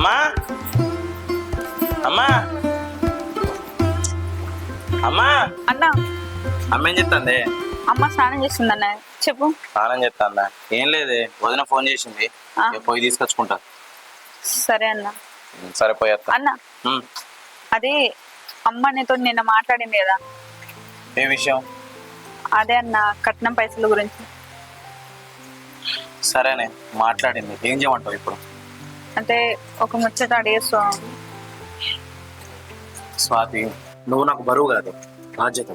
అమ్మా అమ్మా అమ్మా అన్న అమ్మ ఏం చెప్తాంది? అమ్మ స్నానం చేస్తుంది అన్న. చెప్పు. స్నానం చెప్తాందా? ఏం లేదే, వదిన ఫోన్ చేసింది, పోయి తీసుకొచ్చుకుంటా. సరే అన్న. సరే పోయేస్తా అన్న. అది అమ్మ నీతో నిన్న మాట్లాడింది కదా. ఏ విషయం? అదే అన్న, కట్నం పైసల గురించి. సరేనే, మాట్లాడింది. ఏం చేయమంటావు ఇప్పుడు? అంటే ఒక ముచ్చట అడిగేస్తా. స్వాతి, నువ్వు నాకు బరువు కాదు, బాధ్యత.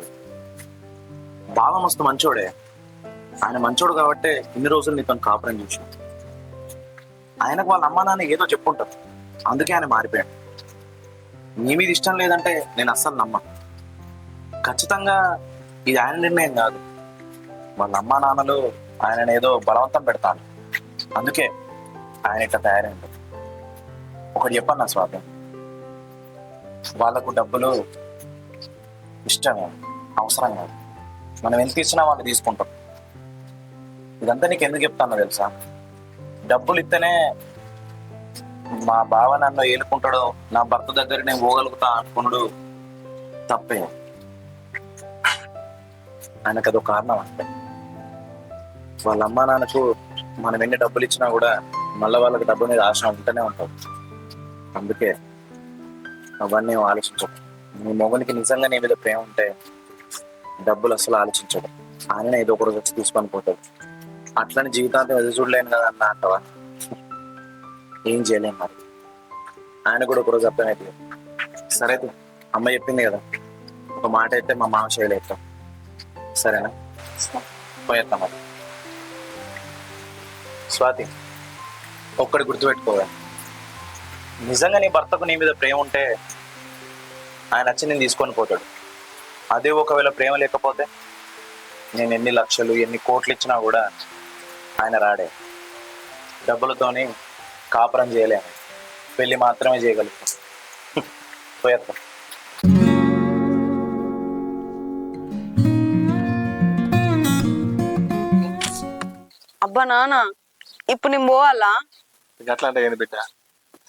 బాగా మస్తు మంచోడే. ఆయన మంచోడు కాబట్టి ఇన్ని రోజులు నీతో కాపురం చేసిన. ఆయనకు వాళ్ళ అమ్మా నాన్న ఏదో చెప్పుంటారు, అందుకే ఆయన మారిపోయాడు. నీ మీద ఇష్టం లేదంటే నేను అస్సలు నమ్మ. ఖచ్చితంగా ఇది ఆయన నిర్ణయం కాదు. వాళ్ళ అమ్మా నాన్నలు ఆయన ఏదో బలవంతం పెడతాను, అందుకే ఆయన ఇట్లా తయారైంది. ఒకటి చెప్పన్నా స్వాతి, వాళ్ళకు డబ్బులు ఇష్టం కాదు, అవసరం కాదు. మనం ఎంత ఇచ్చినా వాళ్ళు తీసుకుంటాం. ఇదంతా నీకు ఎందుకు చెప్తానో తెలుసా? డబ్బులు ఇస్తేనే మా బావ నన్ను ఏలుకుంటాడు, నా భర్త దగ్గర నేను పోగలుగుతా అనుకున్నాడు తప్పే. ఆయనకు అదొక కారణం అంటే. వాళ్ళ అమ్మా నాన్నకు మనం ఎన్ని డబ్బులు ఇచ్చినా కూడా మళ్ళీ వాళ్ళకి డబ్బు మీద ఆశ ఉంటూనే ఉంటుంది. అందుకే అవన్నీ ఆలోచించవు. నీ మొగునికి నిజంగా నీ మీద ప్రేమ ఉంటే డబ్బులు అసలు ఆలోచించడు. ఆయన ఏదో ఒక రోజు వచ్చి తీసుకొని పోతాడు. అట్లని జీవితాంతం ఎదురు చూడలేను కదా అన్న అంటవా? ఏం చేయలేము మరి. ఆయన కూడా ఒక రోజు అర్థమైతే. సరే, అమ్మ చెప్పింది కదా, ఒక మాట అయితే మా మామ చేయలేస్తాం. సరేనా? పోయేస్తాం మరి. స్వాతి, ఒక్కడి గుర్తుపెట్టుకోవాలి, నిజంగా నీ భర్తకు నీ మీద ప్రేమ ఉంటే ఆయన వచ్చి నేను తీసుకొని పోతాడు. అదే ఒకవేళ ప్రేమ లేకపోతే నేను ఎన్ని లక్షలు ఎన్ని కోట్లు ఇచ్చినా కూడా ఆయన రాడే. డబ్బులతోని కాపురం చేయలేము, పెళ్లి మాత్రమే చేయగలుగుతాం. పోయేస్తాం. అబ్బా నాన్న, ఇప్పుడు నేను పోవాలా? అట్లా అంటే ఏంది బిడ్డ?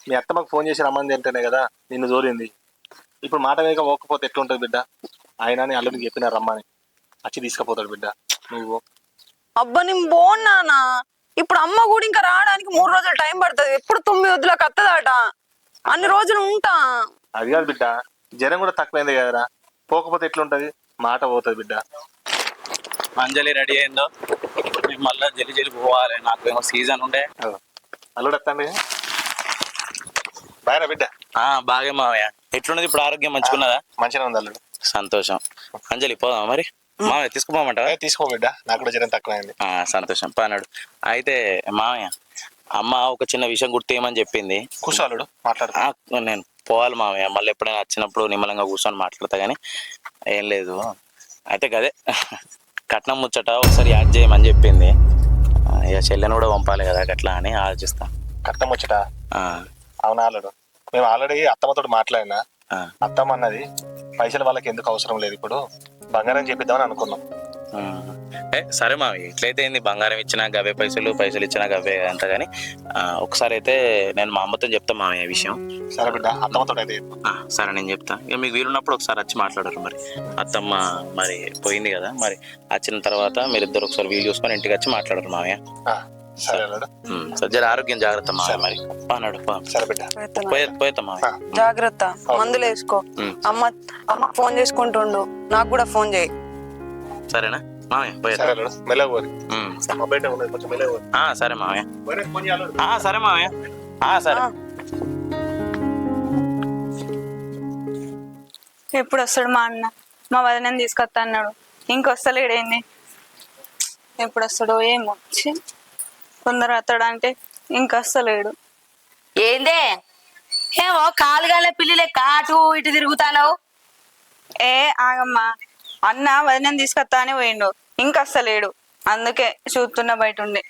మీ అత్త మాకు ఫోన్ చేసి రమ్మంది అంటేనే కదా నిన్ను జోరింది. ఇప్పుడు మాట వేగ పోకపోతే ఎట్లుంటుంది బిడ్డ? ఆయన నీ అల్లుడికి చెప్పిన రమ్మని, వచ్చి తీసుకుపోతాడు బిడ్డ. నువ్వు అబ్బా నేను పోను నాన్న. ఇప్పుడు అమ్మ కూడా ఇంకా రావడానికి 3 రోజులు టైం పడుతుంది. ఎప్పుడు 9 వద్దులకు వస్తుందట. అన్ని రోజులు ఉంటా. అది కాదు బిడ్డ, జ్వరం కూడా తక్కువైంది కదరా. పోకపోతే ఎట్లుంటది? మాట పోతుంది బిడ్డ. అంజలి రెడీ అయిందో? మళ్ళీ జల్లి పోవాలి, నాకు సీజన్ ఉండే. అల్లుడు వస్తాండి. బాగా బిడ్డ. బాగా మావయ్య. ఎట్లున్నది ఇప్పుడు? ఆరోగ్యం మంచిగున్నదా? మంచిగా ఉంది అల్లుడు. సంతోషం. అంజలి పోదాం మరి. మావయ్య తీసుకుపోమంటావా? తీసుకో బిడ్డ, నాకు కూడా జ్వరం తక్కువైంది. సంతోషం, పానాడు. అయితే మావయ్య, అమ్మ ఒక చిన్న విషయం గుర్తేయమని చెప్పింది. కూర్చో అల్లుడు, మాట్లాడుతా. నేను పోవాలి మావయ్య, మళ్ళీ ఎప్పుడైనా వచ్చినప్పుడు నిమ్మలంగా కూర్చొని మాట్లాడతా కానీ ఏం లేదు. అయితే కదే కట్నం ముచ్చట ఒకసారి యాడ్ చేయమని చెప్పింది. ఇక చెల్లెని కూడా పంపాలి కదా అట్లా అని ఆలోచిస్తా. కట్నం ముచ్చట? అవునా అల్లుడు, మేము ఆల్రెడీ అత్తమ్మతో మాట్లాడినా. అత్తమ్మ అన్నది పైసలు వాళ్ళకి ఎందుకు అవసరం లేదు, ఇప్పుడు బంగారం చేపిద్దామని అనుకున్నాం. సరే మావి, ఎట్లయితే ఏంది, బంగారం ఇచ్చినా గవే పైసలు, పైసలు ఇచ్చినా గవే అంత. కానీ ఒకసారి అయితే నేను మా అమ్మతో చెప్తా మావి ఈ విషయం. సరే బిడ్డ, అత్తమ్మతో అయితే. సరే నేను చెప్తా. ఇక మీకు వీలున్నప్పుడు ఒకసారి వచ్చి మాట్లాడరు. మరి అత్తమ్మ మరి పోయింది కదా, మరి వచ్చిన తర్వాత మీరిద్దరు ఒకసారి వీలు చూసుకొని ఇంటికి వచ్చి మాట్లాడరు మావయ్య. సరే జర ఆరోగ్యం జాగ్రత్త మావయ్య. మరి అన్నాడు. సరే బిడ్డ, పోయేద్దాం మావయ్య. జాగ్రత్త, మందులు వేసుకో. అమ్మ ఫోన్ చేసుకుంటుండు, నాకు కూడా ఫోన్ చేయి. సరేనా మావయ్య? పోయేద్దాం. సరే మావయ్య. సరే మావయ్య. సరే. ఎప్పుడు వస్తాడు మా అన్న? మా వదినని తీసుకొస్తా అన్నాడు, ఇంకొస్తలేడేంది? ఎప్పుడు వస్తాడో ఏమో. తొందర వస్తాడంటే ఇంకొస్తలేడు. ఏందే ఏమో కాలుగాల పిల్లి లెక్క అటు ఇటు తిరుగుతాను? ఆగమ్మా, అన్న వదినని తీసుకొస్తా అని పోయిండు, ఇంకొస్తలేడు. అందుకే చూస్తున్నా బయట ఉండి.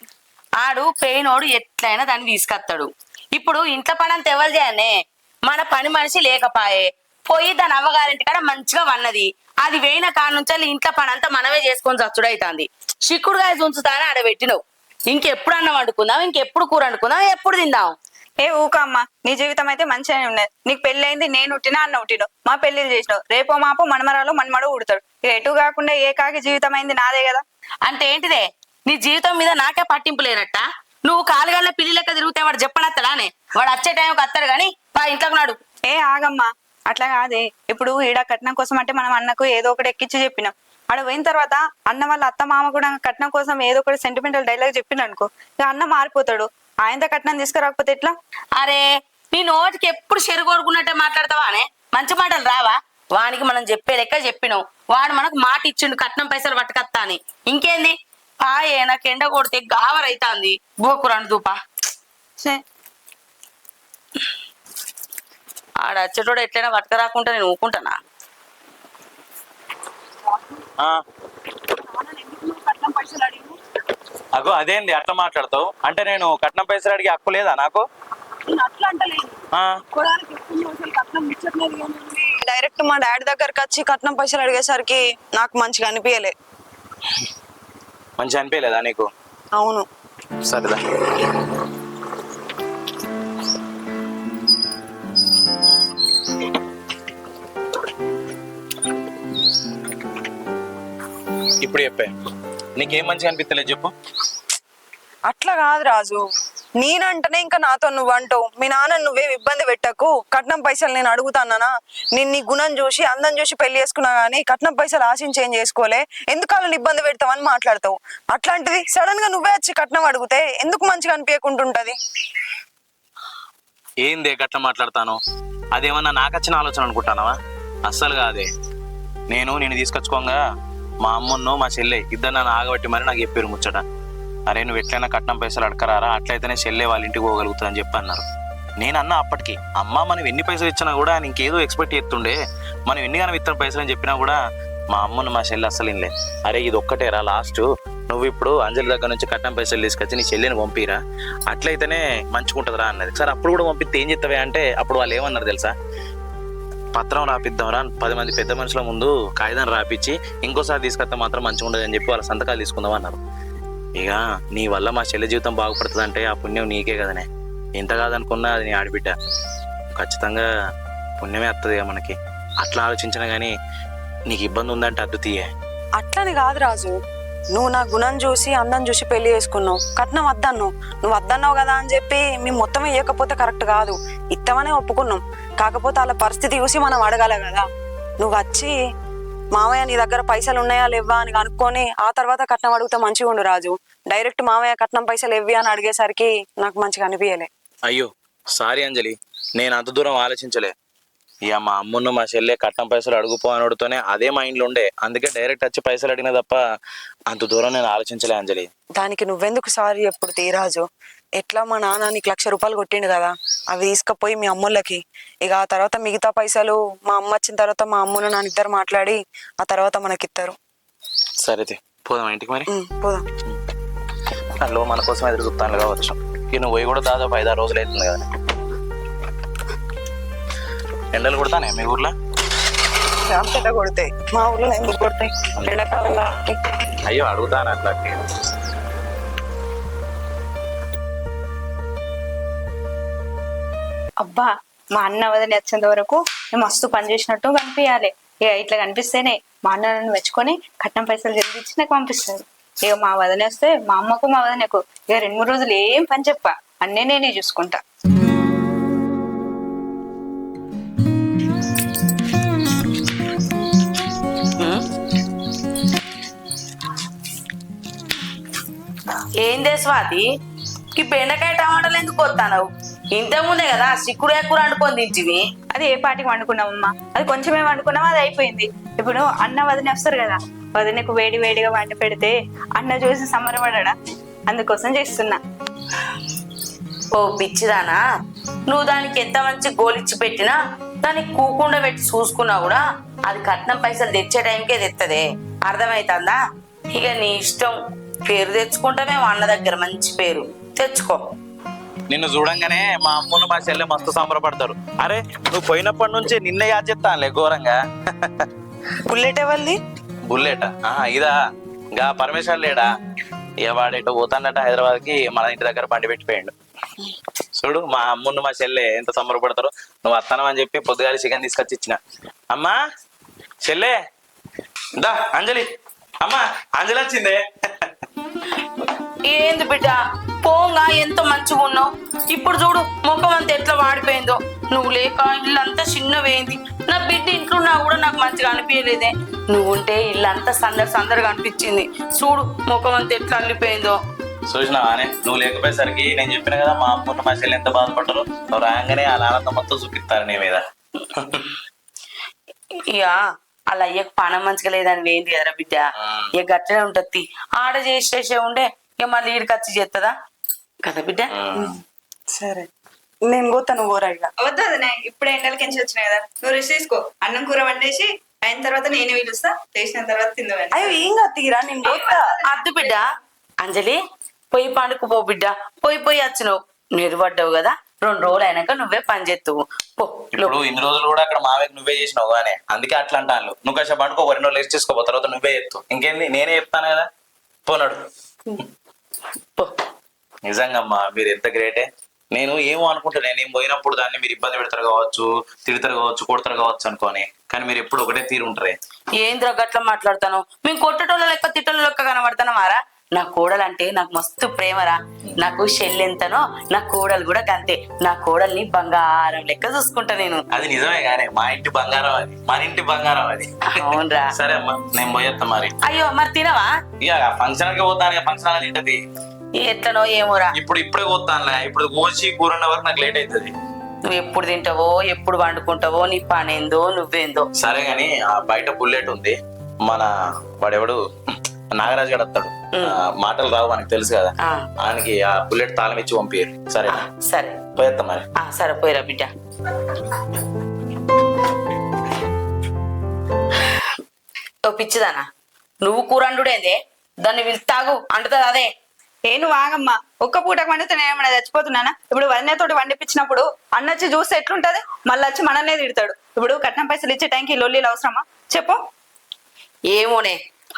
ఆడు పెయినోడు ఎట్లయినా దాన్ని తీసుకొస్తాడు. ఇప్పుడు ఇంట్లో పని అంత ఎవరు చేయనే? మన పని మనిషి లేకపాయే, పోయి దాని అవ్వగారింటి కాడ మంచిగా వన్నది. అది వేయిన కాడ నుంచి ఇంట్లో పని అంతా మనమే చేసుకొని చచ్చుడు అవుతుంది. చిక్కుడుగా ఉంచుతానే ఆడ పెట్టినవు. ఇంకెప్పుడు అన్నం వండుకుందాం, ఇంకెప్పుడు కూర వండుకుందాం, ఎప్పుడు తిందాం? ఏ ఊకమ్మా, నీ జీవితం అయితే మంచిగానే ఉన్నది. నీకు పెళ్లి అయింది, నేను ఉట్టినా అన్న ఉట్టినో, మా పెళ్లిళ్ళు చేసినావు. రేపో మాపో మనమరాలు మనమడు ఉడతాడు. ఎటు కాకుండా ఏకాకి జీవితం అయింది నాదే కదా. అంటే ఏంటిదే నీ జీవితం మీద నాకే పట్టింపు లేనట్ట? నువ్వు కాలుగానే పిల్లి లెక్క తిరిగితే వాడు చెప్పనత్తడానే? వాడు వచ్చే టైంకి వస్తాడు గాని పా ఇంట్లోకి నాడు. ఏ ఆగమ్మా, అట్లా కాదే. ఇప్పుడు ఈడ కట్నం కోసం అంటే మనం అన్నకు ఏదో ఒకటి ఎక్కించి చెప్పినాం. ఆడ పోయిన తర్వాత అన్న వాళ్ళ అత్త మామ కూడా కట్నం కోసం ఏదో ఒకటి సెంటిమెంటల్ డైలాగ్ చెప్పిన అనుకో, ఇక అన్న మారిపోతాడు. ఆయనతో కట్నం తీసుకురాకపోతే ఎట్లా? అరే నీ నోటికి ఎప్పుడు చెరుగొడుకున్నట్టే మాట్లాడతావా అనే? మంచి మాటలు రావా? వానికి మనం చెప్పే లెక్క చెప్పినాం. వాడు మనకు మాట ఇచ్చిండు కట్నం పైసలు పట్టుకత్తా అని. ఇంకేంది పాయే, నాకు ఎండ కొడితే గావరైతాంది. బోకురాను దూపా. ఛే, ఆడ వచ్చేటోడు ఎట్లయినా పట్టుకరాకుంటా నేను ఊకుంటానా? అగో అదేంది అట్లా మాట్లాడతావు? అంటే నేను కట్నం పైసలు అడిగే హక్కు లేదా నాకు? డైరెక్ట్ మా డాడీ దగ్గరకు వచ్చి కట్నం పైసలు అడిగేసరికి నాకు మంచిగా అనిపించలే. మంచిగా అనిపించలేదా నీకు? అవును. సరేదా, ఇప్పుడు చెప్పే, నీకేం మంచిగా అనిపిస్తలేదు చెప్పు. అట్లా కాదు రాజు, నేనంటేనే ఇంకా నాతో నువ్వు అంటావు. మీ నాన్న నువ్వేం ఇబ్బంది పెట్టకు, కట్నం పైసలు నేను అడుగుతానా? నేను నీ గుణం చూసి అందం చూసి పెళ్లి చేసుకున్నా గానీ కట్నం పైసలు ఆశించి ఏం చేసుకోలే, ఎందుకు వాళ్ళని ఇబ్బంది పెడతావని మాట్లాడతావు. అట్లాంటిది సడన్ గా నువ్వే వచ్చి కట్నం అడిగితే ఎందుకు మంచిగా అనిపించకుంటుంటది? ఏందే గట్ల మాట్లాడతాను? అదేమన్నా నాకు వచ్చిన ఆలోచన అనుకుంటానవా? అస్సలు కాదే. నేను తీసుకొచ్చుకోగా మా అమ్మను మా చెల్లె ఇద్దరు నన్ను ఆగబట్టి మరి నాకు చెప్పారు ముచ్చట. అరే నువ్వు ఎట్లయినా కట్నం పైసలు అడకరారా, అట్లయితేనే చెల్లె వాళ్ళ ఇంటికి పోగలుగుతుంది అని చెప్పి అన్నారు. నేను అన్నా అప్పటికి, అమ్మ మనం ఎన్ని పైసలు ఇచ్చినా కూడా ఇంకేదో ఎక్స్పెక్ట్ చేస్తుండే, మనం ఎన్నిగానో ఇత్తనం పైసలు అని చెప్పినా కూడా మా అమ్మను మా చెల్లె అస్సలు ఇన్లే. అరే ఇది ఒక్కటేరా లాస్ట్, నువ్వు ఇప్పుడు అంజలి దగ్గర నుంచి కట్నం పైసలు తీసుకొచ్చి నీ చెల్లెని పంపిరా, అట్లయితేనే మంచిగుంటుందిరా అన్నది. సరే అప్పుడు కూడా పంపిస్తే ఏం చెప్తావే అంటే అప్పుడు వాళ్ళు ఏమన్నారు తెలుసా? పత్రం రాపిద్దాంరా, 10 మంది పెద్ద మనుషుల ముందు కాగితం రాపిచ్చి ఇంకోసారి తీసుకొస్తే మాత్రం మంచిగా ఉండదు అని చెప్పి వాళ్ళ సంతకాలు తీసుకుందాం అన్నారు. ఇక నీ వల్ల మా చెల్లె జీవితం బాగుపడుతుంది అంటే ఆ పుణ్యం నీకే కదనే. ఎంత కాదనుకున్నా అది నీ ఆడబిడ్డ, ఖచ్చితంగా పుణ్యమే వస్తుంది మనకి. అట్లా ఆలోచించినా గానీ నీకు ఇబ్బంది ఉందంటే అడ్డు తీయే. అట్లని కాదు రాజు, నువ్వు నా గుణం చూసి అందం చూసి పెళ్లి చేసుకున్నావు, కట్నం వద్దన్నావు. నువ్వు వద్దన్నావు కదా అని చెప్పి మేము మొత్తం ఇవ్వకపోతే కరెక్ట్ కాదు, ఇత్తమనే ఒప్పుకున్నాం. కాకపోతే వాళ్ళ పరిస్థితి చూసి మనం అడగాలి కదా. నువ్వు వచ్చి మామయ్య నీ దగ్గర పైసలు ఉన్నాయా లేవా అని కనుక్కొని ఆ తర్వాత కట్నం అడిగితే మంచిగా ఉండు రాజు. డైరెక్ట్ మామయ్య కట్నం పైసలు ఇవ్వి అని అడిగేసరికి నాకు మంచిగా అనిపించలే. అయ్యో సారీ అంజలి, నేను అంత దూరం ఆలోచించలే. ఇక మా అమ్మును మా చెల్లె కట్నం పైసలు అడుగుపో అని అడుగుతూనే అదే మైండ్లో ఉండే, అందుకే డైరెక్ట్ వచ్చి పైసలు అడిగిన తప్ప అంత దూరం నేను ఆలోచించలే అంజలి. దానికి నువ్వెందుకు సారీ ఎప్పుడు తీరాజు? ఎట్లా మా నాన్న నీకు 1,00,000 రూపాయలు కొట్టిండు కదా, అవి తీసుకుపోయి మీ అమ్ముళ్ళకి, ఇక ఆ తర్వాత మిగతా పైసలు మా అమ్మ వచ్చిన తర్వాత మా అమ్మును నాన్న ఇద్దరు మాట్లాడి ఆ తర్వాత మనకిస్తారు. సరే పోదాం ఇంటికి మరి. పోదాం. అందులో మన కోసం ఎదురు చూస్తాను కావచ్చు. ఇక నువ్వు పోయి కూడా దాదాపు 5-6 రోజులు అవుతుంది కదా. ఎండలు కొడతానే మీ ఊర్లో? జాగ్రత్తగా కొడతాయి, మా ఊర్లో ఎందుకు కొడతాయి ఎండాకాలంలో? అయ్యో అడుగుతాను అట్లా. అబ్బా, మా అన్న వదిలి వచ్చేంత వరకు నేను మస్తు పని చేసినట్టు కనిపించాలి. ఇక ఇట్లా కనిపిస్తేనే మా అన్న నన్ను మెచ్చుకొని కట్నం పైసలు జల్దించి నాకు పంపిస్తాడు. ఇక మా వదిన వస్తే మా అమ్మకు మా వదినకు ఇక 2-3 రోజులు ఏం పని చెప్ప, అన్నీ నేనే చూసుకుంటా. ఏందే స్వాతి, ఈ బెండకాయ టమాటాలు ఎందుకు వస్తావు? ఇంతకుముందే కదా సిక్కుడు కూర వండుకొని తింటివి. అది ఏ పాటికి వండుకున్నామమ్మా, అది కొంచెమే వండుకున్నామా, అది అయిపోయింది. ఇప్పుడు అన్న వదిన వస్తారు కదా, వదినకు వేడి వేడిగా వండి పెడితే అన్న చూసి సంబరపడా, అందుకోసం చేస్తున్నా. ఓ పిచ్చిదానా, నువ్వు దానికి ఎంత మంచి గోలిచ్చి పెట్టినా దానికి కూకుండా పెట్టి చూసుకున్నా కూడా అది కట్నం పైసలు తెచ్చే టైంకే తెత్తదే. అర్థమైతుందా? ఇక నీ ఇష్టం, పేరు తెచ్చుకుంటామే అన్న దగ్గర మంచి పేరు తెచ్చుకో. నిన్ను చూడంగానే మా అమ్మును మా చెల్లె మస్తు సంబరపడతారు. అరే నువ్వు పోయినప్పటి నుంచి నిన్న యాద్ చెప్తానులే ఘోరంగా. బుల్లెట్ ఎవరిది? బుల్లెట్ ఇదా, గా పరమేశ్వర్ లేడా, ఇక వాడేటో పోతాడట హైదరాబాద్కి, మన ఇంటి దగ్గర బండి పెట్టిపోయాడు. చూడు మా అమ్మును మా చెల్లె ఎంత సంబరపడతారో. నువ్వు వస్తానం అని చెప్పి పొద్దుగాలి చికెన్ తీసుకొచ్చి ఇచ్చిన. అమ్మా చెల్లె దా అంజలి, అమ్మా అంజలి వచ్చిందే. ఏంది బిడ్డ పోంగా ఎంతో మంచిగా ఉన్నావు, ఇప్పుడు చూడు ముఖం అంతా ఎట్లా వాడిపోయిందో. నువ్వు లేక ఇల్లంతా చిన్నవేంది. నా బిడ్డ ఇంట్లో ఉన్నా కూడా నాకు మంచిగా అనిపించలేదే. నువ్వు ఉంటే ఇల్లంతా సందడిగా అనిపించింది. చూడు ముఖం అంతా ఎట్లా అల్లిపోయిందో. చూసినావానే, నువ్వు లేకపోయేసరికి నేను చెప్పిన కదా మా అమ్మును మా చెల్లె ఎంత బాధపడతారో. నువ్వు రాగానే వాళ్ళ ఆనందం మొత్తం చూపిస్తారు నీ మీద. ఇక అలా అయ్యకు పానం మంచిగా లేదని ఏంది కదరా బిడ్డ. ఇక గట్లనే ఉంటది. ఆడ చేసే ఉండే ఇక మళ్ళీ ఈడికి వచ్చి చేస్తుందా కదా బిడ్డ. సరే నేను పోతాను పోరా ఇక. వద్దు అదనే, ఇప్పుడే ఎండలకి ఎంచి వచ్చినాయి కదా, నువ్వు రెస్ట్ తీసుకో. అన్నం కూర వండేసి అయిన తర్వాత నేనే పిలుస్తా, చేసిన తర్వాత తిందామని. అయ్యో ఏం కాదు తీరా, నేను పోతా. అద్దు బిడ్డ. అంజలి పోయి పండుకు బిడ్డ. పోయి వచ్చినావు, నిలబడ్డావు కదా, 2 రోజులు అయినాక నువ్వే పని చేస్తావు పో. ఇప్పుడు ఇన్ని రోజులు కూడా అక్కడ మావేకి నువ్వే చేసినావు కానీ అందుకే అట్లా అంటాను. నువ్వు కాసేపు పండుకో, 2 రోజులు రెస్ట్ చేసుకోపో, తర్వాత నువ్వే చెప్తావు. ఇంకేంది నేనే చెప్తాను కదా, పోనాడు పో. నిజంగా అమ్మా మీరు ఎంత గ్రేటే. నేను ఏమో అనుకుంటా, నేను పోయినప్పుడు దాన్ని మీరు ఇబ్బంది పెడతారు కావచ్చు, తిడతారు కావచ్చు, కొడతారు కావచ్చు అనుకోని, కానీ మీరు ఎప్పుడు ఒకటే తీరు ఉంటారే. ఏంద్ర గట్లా మాట్లాడతాను? మేము కొట్టటోళ్ళ లెక్క తిట్టోళ్ళ లెక్క కనబడతానమారా? నా కోడలంటే నాకు మస్తు ప్రేమరా. నాకు చెల్లెంతనో నా కోడలు కూడా అంతే. నా కోడల్ని బంగారం లెక్క చూసుకుంటా నేను. అది నిజమే కానీ మా ఇంటి బంగారం అది, మన ఇంటి బంగారం అది. అవునరా. సరే అమ్మా నేను పోయేస్తా మరి. అయ్యో మరి తినవా? ఇక ఫంక్షన్ కి పోతాను, ఫంక్షన్ హాల్ తింటది. ఎట్లనో ఏమోరా. ఇప్పుడే పోతానులే, ఇప్పుడు కోసి కూరన్న వరకు నాకు లేట్ అవుతుంది. నువ్వు ఎప్పుడు తింటావో ఎప్పుడు వండుకుంటావో నీ పనేందో నువ్వేందో. సరే గాని ఆ బయట బుల్లెట్ ఉంది, మన వాడెవడు నాగరాజు గడు వస్తాడు. మాటలు రావు మనకు తెలుసు కదా, ఆయనకి ఆ బుల్లెట్ తాళం ఇచ్చి పంపించారు. సరే సరే పోయేస్తా మరి. సరే పోయిరా బిడ్డ. ఓ పిచ్చిదానా, నువ్వు కూర అండుడేందే? దాన్ని తాగు అంటుతుంది అదే. నువ్వు ఆగమ్మా, ఒక్క పూటకు వండితే నేను ఏమైనా చచ్చిపోతున్నానా? ఇప్పుడు వదినతోటి వండిపించినప్పుడు అన్నొచ్చి చూస్తే ఎట్లుంటది? మళ్ళీ వచ్చి మనల్నే తిడతాడు. ఇప్పుడు కట్నం పైసలు ఇచ్చే టైంకి లొల్లీలు అవసరమా చెప్పు? ఏమోనే,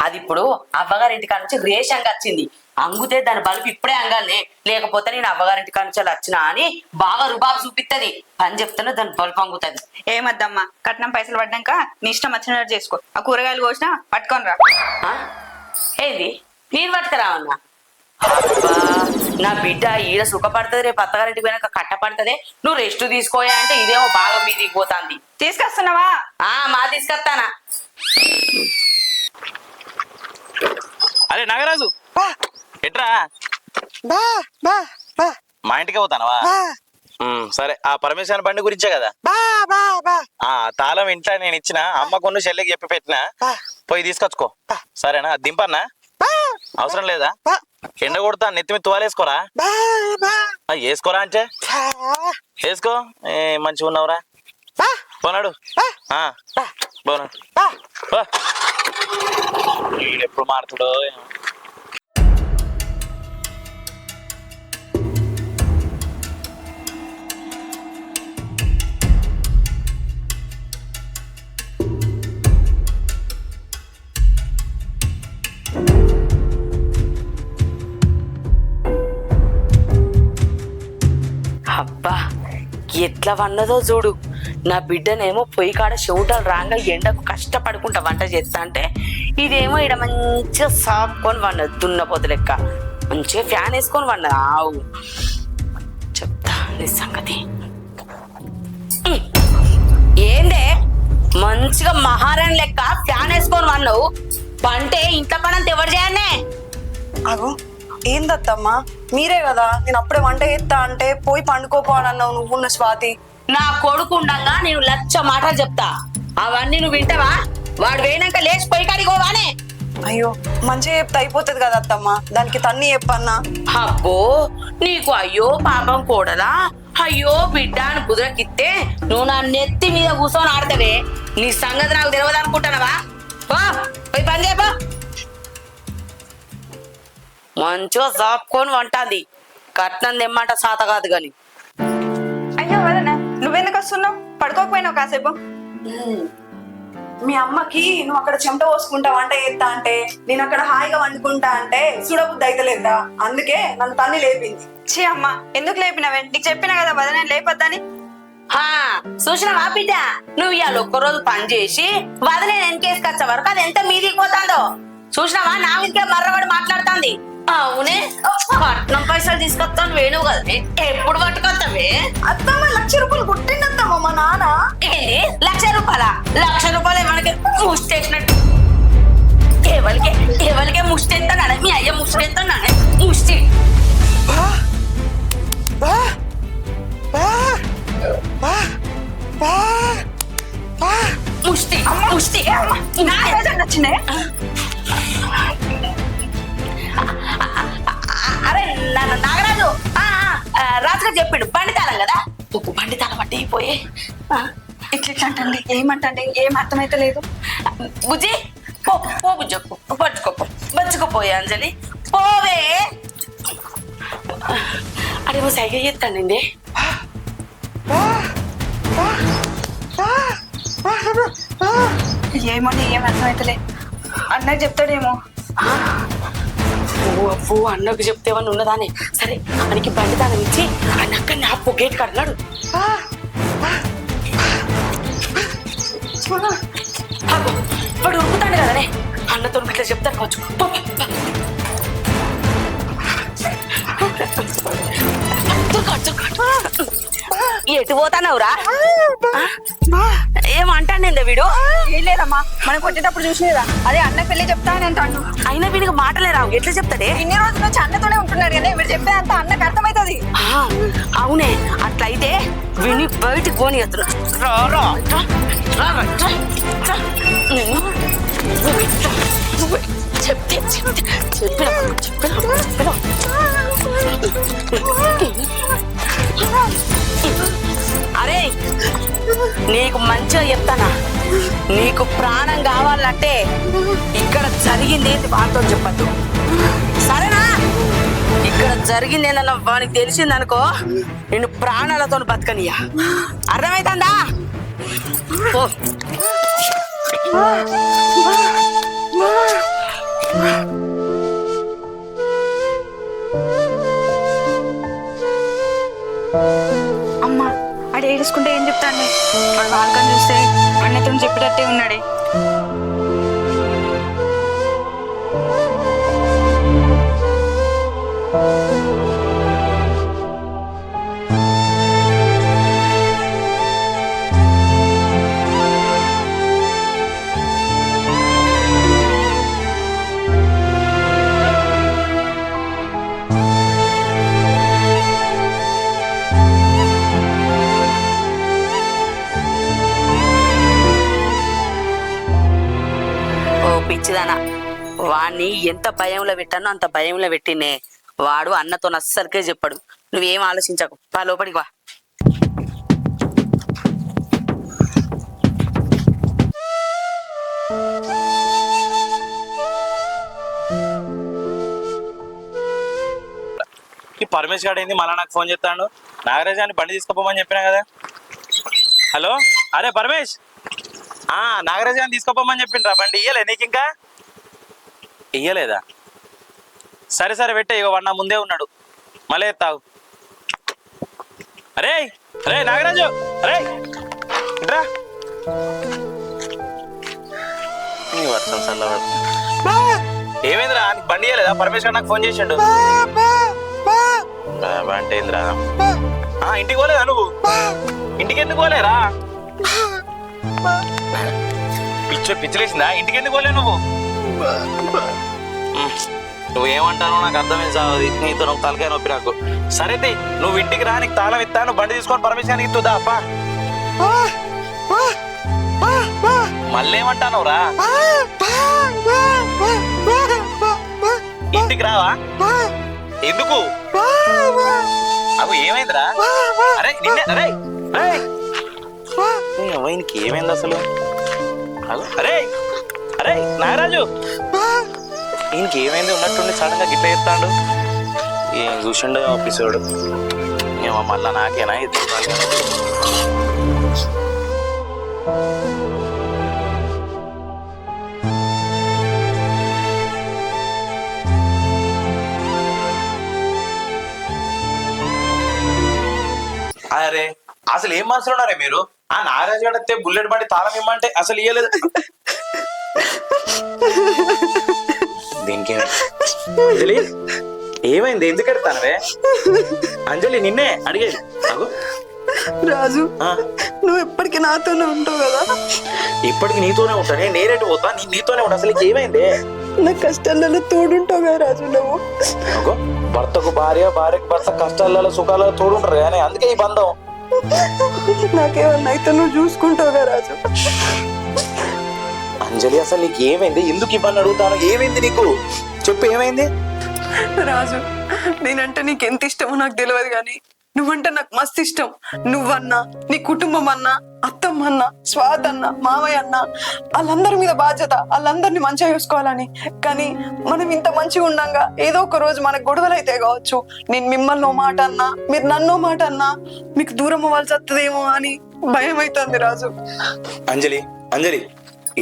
అది ఇప్పుడు అవ్వగారింటి కాడ నుంచి రేషంగా వచ్చింది. అంగుతే దాని బలుపు ఇప్పుడే అంగానే, లేకపోతే నేను అవ్వగారింటి కాడ నుంచి వచ్చినా అని బాగా రుబాబు చూపిస్తుంది. పని చెప్తాను దాని బలుపు అంగుతుంది. ఏమద్దమ్మా, కట్నం పైసలు పడ్డాక నీ ఇష్టం వచ్చినట్టు చేసుకో. ఆ కూరగాయలు కోసినా పట్టుకొని రా. ఏంది నేను పట్టుకురావన్నా? నా బిడ్డ ఈడ సుఖపడుతుంది, రేపు అత్తగారింటికి పోయినాక కట్టపడుతుంది. నువ్వు రెస్ట్ తీసుకోయా అంటే ఇదేమో బాగా మీదికి పోతాంది. తీసుకొస్తున్నావా? మా తీసుకొస్తానా. అరే నాగరాజు ఎట్రా, మా ఇంటికి పోతానవా? సరే ఆ పరమేశ్వర బండి గురించే కదా. ఆ తాళం ఇంట్లో నేను ఇచ్చిన అమ్మకు చెల్లికి చెప్పి పెట్టినా, పోయి తీసుకొచ్చుకో. సరేనా? అది దింపన్నా? అవసరం లేదా? ఎండ కొడతా, నెత్తి మీద తువాలేసుకోరా. వేసుకోరా అంటే వేసుకో. మంచిగా ఉన్నావురా, పోనాడు పోనాడు. ఎప్పుడు మారుతాడో. అబ్బా ఎట్లా వన్నదో చూడు. నా బిడ్డనేమో పొయ్యి కాడ చెవుటలు రాగా ఎండకు కష్టపడుకుంటా వంట చేస్తా అంటే, ఇదేమో ఇక్కడ మంచిగా సాపుకొని వన్నది. దున్నపోతు లెక్క మంచిగా ఫ్యాన్ వేసుకొని వన్నది. ఆవు చెప్తా నీ సంగతి. ఏందే మంచిగా మహారాణి లెక్క ఫ్యాన్ వేసుకొని వన్నావు? పంటే ఇంట్లో పనంత ఎవరు చేయనే? అగో ఏందత్తమ్మా, మీరే కదా నేను అప్పుడే వంట చేస్తా అంటే పోయి పండుకోపోనన్నావు నువ్వున్న స్వాతి. నా కొడుకు ఉండగా నేను 1,00,000 మాటలు చెప్తా, అవన్నీ నువ్వు వింటావా? వాడు వేయనాక లేచి పోయి కడిగోవానే. అయ్యో మంచిగా చెప్తే అయిపోతుంది కదా అత్తమ్మా, దానికి తన్ని చెప్పన్నా. అబ్బో నీకు అయ్యో పాపం కూడలా, అయ్యో బిడ్డ అని కుదరకిస్తే నువ్వు నా నెత్తి మీద కూర్చొని ఆడతావే. నీ సంగతి నాకు తెలియదు అనుకుంటున్నావా? పోయి పని చేయపో. మంచిగా జాపుకొని వంటాంది, కట్నం తెమ్మంట సాత కాదు గాని. అయ్యో వదనా, నువ్వెందుకు వస్తున్నావు? పడుకోకపోయినావు కాసేపు? మీ అమ్మకి నువ్వు అక్కడ చెమట పోసుకుంటా వంట చేస్తా అంటే నేను అక్కడ హాయిగా వండుకుంటా అంటే చూడబుద్ధి అయితలేదా? అందుకే నన్ను తన్ని లేపింది. ఛీ అమ్మ, ఎందుకు లేపినవే? నీకు చెప్పినా కదా వదిన లేపొద్దని. చూసినావా బిడ్డ, నువ్వు ఇవాళ ఒక్కరోజు పని చేసి వదిలే వెనకేసుకొచ్చే వరకు అది ఎంత మీదికి పోతాందో చూసినావా? నా మీదకే మర్రబడి మాట్లాడుతుంది. అవునే, పట్నం పైసలు తీసుకొస్తాను వేణువు కదా, ఎప్పుడు పట్టుకొస్తావే? అత్తమ్మ 1,00,000 రూపాయలు కొట్టిందత్తమ్మ మా నాన్న. ఏంటి 1,00,000 రూపాయల? 1,00,000 రూపాయలు మనకి ముష్టేసినట్టు. ఎవరికే ముష్టి ఎత్తాను, మీ అయ్య ముష్టి ఎత్తాను, ముష్టి ముష్టి ముష్టి వచ్చిందే. అరే నాగరాజు రాజుగా చెప్పిండు బండి తాళం కదా, బండి తాళం పట్టి పోయి ఇట్లా అంటండి, ఏమంటండి? ఏం అర్థమైతే లేదు. బుజ్జి పో పో బుజ్జి, బచ్చుకోపోయే అంజలి పోవే. అరేమో సైకిల్ చేస్తానండి. ఏమోని ఏం అర్థమైతలే. అన్నకు చెప్తాడేమో. అవ్వు అన్నకు చెప్తేవన్నీ ఉన్నదానే. సరే మనకి బండి తాళం ఇచ్చి అన్నక్క నా పొగేట్ కడన్నాడు. వాడు ఉరుకుతాడు కదనే, అన్నతో ఇట్లా చెప్తాను కావచ్చు. ఎటు పోతానవురా? ఏమంటాండి వీడు? ఏం లేదమ్మా, మనం కొట్టేటప్పుడు చూసిలేదా? అదే అన్న పెళ్లి చెప్తానని అంటాను. అయినా వీడికి మాటలే రావు, ఎట్లా చెప్తాడే? ఇన్ని రోజుల నుంచి అన్నతోనే ఉంటున్నాడు కానీ వీడు చెప్పే అంత అన్నకు అర్థమవుతుంది. అవునే, అట్లయితే విని బయటికి పోని అరే నీకు మంచిగా చెప్తానా, నీకు ప్రాణం కావాలంటే ఇక్కడ జరిగింది ఏంటి వారితో చెప్పద్దు, సరేనా? ఇక్కడ జరిగింది ఏంటన్నా వానికి తెలిసిందనుకో, నేను ప్రాణాలతో బతకనియా, అర్థమైతుందా? అమ్మా ఆడు ఏడుచుకుంటే ఏం చెప్తాను? వాడు వాళ్ళకని చూస్తే అన్నతో చెప్పేటట్టే ఉన్నాడే. పిచ్చిదానా, వాడిని ఎంత భయంలో పెట్టానో అంత భయంలో పెట్టినే. వాడు అన్నతో అస్సరికే చెప్పాడు. నువ్వేం ఆలోచించకు, పా లోపలికి వా. ఈ పరమేష్ గారు ఏంది మళ్ళీ నాకు ఫోన్ చేస్తాడు? నాగరాజ్ అని బండి తీసుకుపోమని చెప్పినా కదా. హలో, అరే పరమేష్, నాగరాజ్ గారిని తీసుకుపోమని చెప్పిండ్రా బండి. ఇయ్యలే నీకు? ఇంకా ఇయ్యలేదా? సరే సరే పెట్టే, ఇక వన్ ముందే ఉన్నాడు, మళ్ళీ ఎత్తావు. అరే అరే నాగరాజు, అరే ఇట్రా. వర్షం చల్లవాడు. ఏమైందిరా, నీకు బండి ఇయ్యలేదా? పరమేష్ గారు నాకు ఫోన్ చేసిండు. అంటే ఏందిరా? ఇంటికి పోలేదా నువ్వు? ఇంటికి ఎందుకు పోలేరా? పిచ్చలేసిందా? ఇంటికి ఎందుకు పోలే నువ్వు? నువ్వేమంటానో నాకు అర్థమే చావది, నీతో నువ్వు తలకాయ నొప్పి నాకు. సరే నువ్వు ఇంటికి రా, నీకు తాళం ఇస్తాను, బండి తీసుకొని పర్మిషన్ ఇస్తుందా అప్ప? మళ్ళీ ఏమంటాను రా? ఇంటికి రావా? ఎందుకు? అవి ఏమైందిరా? అరే నిన్నే, అరే ఆయనకి ఏమైంది అసలు? అరే అరే నాగరాజు, ఈయనకి ఏమైంది ఉన్నట్టుండి సడన్ గా గిట్ల చెప్తాడు. ఏం చూసిండో ఆఫీసోడు, ఏమో మళ్ళా నాకేనా ఇది? అసలు ఏం మనసులో ఉన్నారే మీరు? ఆ నాగరాజు గడితే బుల్లెట్ బండి తాళం ఇమ్మంటే అసలు ఇయ్యలేదు. దీనికి అంజలి ఏమైంది? ఎందుకు ఎడతానవే? అంజలి నిన్నే అడిగేది. రాజు నువ్వు ఎప్పటికీ నాతోనే ఉంటావు కదా. ఇప్పటికి నీతోనే ఉంటానే, నేరేటు పోతా, నీతోనే ఉంటా. అసలు ఏమైంది? నా కష్టాలలో తోడుంటావు కదా రాజు నువ్వు. భర్తకు భార్య, భార్యకు భర్త కష్టాలలో సుఖాలలో తోడుంటారు కానీ అందుకే ఈ బంధం. నాకేమన్నా అయితే నువ్వు చూసుకుంటావు కదా రాజు. అంజలి అసలు నీకు ఏమైంది? ఎందుకు ఇబ్బంది అడుగుతాను? ఏమైంది నీకు? చెప్పు ఏమైంది? రాజు నేనంటే నీకు ఎంత ఇష్టమో నాకు తెలియదు కానీ నువ్వంటే నాకు మస్తు ఇష్టం. నువ్వన్నా, నీ కుటుంబం అన్నా, అత్తమ్మ అన్న, స్వాతి అన్న, మామయ్య అన్న, వాళ్ళందరి మీద బాధ్యత, వాళ్ళందరినీ మంచిగా చూసుకోవాలని. కానీ మనం ఇంత మంచిగా ఉండంగా ఏదో ఒక రోజు మనకు గొడవలు అయితే కావచ్చు, నేను మిమ్మల్ని మాట అన్నా, మీరు నన్నో మాట అన్నా మీకు దూరం అవ్వాల్సి వస్తుందేమో అని భయం అవుతుంది రాజు. అంజలి అంజలి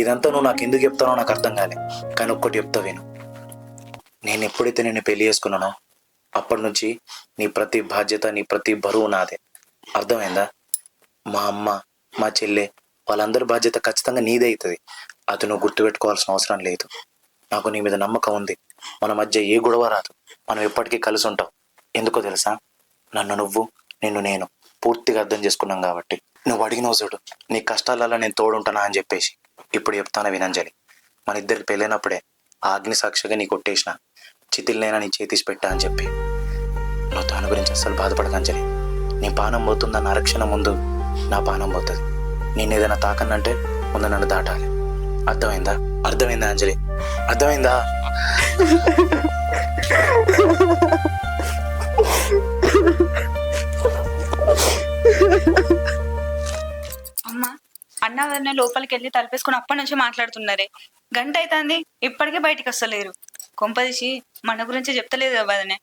ఇదంతా నువ్వు నాకు ఎందుకు చెప్తానో నాకు అర్థం కాలే. కానీ ఒక్కటి చెప్తా విను. నేను ఎప్పుడైతే నిన్ను పెళ్లి చేసుకున్నానో అప్పటి నుంచి నీ ప్రతి బాధ్యత, నీ ప్రతి బరువు నాదే. అర్థమైందా? మా అమ్మ, మా చెల్లె, వాళ్ళందరి బాధ్యత ఖచ్చితంగా నీదే అవుతుంది. అది నువ్వు గుర్తుపెట్టుకోవాల్సిన అవసరం లేదు. నాకు నీ మీద నమ్మకం ఉంది. మన మధ్య ఏ గొడవ రాదు. మనం ఎప్పటికీ కలిసి ఉంటాం. ఎందుకో తెలుసా? నన్ను నువ్వు, నిన్ను నేను పూర్తిగా అర్థం చేసుకున్నాం కాబట్టి. నువ్వు అడిగినవు చూడు, నీ కష్టాలలో నేను తోడుంటానా అని చెప్పేసి. ఇప్పుడు చెప్తాను వినంజలి. మన ఇద్దరికి పెళ్ళైనప్పుడే ఆ అగ్ని సాక్షిగా నీ కొట్టేసిన, చితిల్నైనా నీ చేతిసి పెట్టా అని చెప్పి. నువ్వు దాని గురించి అస్సలు బాధపడకంజలి. నీ పానం పోతుందన్న అరక్షణ ముందు నా పానం పోతుంది. నేను ఏదైనా తాకనంటే ముందు నన్ను దాటాలి. అర్థమైందా? అర్థమైందా అంజలి? అర్థమైందా? అమ్మా అన్న వదిన లోపలికి వెళ్ళి తలపేసుకుని అప్పటి నుంచి మాట్లాడుతున్నారే. గంట అవుతుంది ఇప్పటికే బయటికి వస్తలేరు. కొంపదీసి మన గురించి చెప్తలేదు కదా వదినే.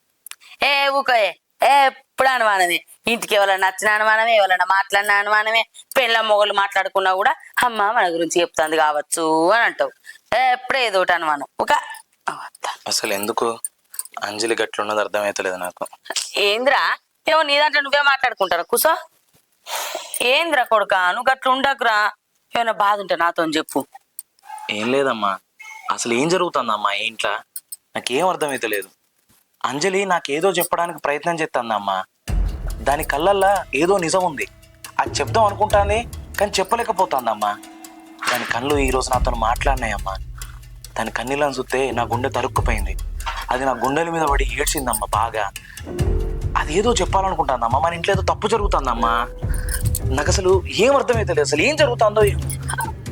ఏ ఊకయే, ఎప్పుడు అనుమానమే. ఇంటికి ఎవరైనా నచ్చిన అనుమానమే, ఎవరైనా మాట్లాడిన అనుమానమే. పెళ్ళ మొగలు మాట్లాడుకున్నా కూడా అమ్మ మన గురించి చెప్తుంది కావచ్చు అని అంటావు. ఎప్పుడే ఏదో ఒకటి అనుమానం. ఒక అసలు ఎందుకు అంజలి గట్లున్నది అర్థమైతలేదు నాకు. ఏంద్రా ఏమో నీ దాంట్లో నువ్వే మాట్లాడుకుంటారా? కూసో. ఏంద్రా కొడుక నువ్వు గట్లు ఉండకురా. ఏమైనా బాధ ఉంటే నాతో చెప్పు. ఏం లేదమ్మా, అసలు ఏం జరుగుతుందమ్మా ఇంట్లో నాకేం అర్థమైతలేదు. అంజలి నాకేదో చెప్పడానికి ప్రయత్నం చేస్తుందమ్మా. దాని కళ్ళల్లో ఏదో నిజం ఉంది. అది చెప్దాం అనుకుంటాంది కానీ చెప్పలేకపోతుందమ్మా. దాని కళ్ళు ఈరోజు నాతో మాట్లాడినాయమ్మా. దాని కన్నీళ్ళని చూస్తే నా గుండె తరుక్కుపోయింది. అది నా గుండెల మీద పడి ఏడ్చిందమ్మా బాగా. అది ఏదో చెప్పాలనుకుంటుందమ్మా. మన ఇంట్లో ఏదో తప్పు జరుగుతుందమ్మా. నాకు అసలు ఏం అర్థమైతలేదు, అసలు ఏం జరుగుతుందో.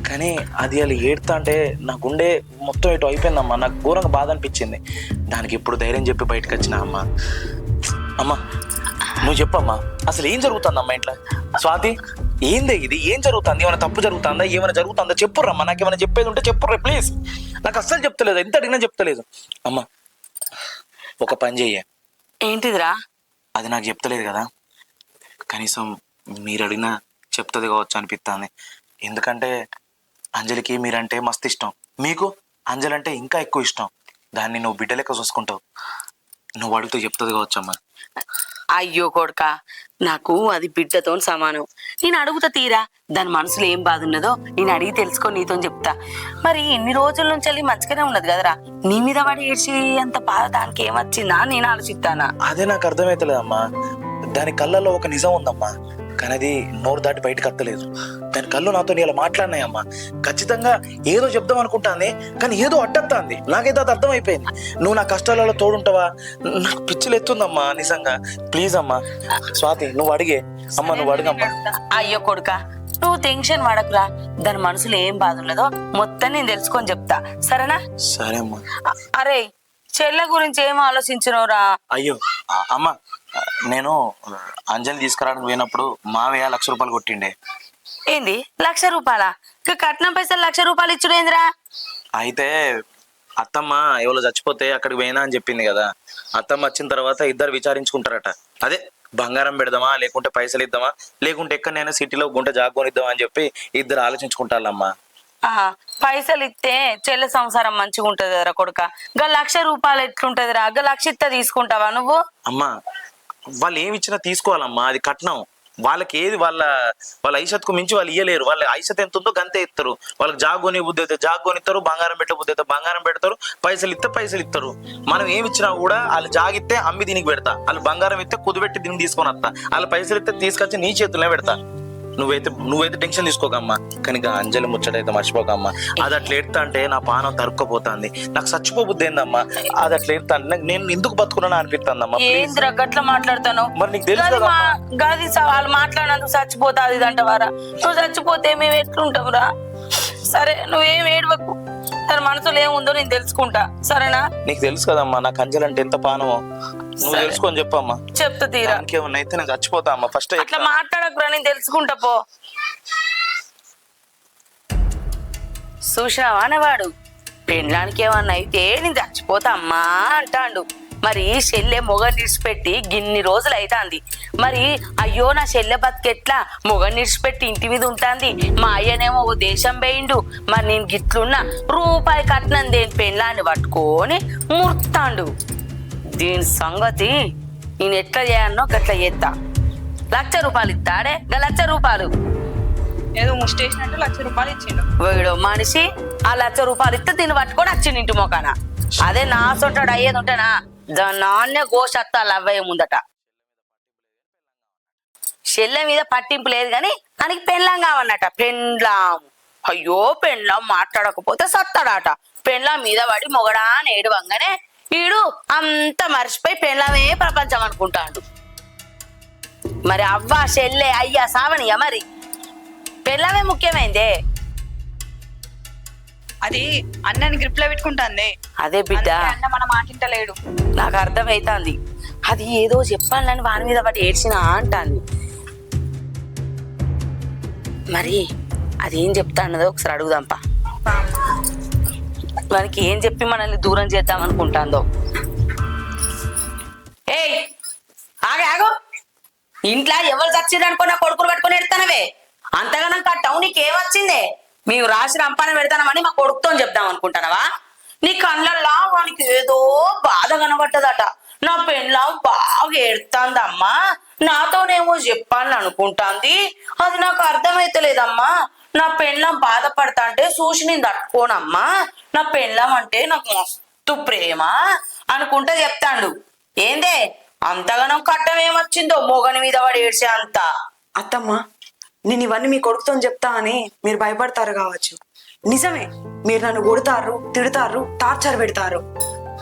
కానీ అది అలా ఏడుతా అంటే నా గుండె మొత్తం ఇటు అయిపోయిందమ్మా. నాకు ఘోరంగా బాధ అనిపించింది. దానికి ఇప్పుడు ధైర్యం చెప్పి బయటకు వచ్చిన అమ్మా. అమ్మా నువ్వు చెప్పమ్మా, అసలు ఏం జరుగుతుందమ్మా ఇంట్లో? స్వాతి ఏందే ఇది? ఏం జరుగుతుంది? ఏమైనా తప్పు జరుగుతుందా? ఏమైనా జరుగుతుందా? చెప్పుర్రమ్మా. నాకు ఏమైనా చెప్పేది ఉంటే చెప్పుర్రే ప్లీజ్. నాకు అస్సలు చెప్తలేదు, ఎంత అడిగినా చెప్తలేదు. అమ్మా ఒక పని చెయ్య. ఏంటిదిరా? అది నాకు చెప్తలేదు కదా, కనీసం మీరు అడిగినా చెప్తుంది కావచ్చు అనిపిస్తుంది. ఎందుకంటే అంజలికి మీరంటే మస్తు ఇష్టం. మీకు అంజలి అంటే ఇంకా ఎక్కువ ఇష్టం. దాన్ని నువ్వు బిడ్డ లెక్క చూసుకుంటావు. నువ్వు అడుగుతూ చెప్తుంది కావచ్చు అమ్మా. అయ్యో కొడుక, నాకు అది బిడ్డతో సమానం. నేను అడుగుతా తీరా. దాని మనసులో ఏం బాధ ఉన్నదో నేను అడిగి తెలుసుకొని నీతో చెప్తా. మరి ఇన్ని రోజుల నుంచి వెళ్ళి మంచిగానే ఉన్నది కదరా. నీ మీద పడి ఏడ్చి అంత బాధ దానికి ఏమొచ్చిందా నేను ఆలోచిస్తానా? అదే నాకు అర్థమైతలేదమ్మా. దాని కళ్ళల్లో ఒక నిజం ఉందమ్మా, కానీ అది నోరు దాటి బయటకు అత్తలేదు. దాని కళ్ళు నాతో ఇలా మాట్లాడినాయమ్మా. ఖచ్చితంగా ఏదో చెప్దాం అనుకుంటాంది కానీ ఏదో అడ్డొస్తుంది. నాకైతే అది అర్థమైపోయింది. నువ్వు నా కష్టాలలో తోడుంటావా? నాకు పిచ్చిలు ఎత్తుందమ్మా నిజంగా. ప్లీజ్ అమ్మా. స్వాతి నువ్వు అడిగే అమ్మా, నువ్వు అడుగమ్మా. అయ్యో కొడుక నువ్వు టెన్షన్ పడకురా. దాని మనసులో ఏం బాధ ఉన్నదో మొత్తం నేను తెలుసుకొని చెప్తా, సరేనా? సరే అమ్మా. అరే చెల్లె గురించి ఏం ఆలోచించినవురా? అయ్యో అమ్మా, నేను అంజలి తీసుకురావడానికి పోయినప్పుడు మావయ్య 1,00,000 రూపాయలు కొట్టిండే. ఏంది 1,00,000 రూపాయల? కట్నం పైసలు 1,00,000 రూపాయలు ఇచ్చుడేంద్రా? అయితే అత్తమ్మ ఎవరో చచ్చిపోతే అక్కడికి పోయినా అని చెప్పింది కదా. అత్తమ్మ వచ్చిన తర్వాత ఇద్దరు విచారించుకుంటారట. అదే బంగారం పెడదామా లేకుంటే పైసలు ఇద్దామా లేకుంటే ఎక్కడైనా సిటీలో గుంట జాగొనిద్దామా అని చెప్పి ఇద్దరు ఆలోచించుకుంటారమ్మా. పైసలు ఇస్తే చెల్లె సంసారం మంచిగా ఉంటది కదరా కొడుక. గా 1,00,000 రూపాయలు ఎట్లుంటదిరా? గా 1,00,000 ఇస్తే తీసుకుంటావా నువ్వు? అమ్మా వాళ్ళు ఏమి ఇచ్చినా తీసుకోవాలమ్మా, అది కట్నం. వాళ్ళకి ఏది వాళ్ళ ఐషత్కు మించి వాళ్ళు ఇయ్యలేరు. వాళ్ళ ఐషత్ ఎంత ఉందో గంతే ఇస్తారు. వాళ్ళకి జాగోని బుద్ధి అయితే జాగోనిస్తారు, బంగారం పెట్టే బుద్ధి అయితే బంగారం పెడతారు, పైసలు ఇస్తారు. మనం ఏమి ఇచ్చినా కూడా వాళ్ళు జాగిస్తే అమ్మి దీనికి పెడతా, వాళ్ళు బంగారం ఇస్తే కుదుబెట్టి దీన్ని తీసుకొని వస్తా, వాళ్ళు పైసలు ఇస్తే తీసుకొచ్చి నీ చేతుల్లో పెడతా. నువ్వైతే టెన్షన్ తీసుకోకమ్మా. కానీ అంజలి ముచ్చటైతే మర్చిపోకమ్మా. అది అట్లా ఎడతా అంటే నా పానం తరుక్కపోతుంది, నాకు చచ్చిపోబుద్ది ఏందమ్మా. అది అట్లా ఎడతా అంటే నేను ఎందుకు బతుకున్నా అనిపిస్తుందమ్మా. ఏంద్ర గట్ల మాట్లాడతాను? మరి నీకు తెలుసు కదా గది వాళ్ళు మాట్లాడినందుకు చచ్చిపోతాది అంటవారా? నువ్వు చచ్చిపోతే మేము ఎట్లుంటాం రా? సరే నువ్వేం ఏడవకు, తన మనసులో ఏముందో నేను తెలుసుకుంటా, సరేనా? నీకు తెలుసు కదమ్మా నాకు అంజలి అంటే ఎంత పానమో, నువ్వు తెలుసుకొని చెప్పమ్మా. చెప్తా తీరా. ఇంకేమన్నా అయితే నేను చచ్చిపోతా అమ్మా. ఫస్ట్ అట్లా మాట్లాడకురా, నేను తెలుసుకుంటా పో. చూసావా అనేవాడు పెండ్లానికి ఏమన్నా అయితే నేను చచ్చిపోతా అమ్మా అంటాండు. మరి చెల్లె మొగని నిడిచిపెట్టి గిన్ని రోజులు అవుతాంది. మరి అయ్యో నా చెల్లె బతికెట్లా మొగని నిడిచిపెట్టి ఇంటి మీద ఉంటాంది, మా అయ్యనేమో ఒక దేశం పోయిండు, మరి నేను గిట్లున్నా రూపాయి కట్నం దేని పెండ్లాన్ని పట్టుకొని ముర్తాండు. దీని సంగతి నేను ఎట్లా చేయన్నో గట్లా చేస్తా. 1,00,000 రూపాయలు ఇస్తాడే, 1,00,000 రూపాయలు ఏదో ముష్టేసినట్టు 1,00,000 రూపాయలు ఇచ్చిండు వీడు మనిషి. ఆ 1,00,000 రూపాయలు ఇస్తే దీన్ని పట్టుకొని వచ్చింది ఇంటి మొకాన. అదే నా సొంటాడు అయ్యేది ఉంటేనా దాని నాన్నే గోషత్తాలు అవ్వయ్య ముందట. చెల్లె మీద పట్టింపు లేదు కానీ దానికి పెండ్లాం కావన్నట. పెండ్లాం అయ్యో పెండ్లాం మాట్లాడకపోతే సత్తాడట. పెండ్లాం మీద పడి మొగడా నేడువంగానే వీడు అంత మర్చిపోయి పెండ్లామే ప్రపంచం అనుకుంటాడు. మరి అవ్వ చెల్లె అయ్యా సావనియా, మరి పెండ్లామే ముఖ్యమైందే. అది అన్నని గ్రిప్ లో పెట్టుకుంటాంది. అదే బిడ్డ అన్న మన మాటింటలేడు. నాకు అర్థమైతాంది. అది ఏదో చెప్పాలని వాని మీద పట్టి ఏడ్చినా అంటాంది. మరి అదేం చెప్తా అన్నదో ఒకసారి అడుగుదాంపా. వానికి ఏం చెప్పి మనల్ని దూరం చేద్దాం అనుకుంటాందో. ఏయ్ ఆగే ఆగో, ఇంట్లో ఎవరు చచ్చిండ్రనుకో నా కొడుకులు పట్టుకొని ఎడతానవే. అంతగానం కట్టావు, నీకేమొచ్చిందే? మేము రాసి రంపాన పెడతానమని మా కొడుకుతో చెప్దాం అనుకుంటానవా? నీ కళ్ళల్లా వానికి ఏదో బాధ కనబడ్డదట. నా పెళ్ళం బాగా ఏడుతాందమ్మా, నాతోనేమో చెప్పాలని అనుకుంటాంది, అది నాకు అర్థమైతలేదమ్మా. నా పెళ్ళం బాధపడతా అంటే చూసి నేను తట్టుకోనమ్మా, నా పెళ్ళం అంటే నాకు మస్తు ప్రేమ అనుకుంటా చెప్తాండు. ఏందే అంతగానం కట్టం ఏమొచ్చిందో మొగని మీద వాడు ఏడ్చే అంత. అత్తమ్మ, నేను ఇవన్నీ మీ కొడుకుతో చెప్తా అని మీరు భయపడతారు కావచ్చు. నిజమే, మీరు నన్ను కొడతారు, తిడతారు, టార్చర్ పెడతారు.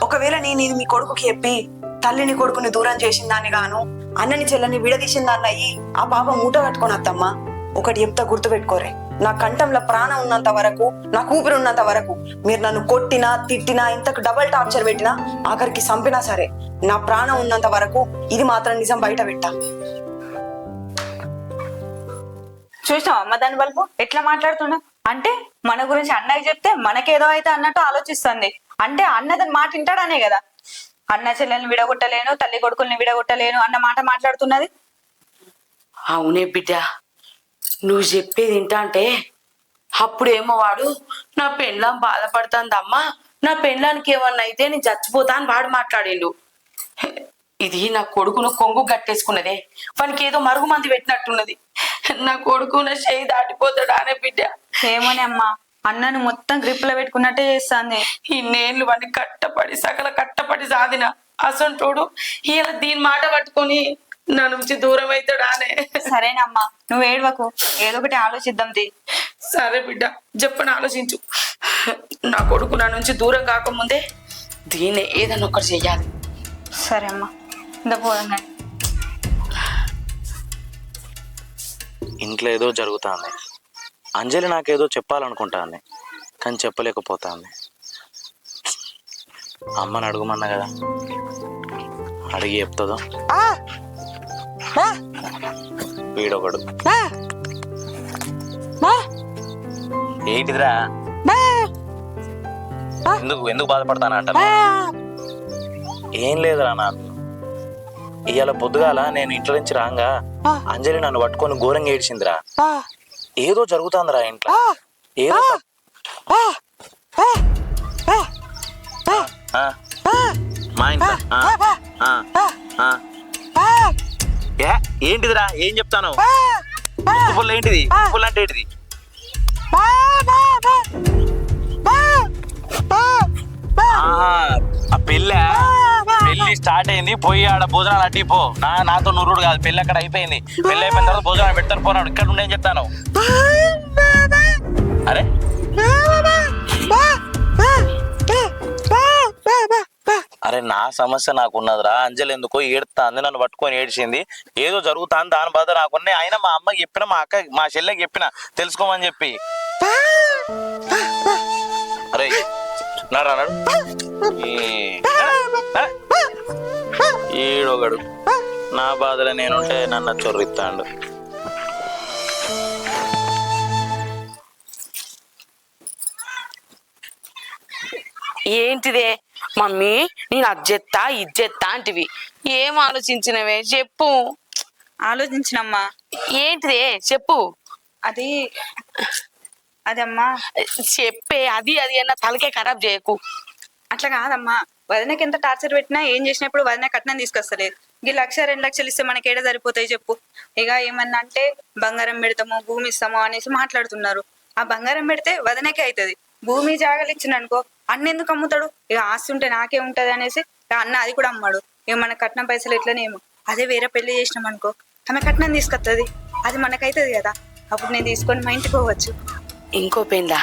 ఒకవేళ నేను ఇది మీ కొడుకుకి చెప్పి తల్లిని కొడుకుని దూరం చేసిన దాన్ని గాను, అన్నని చెల్లని విడదీసిన దాన్ని అయ్యి ఆ పాప మూట కట్టుకొని అత్తమ్మ, ఒకటి చెప్తా గుర్తుపెట్టుకోరే. నా కంఠంలో ప్రాణం ఉన్నంత వరకు, నాకు ఊపిరి ఉన్నంత వరకు మీరు నన్ను కొట్టినా తిట్టినా ఇంతకు డబల్ టార్చర్ పెట్టినా ఆఖరికి చంపినా సరే, నా ప్రాణం ఉన్నంత వరకు ఇది మాత్రం నిజం బయట పెట్టా. చూసినావా అమ్మ దాని బల్బు ఎట్లా మాట్లాడుతున్నా? అంటే మన గురించి అన్నకి చెప్తే మనకేదో అయితే అన్నట్టు ఆలోచిస్తుంది. అంటే అన్న దాని మాట వింటాడనే కదా. అన్న చెల్లెల్ని విడగొట్టలేను, తల్లి కొడుకుల్ని విడగొట్టలేను అన్న మాట మాట్లాడుతున్నది. అవునే బిడ్డ, నువ్వు చెప్పేది ఏంటా అంటే అప్పుడేమో వాడు నా పెళ్ళాం బాధపడుతుందమ్మా, నా పెళ్ళానికి ఏమన్నా అయితే నేను చచ్చిపోతా అని వాడు మాట్లాడిండు. ఇది నా కొడుకును కొంగు కట్టేసుకున్నదే, వానికి ఏదో మరుగు మంది పెట్టినట్టున్నది. నా కొడుకున చేయి దాటిపోతాడా అనే బిడ్డ. ఏమోనే అమ్మా, అన్నను మొత్తం గ్రిప్ లో పెట్టుకున్నట్టే చేస్తాంది. ఇన్నేళ్ళు వాడిని కట్టపడి సకల కట్టపడి సాధిన అసంటోడు ఇలా దీని మాట పట్టుకొని నా నుంచి దూరం అవుతాడా అనే. సరేనమ్మా, నువ్వు ఏడవకు, ఏదో ఒకటి ఆలోచిద్దాం తీ. సరే బిడ్డ, చెప్పని ఆలోచించు. నా కొడుకు నా నుంచి దూరం కాకముందే దీన్ని ఏదన్నా ఒకటి చెయ్యాలి. సరే అమ్మా, ఇంత పోదంగా. ఇంట్లో ఏదో జరుగుతుంది. అంజలి నాకేదో చెప్పాలనుకుంటాంది కానీ చెప్పలేకపోతాంది. అమ్మని అడుగుమన్నా కదా, అడిగి చెప్తుందో. వీడొకడు ఏంటిదిరా, ఎందుకు బాధపడతానంట? ఏం లేదురా, నాకు ఇవాళ పొద్దుగాల నేను ఇంట్లో నుంచి రాగా అంజలి నన్ను పట్టుకొని ఘోరంగా ఏడిచిందిరా. ఏదో జరుగుతుందిరా ఇంట్లో, ఏదో మా ఇంట్లో ఏ ఏంటిదిరా ఏం చెప్తాను పుల్ల ఏంటిది పుల్ల అంటే ఏంటిది ఆ పెళ్లి స్టార్ట్ అయింది పోయి ఆడ భోజనాలు అడ్డిపో నాతో నురుడు కాదు పెళ్లి అక్కడ అయిపోయింది పెళ్లి అయిపోయిన తర్వాత భోజనాలు పెడతారు పోరాడు ఇక్కడ ఉండే చెప్తాను అరే అరే నా సమస్య నాకున్నదిరా అంజలి ఎందుకో ఏడుతాంది నన్ను పట్టుకొని ఏడిచింది ఏదో జరుగుతాంది దాని బాధ నాకున్నాయి అయినా మా అమ్మకి చెప్పిన మా అక్క మా చెల్లెకి చెప్పిన తెలుసుకోమని చెప్పి అరే నాడు ఈడొకడు నా బాధలో నేనుంటే నన్ను చొర్రిస్తాడు ఏంటిదే మమ్మీ నేను అజ్జెత్తా ఇజ్జెత్తా అంటివి ఏం ఆలోచించినవే చెప్పు. ఆలోచించినమ్మా. ఏంటిదే చెప్పు. అది అదమ్మా చెప్పే. అది అది అన్న తలకే ఖరాబ్ చేయకు. అట్లా కాదమ్మా, వదినకి ఎంత టార్చర్ పెట్టినా ఏం చేసినప్పుడు వదిన కట్నం తీసుకొస్తలేదు. ఈ 1,00,000 2 లక్షలు ఇస్తే మనకి ఏడ సరిపోతాయి చెప్పు. ఇక ఏమన్నా అంటే బంగారం పెడతాము భూమి ఇస్తాము అనేసి మాట్లాడుతున్నారు. ఆ బంగారం పెడితే వదినకే అవుతుంది, భూమి జాగాలు ఇచ్చిననుకో అన్నెందుకు అమ్ముతాడు? ఇక ఆస్తి ఉంటే నాకే ఉంటది అనేసి అన్న అది కూడా అమ్మాడు. ఇక మన కట్నం పైసలు ఎట్లనేమో. అదే వేరే పెళ్లి చేసినాం అనుకో ఆమె కట్నం తీసుకొస్తుంది, అది మనకైతుంది కదా. అప్పుడు నేను తీసుకొని మా ఇంటికి పోవచ్చు. ఇంకో పెళ్ళ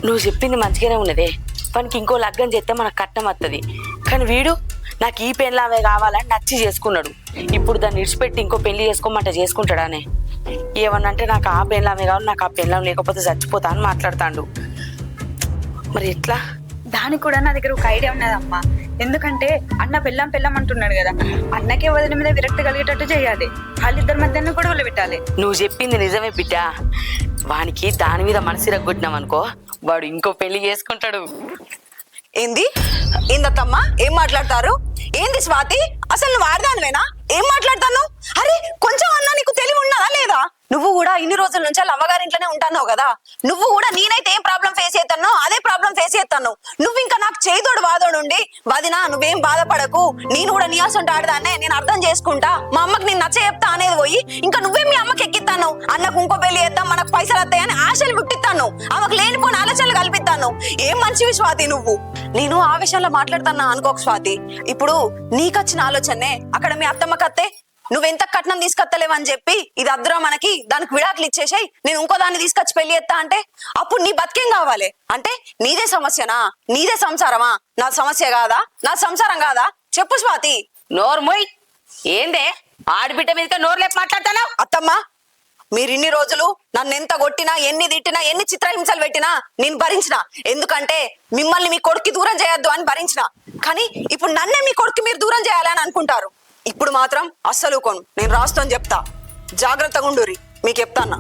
నువ్వు చెప్పింది మంచిగానే ఉన్నదే, మనకి ఇంకో లగ్గం చేస్తే మనకు కట్నం వస్తుంది. కానీ వీడు నాకు ఈ పెళ్ళామే కావాలని నచ్చి చేసుకున్నాడు. ఇప్పుడు దాన్ని విడిచిపెట్టి ఇంకో పెళ్లి చేసుకోమంటే చేసుకుంటాడానే? ఏమన్నా అంటే నాకు ఆ పెళ్ళామే కావాలి, నాకు ఆ పెళ్ళాం లేకపోతే చచ్చిపోతా అని మాట్లాడతాడు. మరి ఎట్లా? దానికి కూడా నా దగ్గర ఒక ఐడియా ఉన్నదమ్మా. ఎందుకంటే అన్న పెళ్ళాం అంటున్నాడు కదా, అన్నకే వదిన మీద విరక్తి కలిగేటట్టు చేయాలి. వాళ్ళిద్దరి మధ్యన గొడవలు పెట్టాలి. నువ్వు చెప్పింది నిజమే బిడ్డ. వానికి దాని మీద మనసు రగ్గొట్టినాం అనుకో వాడు ఇంకో పెళ్లి చేసుకుంటాడు. ఏంది ఏందత్తమ్మా ఏం మాట్లాడతారు? ఏంది స్వాతి, అసలు నువ్వు ఆడదానివేనా? ఏం మాట్లాడతాను? అరే కొంచెం అన్నా నీకు తెలివి ఉన్నదా లేదా? నువ్వు కూడా ఇన్ని రోజుల నుంచి అవ్వగారింట్లోనే ఉంటాను కదా. నువ్వు కూడా నేనైతే ఏం ప్రాబ్లం ఫేస్ చేస్తానో అదే ప్రాబ్లం ఫేస్ చేస్తాను. నువ్వు ఇంకా నాకు చేదోడు వాదోడు ఉండి వదినా నువ్వేం బాధపడకు, నేను కూడా నీ అసలు ఆడదాన్నే, నేను అర్థం చేసుకుంటా, మా అమ్మకి నేను నచ్చ చెప్తా అనేది పోయి ఇంకా నువ్వే మీ అమ్మకి ఎక్కిస్తాను. అన్నకు ఇంకో పెళ్లి చేద్దాం, మనకు పైసలు వస్తాయని ఆశలు పుట్టిస్తాను, ఆమెకు లేనిపోని ఆలోచనలు కల్పిస్తాను. ఏం మంచివి స్వాతి నువ్వు. నేను ఆ విషయంలో మాట్లాడుతున్నా అనుకోకు స్వాతి. ఇప్పుడు నీకొచ్చిన ఆలోచనే అక్కడ మీ అత్తమ్మకి అత్తే నువ్వెంత కట్నం తీసుకొత్తలేవని చెప్పి ఇది అద్దరా మనకి, దానికి విడాకులు ఇచ్చేసాయి, నేను ఇంకో దాన్ని తీసుకొచ్చి పెళ్లి చేస్తా అంటే అప్పుడు నీ బతికేం కావాలి? అంటే నీదే సమస్యనా? నీదే సంసారమా? నా సమస్య కాదా? నా సంసారం కాదా? చెప్పు స్వాతి. నోర్మోయ్. ఏందే ఆడబిడ్డ మీద నోరు లేపు మాట్లాడతాను? అత్తమ్మా మీరు ఇన్ని రోజులు నన్ను ఎంత కొట్టినా, ఎన్ని తిట్టినా, ఎన్ని చిత్రహింసలు పెట్టినా నేను భరించిన. ఎందుకంటే మిమ్మల్ని మీ కొడుక్కి దూరం చేయొద్దు అని భరించిన. కానీ ఇప్పుడు నన్నే మీ కొడుక్కి మీరు దూరం చేయాలని అనుకుంటారు. ఇప్పుడు మాత్రం అస్సలు కొను, నేను రాస్తాను చెప్తా. జాగ్రత్తగా ఉండురి. మీకు చెప్తాన్నా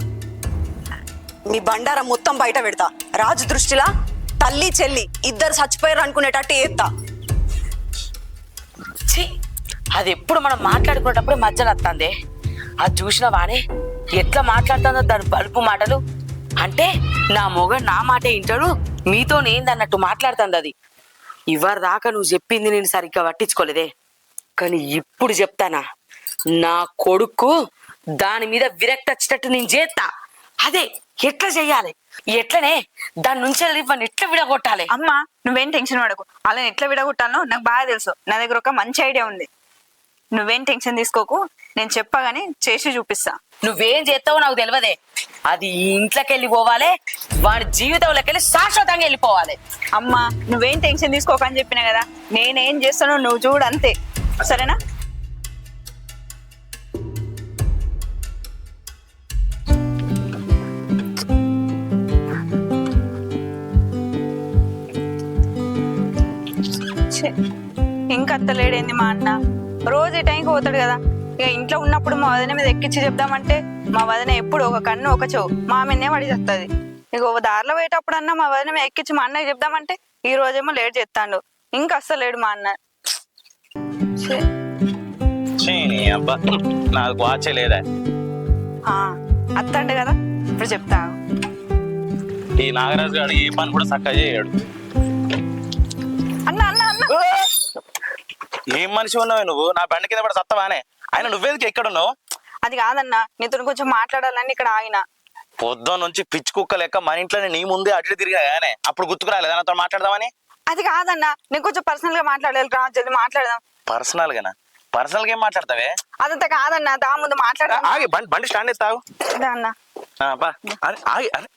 మీ బండారం మొత్తం బయట పెడతా. రాజు దృష్టిలా తల్లి చెల్లి ఇద్దరు చచ్చిపోయారు అనుకునేటట్టు చేస్తా. అది ఎప్పుడు మనం మాట్లాడుకునేటప్పుడు మధ్యలో వస్తుంది. అది చూసిన వానే ఎట్లా మాట్లాడుతుందో దాని బలుపు మాటలు. అంటే నా మొగడు నా మాటే వింటాడు, మీతో నేందన్నట్టు మాట్లాడుతుంది. అది ఇవరి దాకా నువ్వు చెప్పింది నేను సరిగ్గా పట్టించుకోలేదే. కానీ ఇప్పుడు చెప్తానా, నా కొడుకు దాని మీద విరక్తి వచ్చేటట్టు నేను చేస్తా. అదే ఎట్లా చెయ్యాలి, ఎట్లనే దాని నుంచి ఎట్లా విడగొట్టాలి. అమ్మా నువ్వేం టెన్షన్ పడకు, అలా ఎట్లా విడగొట్టాలో నాకు బాగా తెలుసు. నా దగ్గర ఒక మంచి ఐడియా ఉంది. నువ్వేం టెన్షన్ తీసుకోకు, నేను చెప్పగానే చేసి చూపిస్తా. నువ్వేం చేస్తావో నాకు తెలియదే. అది ఇంట్లోకి వెళ్ళిపోవాలి, వాడి జీవితంలోకి వెళ్ళి శాశ్వతంగా వెళ్ళిపోవాలి. అమ్మా నువ్వేం టెన్షన్ తీసుకోకని చెప్పినా కదా, నేనేం చేస్తానో నువ్వు చూడు అంతే, సరేనా? ఇంకా అత్తలేడేంది మా అన్న, రోజు ఈ టైంకి పోతాడు కదా. ఇక ఇంట్లో ఉన్నప్పుడు మా వదిన మీద ఎక్కించి చెప్దామంటే మా వదిన ఎప్పుడు ఒక కన్ను ఒక చెవు మా మీదనే పడి చేస్తుంది. ఇక ఒక దారిలో పోయేటప్పుడు అన్న మా వదిన మీద ఎక్కించి మా అన్నకి చెప్దామంటే ఈ రోజేమో లేట్ చేస్తాడు. ఇంకా అస్సలేడు మా అన్న. నాకు వాచే లేదా? అత్తండు కదా ఇప్పుడు చెప్తా. ఈ నాగరాజు గారు ఏ పని కూడా చక్కగా చేయడు. అన్న అన్న అన్న ఏం మనిషి ఉన్నావు నువ్వు? నా బండి కింద పడి సత్తవానే? ఆయన నువ్వేందుకు ఎక్కడ ఉన్నావు? అది కాదన్నా, నీతో కొంచెం మాట్లాడాలని ఇక్కడ ఆగిన. పొద్దున్న నుంచి పిచ్చి కుక్క లెక్క మన ఇంట్లోనే నీ ముందే అడ్డు తిరిగా కానీ అప్పుడు గుర్తుకు రాలేదా నాతో మాట్లాడదామని? అది కాదన్నా, నేను కొంచెం పర్సనల్ గా మాట్లాడాలి రా, జల్ది మాట్లాడదాం. పర్సనల్ గానా? పర్సనల్ గా ఏం మాట్లాడతావే? అదంతా కాదన్నా, దా ముందు మాట్లాడదాం. ఆగి బండి స్టాండ్ ఎత్తావు అన్నా బా. అరే ఆగి, అరే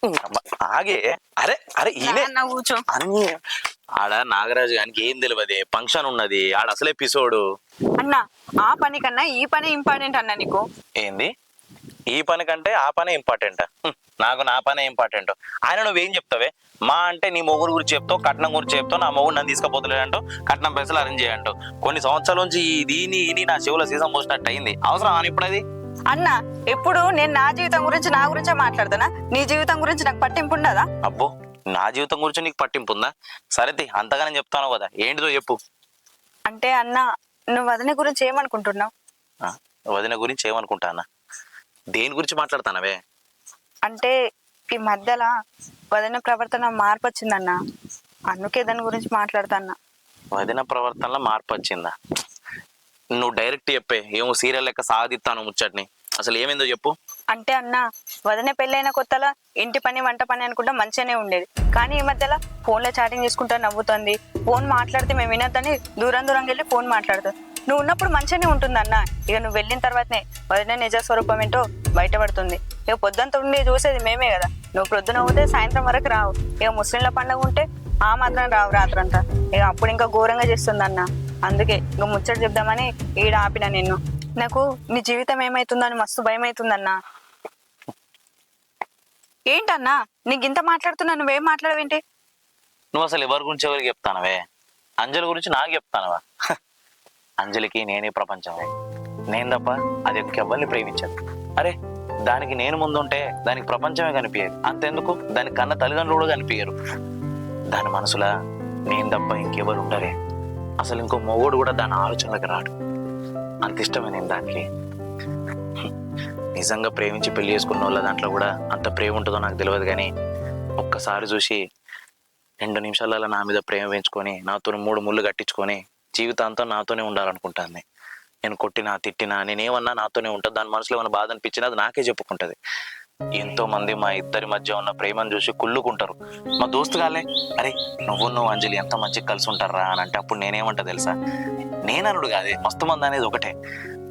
ఆగే. అరే అరే ఈయనే అన్నా కూర్చో. అన్ని ఆడ నాగరాజు గానికి ఏం తెలియదే, ఫంక్షన్ ఉన్నది ఆడ అసలే పిసోడు. అన్నా ఆ పని కన్నా ఈ పని ఇంపార్టెంట్ అన్నా నీకు. ఏంది? ఈ పని కంటే ఆ పనే ఇంపార్టెంట్? నాకు నా పనే ఇంపార్టెంట్. ఆయన నువ్వేం చెప్తావే? మా అంటే నీ మొగుడు గురించి చెప్తావు, కట్నం గురించి చెప్తావు, నా మొగుడు నన్ను తీసుకుపోతలేడంటూ, కట్నం పైసలు అరేంజ్ చేయంటూ. కొన్ని సంవత్సరాల నుంచి దీని నా చెవుల సీసం పోసినట్టు అయింది. అవసరం అని ఇప్పుడు అది? అన్నా ఎప్పుడు నేను నా జీవితం గురించి నా గురించే మాట్లాడతానా? నీ జీవితం గురించి నాకు పట్టింపు ఉండదా? అబ్బో, నా జీవితం గురించి నీకు పట్టింపు ఉందా? సరే అంతగానే చెప్తాను కదా, ఏంటిదో చెప్పు. అంటే అన్నా, నువ్వు వదిన గురించి ఏమనుకుంటున్నావు? వదిన గురించి ఏమనుకుంటానా? దేని గురించి మాట్లాడతానవే? అంటే ఈ మధ్యలో వదిన ప్రవర్తన మార్పు వచ్చిందన్నా, అందుకే దాని గురించి మాట్లాడతాన్నా. వదిన ప్రవర్తనలో మార్పు వచ్చిందా? నువ్వు డైరెక్ట్ చెప్పే, ఏమో సీరియల్ లెక్క సాధిస్తాను ముచ్చట్ని. అసలు ఏమైందో చెప్పు. అంటే అన్నా, వదిన పెళ్ళైన కొత్తలో ఇంటి పని వంట పని అనుకుంటా మంచిగానే ఉండేది. కానీ ఈ మధ్యలో ఫోన్లో చాటింగ్ చేసుకుంటా నవ్వుతుంది. ఫోన్ మాట్లాడితే మేము వినొద్దని దూరంగా వెళ్ళి ఫోన్ మాట్లాడుతుంది. నువ్వు ఉన్నప్పుడు మంచిగానే ఉంటుంది అన్న, ఇక నువ్వు వెళ్ళిన తర్వాతనే వదిన నిజ స్వరూపం ఏంటో బయటపడుతుంది. ఇక పొద్దుంత ఉండి చూసేది మేమే కదా. నువ్వు ప్రొద్దున పోతే సాయంత్రం వరకు రావు. ఇక ముస్లింల పండుగ ఉంటే ఆ మాత్రం రావు రాత్రంతా. ఇక అప్పుడు ఇంకా ఘోరంగా చేస్తుంది అన్న. అందుకే ఇంక ముచ్చట చెప్దామని ఈడ ఆపిన నిన్ను. నాకు నీ జీవితం ఏమైతుందని మస్తు భయం అవుతుందన్నా. ఏంటన్నా నీకు ఇంత మాట్లాడుతున్నా, నువ్వేం మాట్లాడవేంటి? నువ్వు అసలు ఎవరి గురించి ఎవరికి చెప్తానవే? అంజలి గురించి నాకు చెప్తానవా? అంజలికి నేనే ప్రపంచమే. నేను తప్ప అది ఎవరిని ప్రేమించదు. అరే దానికి నేను ముందుంటే దానికి ప్రపంచమే కనిపించదు. అంతెందుకు, దానికి కన్న తల్లిదండ్రులు కూడా కనిపించరు. దాని మనసులా నేను తప్ప ఇంకెవరు ఉండరే. అసలు ఇంకో మొగోడు కూడా దాని ఆలోచనలకు రాడు. అంత ఇష్టమే నేను దానికి. నిజంగా ప్రేమించి పెళ్లి చేసుకున్న వాళ్ళ దాంట్లో కూడా అంత ప్రేమ ఉంటుందో నాకు తెలియదు. కానీ ఒక్కసారి చూసి 2 నిమిషాలలో నా మీద ప్రేమ పెంచుకొని నాతో 3 ముళ్ళు కట్టించుకొని జీవితాంతం నాతోనే ఉండాలనుకుంటాను. నేను కొట్టినా తిట్టినా నేనేమన్నా నాతోనే ఉంటుంది. దాని మనసులో ఏమైనా బాధ అనిపించినా అది నాకే చెప్పుకుంటుంది. ఎంతో మంది మా ఇద్దరి మధ్య ఉన్న ప్రేమను చూసి కుళ్ళుకుంటారు. మా దోస్తు గాలే, అరే నువ్వు అంజలి ఎంత మంచిగా కలిసి ఉంటారా అని అంటే అప్పుడు నేనేమంటా తెలుసా? నేననుడు కాదే, మస్తు మంది అనేది ఒకటే.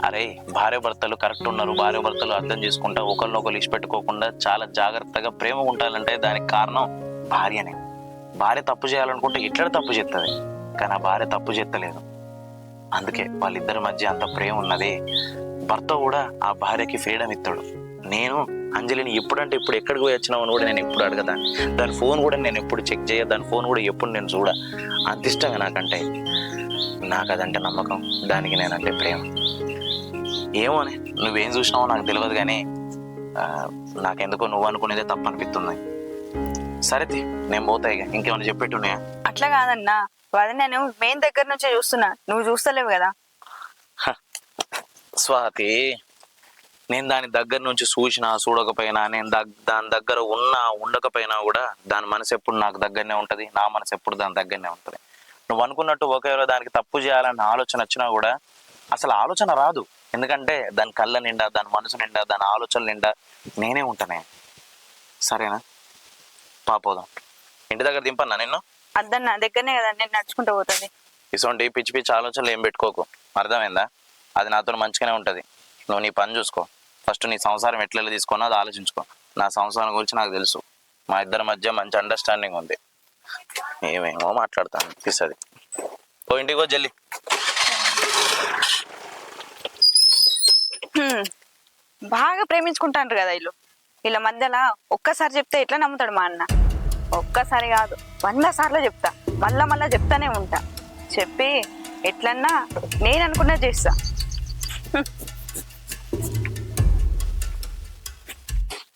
అరే భార్య భర్తలు కరెక్ట్ ఉన్నారు, భార్య భర్తలు అర్థం చేసుకుంటా ఒకరినొకరు ఇష్టపెట్టుకోకుండా చాలా జాగ్రత్తగా ప్రేమ ఉండాలంటే దానికి కారణం భార్యనే. భార్య తప్పు చేయాలనుకుంటే ఇట్లా తప్పు చేస్తుంది, కానీ ఆ భార్య తప్పు చేస్తలేదు. అందుకే వాళ్ళిద్దరి మధ్య అంత ప్రేమ ఉన్నది. భర్త కూడా ఆ భార్యకి ఫ్రీడమ్ ఇస్తాడు. నేను అంజలిని ఎప్పుడంటే ఇప్పుడు ఎక్కడికి పోయి వచ్చినావు అని కూడా నేను ఎప్పుడు అడగదాన్ని. దాని ఫోన్ కూడా నేను ఎప్పుడు చెక్ చేయ, దాని ఫోన్ కూడా ఎప్పుడు నేను చూడ. అంత ఇష్టంగా నాకంటే. నాకు అదంటే నమ్మకం, దానికి నేనంటే ప్రేమ. ఏమోనే నువ్వేం చూసినావో నాకు తెలియదు, కానీ నాకెందుకో నువ్వు అనుకునేదే తప్పు అనిపిస్తుంది. సరే నేను పోతా. ఇక ఇంకేమైనా చెప్పేట్టున్నాయా? అట్లా కాదన్నా, వదిన నేను మెయిన్ దగ్గర నుంచే చూస్తున్నా, నువ్వు చూస్తలేవు కదా. స్వాతి, నేను దాని దగ్గర నుంచి చూసినా చూడకపోయినా, నేను దాని దగ్గర ఉన్నా ఉండకపోయినా కూడా దాని మనసు ఎప్పుడు నాకు దగ్గరనే ఉంటుంది, నా మనసు ఎప్పుడు దాని దగ్గరనే ఉంటుంది. నువ్వు అనుకున్నట్టు ఒకవేళ దానికి తప్పు చేయాలన్న ఆలోచన వచ్చినా కూడా అసలు ఆలోచన రాదు. ఎందుకంటే దాని కళ్ళ నిండా, దాని మనసు నిండా, దాని ఆలోచన నిండా నేనే ఉంటానే. సరేనా? పాపోదాం. ఇంటి దగ్గర దింపన్నా నిన్ను? అద్దన్న దగ్గరనే కదా, నేను నడుచుకుంటూ పోతుంది. ఇటువంటి పిచ్చి పిచ్చి ఆలోచనలు ఏం పెట్టుకోకు, అర్థమైందా? అది నాతో మంచిగానే ఉంటుంది. నువ్వు నీ పని చూసుకో. ఫస్ట్ నీ సంసారం ఎట్లా తీసుకున్నా అది ఆలోచించుకో. నా సంసారం గురించి నాకు తెలుసు. మా ఇద్దరి మధ్య మంచి అండర్స్టాండింగ్ ఉంది. ఏమేమో మాట్లాడతాను అనిపిస్తుంది. ఓ ఇంటికి పో జల్లి. బాగా ప్రేమించుకుంటాండ్రు కదా వీళ్ళు. వీళ్ళ మధ్యలో ఒక్కసారి చెప్తే ఎట్లా నమ్ముతాడు మా అన్న? ఒక్కసారి కాదు 100 సార్లు చెప్తా, మళ్ళా చెప్తానే ఉంటా. చెప్పి ఎట్లన్నా నేను అనుకున్నా చేస్తా.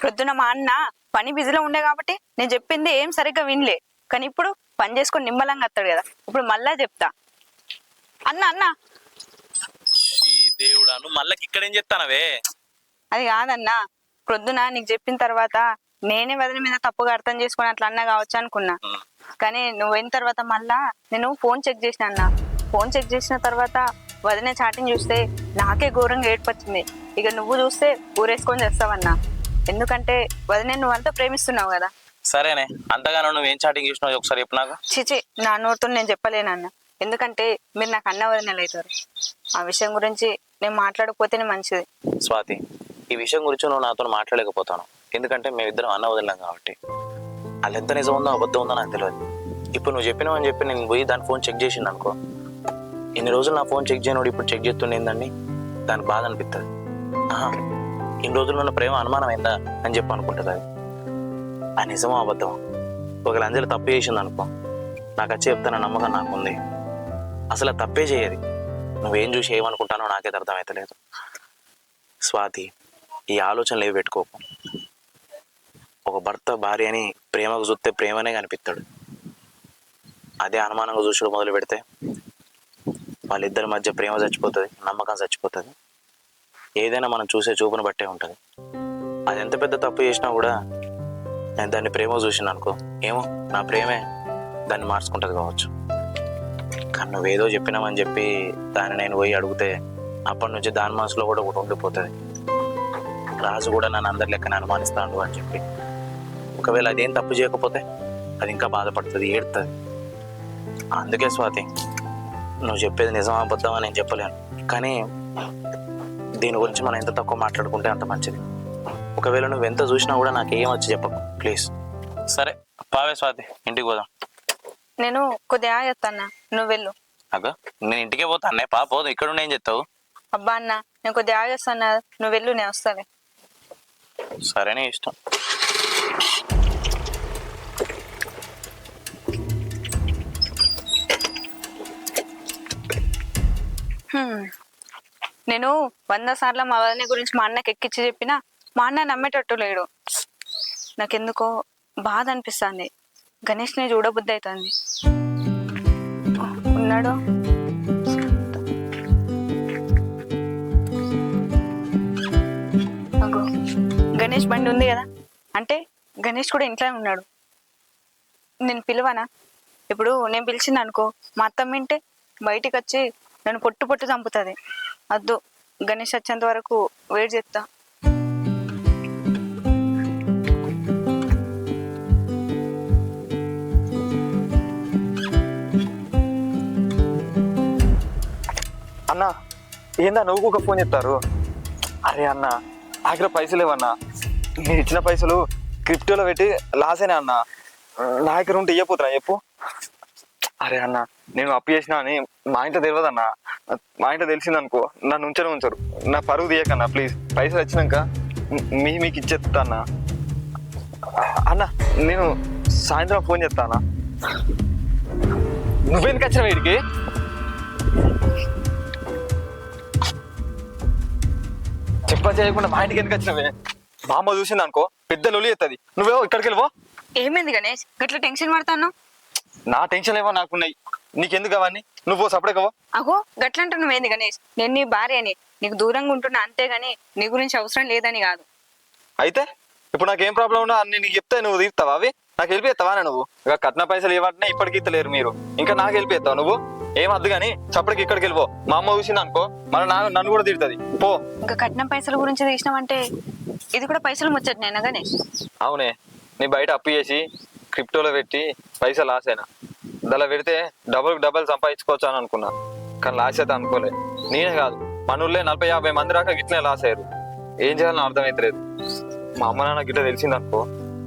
ప్రొద్దున మా అన్న పని బిజీలో ఉండే కాబట్టి నేను చెప్పింది ఏం సరిగ్గా వినలే. కానీ ఇప్పుడు పని చేసుకొని నిమ్మలంగా వస్తాడు కదా, ఇప్పుడు మళ్ళా చెప్తా. అన్న దేవుడా, నువ్వు మళ్ళీ ఇక్కడ ఏం చెప్తానవే? అది కాదన్నా, ప్రొద్దున నీకు చెప్పిన తర్వాత నేనే వదిన మీద తప్పుగా అర్థం చేసుకొని అట్లా అన్నా కావచ్చు అనుకున్నా. కానీ నువ్వు అయిన తర్వాత మళ్ళా నేను ఫోన్ చెక్ చేసిన అన్న. ఫోన్ చెక్ చేసిన తర్వాత వదిన చాటింగ్ చూస్తే నాకే ఘోరంగా ఏడ్పొచ్చింది. ఇక నువ్వు చూస్తే ఊరేసుకొని చేస్తావన్నా. ఎందుకంటే వదిన నువ్వంతా ప్రేమిస్తున్నావు కదా. సరేనే, అంతగానో నువ్వు ఏం చాటింగ్ చేసినావు ఒకసారి చెప్పు నాకు. చిచి, నా నోటితో నేను చెప్పలేనన్న. ఎందుకంటే మీరు నాకు అన్న వదినలు అవుతారు. ఆ విషయం గురించి నేను మాట్లాడకపోతేనే మంచిది. స్వాతి, ఈ విషయం గురించి నువ్వు నాతో మాట్లాడలేకపోతాను. ఎందుకంటే మేమిద్దరం అన్న వదిలేం కాబట్టి. వాళ్ళు ఎంత నిజం ఉందో అబద్ధం ఉందో నాకు తెలియదు. ఇప్పుడు నువ్వు చెప్పినావు అని చెప్పి నేను పోయి దాని ఫోన్ చెక్ చేసింది అనుకో, ఇన్ని రోజులు నా ఫోన్ చెక్ చేయనోడు ఇప్పుడు చెక్ చేస్తుండేందండి, దానికి బాధ అనిపిస్తుంది. ఇన్ని రోజులు ఉన్న ప్రేమ అనుమానం అయిందా అని చెప్పి అనుకుంటుంది అది. ఆ నిజమో అబద్ధం. ఒకవేళ అంజలి తప్పు చేసింది అనుకో, నాకు వచ్చి చెప్తాన నమ్మకం నాకు ఉంది. అసలు అది తప్పే చేయదు. నువ్వేం చూసి ఏమనుకుంటానో నాకైతే అర్థమవుతలేదు. స్వాతి, ఈ ఆలోచనలు ఏవి పెట్టుకోకు. ఒక భర్త భార్యని ప్రేమకు చూస్తే ప్రేమనే కనిపిస్తాడు. అదే అనుమానంగా చూసుడు మొదలు పెడితే వాళ్ళిద్దరి మధ్య ప్రేమ చచ్చిపోతుంది, నమ్మకం చచ్చిపోతుంది. ఏదైనా మనం చూసే చూపును బట్టే ఉంటుంది. అది ఎంత పెద్ద తప్పు చేసినా కూడా నేను దాన్ని ప్రేమ చూసిన అనుకో, ఏమో నా ప్రేమే దాన్ని మార్చుకుంటుంది కావచ్చు. కానీ నువ్వేదో చెప్పినామని చెప్పి దాన్ని నేను పోయి అడిగితే అప్పటి నుంచి దాని మనసులో కూడా ఒకటి ఉండిపోతుంది. రాజు కూడా నన్ను అందరి లెక్కన అనుమానిస్తాడు అని చెప్పి. ఒకవేళ అదేం తప్పు చేయకపోతే అది ఇంకా బాధపడుతుంది, ఏడుతుంది. అందుకే స్వాతి, నువ్వు చెప్పేది నిజమా అబద్ధమా నేను చెప్పలేను. కానీ దీని గురించి మనం ఎంత తక్కువ మాట్లాడుకుంటే అంత మంచిది. ఒకవేళ నువ్వు ఎంత చూసినా కూడా నాకు ఏం వచ్చి చెప్పకు ప్లీజ్. సరే పావే స్వాతి, ఇంటికి పోదాం. నేను కొద్దిగా ఆగేస్తాన్నా, నువ్వు వెళ్ళు. అక్క, నేను ఇంటికే పోతానే, పోదు ఇక్కడ ఏం చెప్తావు? అబ్బా అన్న, నేను కొద్దిగా ఆగేస్తానా, నువ్వు వెళ్ళు, నేను వస్తాలే. సరేనే, ఇష్టం. నేను 100 సార్లు మా వదిన గురించి మా అన్నకి ఎక్కించి చెప్పినా మా అన్న నమ్మేటట్టు లేడు. నాకెందుకో బాధ అనిపిస్తుంది. గణేష్ని చూడబుద్ధి అవుతుంది. ఉన్నాడు. అగో గణేష్ బండి ఉంది కదా, అంటే గణేష్ కూడా ఇంట్లోనే ఉన్నాడు. నేను పిలవనా? ఇప్పుడు నేను పిలిచింది అనుకో, మా అత్తమ్మ వింటే బయటికి వచ్చి నన్ను పొట్టు పొట్టు చంపుతుంది. అద్దు, గణేష్ వచ్చేంత వరకు వెయిట్ చేస్తా. అన్నా, ఏందా నువ్వు ఒక ఫోన్ చెప్తారు? అరే అన్న, ఆఖరి పైసలు లేవన్నా. నేను ఇచ్చిన పైసలు క్రిప్టోలో పెట్టి లాస్ అయినా అన్న. నా దగ్గర ఉంటే ఇయ్యపోతున్నా చెప్పు. అరే అన్న, నేను అప్పు చేసినా అని మా ఇంట్లో తెలియదు అన్న. మా ఇంట్లో తెలిసిందనుకో నన్ను ఉంచరు. నా పరువు తీయకన్నా ప్లీజ్. పైసలు వచ్చినాక మీకు ఇచ్చేస్తా అన్న. అన్న, నేను సాయంత్రం ఫోన్ చేస్తా అన్న. నువ్వెందుకు వచ్చిన వీడికి? చేయకుండా మా ఇంటికి ఎందుకు వచ్చినవే? మా అమ్మ చూసింది అనుకో పెద్ద లొలి ఎత్తది. నువ్వేవో ఇక్కడికి వెళ్ళిపో. ఏమైంది గణేష్, గట్ల టెన్షన్ పడతాను? నా టెన్షన్ ఏమో నాకున్నాయి, నీకెందుకు అవన్నీ? నువ్వు సపరేట్గా. అగో గట్లంటూ నువ్వేంది గణేష్? నేను నీ భార్యని, నీకు దూరంగా ఉంటున్నా అంతేగాని నీ గురించి అవసరం లేదని కాదు. అయితే ఇప్పుడు నాకేం ప్రాబ్లం ఉన్నా అన్ని నీకు చెప్తే నువ్వు తీరుతావా? అవి నాకు వెళ్ళిపోతావా? నువ్వు ఇక కట్న పైసలు ఇవ్వంటే ఇప్పటికి ఇస్తలేరు మీరు, ఇంకా నాకు వెళ్ళిపోతావు నువ్వు? ఏం వద్దు కానీ చప్పటికి ఇక్కడికి వెళ్ళిపో. మా అమ్మ చూసింది అనుకో మరి నన్ను కూడా తిడుతుంది. పో. ఇంకా కట్నం పైసల గురించి తీసినావంటే ఇది కూడా పైసలు ముచ్చట్నేనా గణేష్? అవునే, నీ బయట అప్పు చేసి క్రిప్టోలో పెట్టి పైసలు లాస్ అయినా. దానిలో పెడితే డబల్ సంపాదించుకోవచ్చు అని అనుకున్నా, కానీ లాస్ అయితే అనుకోలే. నేనే కాదు, మన ఊళ్ళో 40-50 మంది దాకా గిట్లనే లాస్ అయ్యారు. ఏం చేయాలని అర్థమైతలేదు. మా అమ్మ నాన్న గిట్ల తెలిసింది అనుకో,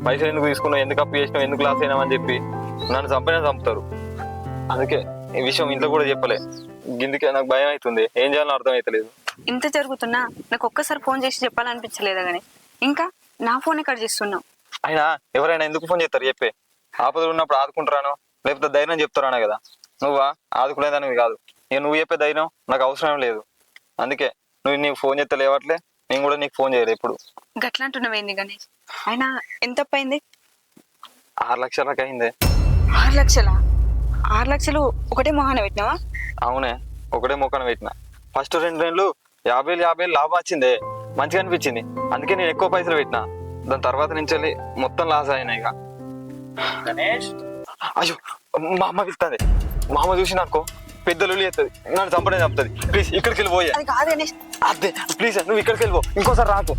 పైసలు ఎందుకు తీసుకున్నావు, ఎందుకు అప్పు చేసినావు, ఎందుకు లాస్ అయినావు అని చెప్పి నన్ను చంపుతారు. అందుకే ఈ విషయం ఇంట్లో కూడా చెప్పలే. గిందుకే నాకు భయం అవుతుంది, ఏం చేయాలని అర్థమైతలేదు. ఇంత జరుగుతున్నా నాకు ఒక్కసారి ఫోన్ చేసి చెప్పాలనిపించలేదా కానీ ఇంకా నా ఫోన్ ఎక్కడ చేస్తున్నావు? అయినా ఎవరైనా ఎందుకు ఫోన్ చేస్తారు చెప్పే? ఆపదలు ఉన్నప్పుడు ఆదుకుంటారాను, లేకపోతే ధైర్యం చెప్తారానే కదా. నువ్వా ఆదుకునేదానివి కాదు. ఇక నువ్వు చెప్పే ధైర్యం నాకు అవసరం లేదు. అందుకే నువ్వు నీకు ఫోన్ చేస్తే లేవట్లే, నేను కూడా నీకు ఫోన్ చేయలేదు ఎప్పుడు. గట్లంటున్నావేంది గణేష్? అయినా ఎంత అయింది? 6 లక్షలకు అయిందే. 6 లక్షలా? 6 లక్షలు ఒకటే మొహాన పెట్టినావా? అవునే, ఒకటే మొక్కన పెట్టిన. ఫస్ట్ 2 నెలలు 50,000 లాభం వచ్చిందే, మంచిగా అనిపించింది. అందుకే నేను ఎక్కువ పైసలు పెట్టినా. దాని తర్వాత నుంచి మొత్తం లాస్ అయినాయి. ఇక గణేష్, అయ్యో మా అమ్మ పిలుస్తుంది. మా అమ్మ చూసింది అనుకో పెద్ద లొల్లి అవుతుంది, నన్ను చంపనే చంపుతుంది. ప్లీజ్ ఇక్కడికి వెళ్ళిపోయా. అది కాదు గణేష్. అదే ప్లీజ్ నువ్వు ఇక్కడికి వెళ్ళిపో, ఇంకోసారి రాకు.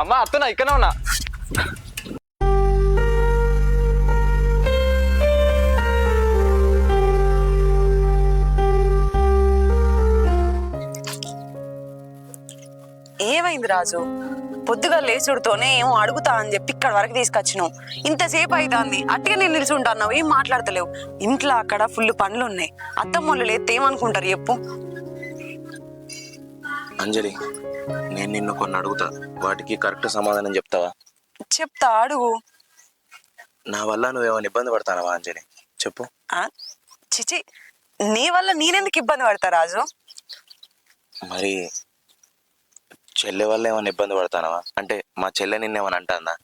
అమ్మా అత్తనా ఇక్కడే ఉన్నా. ఏమైంది రాజు? పొద్దుగా లేచుడుతోనే ఏమో అడుగుతా అని చెప్పి ఇక్కడ వరకు తీసుకొచ్చినావు. ఇంతసేపు అవుతుంది అట్టిగా నేను నిలుచుంటున్నావు, ఏం మాట్లాడతలేవు. ఇంట్లో అక్కడ ఫుల్ పనులు ఉన్నాయి. అత్తమ్మోళ్ళు లేతే ఏమనుకుంటారు చెప్పు. అంజలి, నేను నిన్ను కొన్ని అడుగుతా, వాటికి కరెక్ట్ సమాధానం చెప్తావా? చెప్తా, అడుగు. నా వల్ల నువ్వేమైనా ఇబ్బంది పడతానవా అంజలి? చెప్పు. చిచి, నీ వల్ల నేనెందుకు ఇబ్బంది పడతా రాజు? మరి చెల్లె వల్ల ఏమైనా ఇబ్బంది పడతానవా? అంటే మా చెల్లె నిన్నేమని అంటాందా?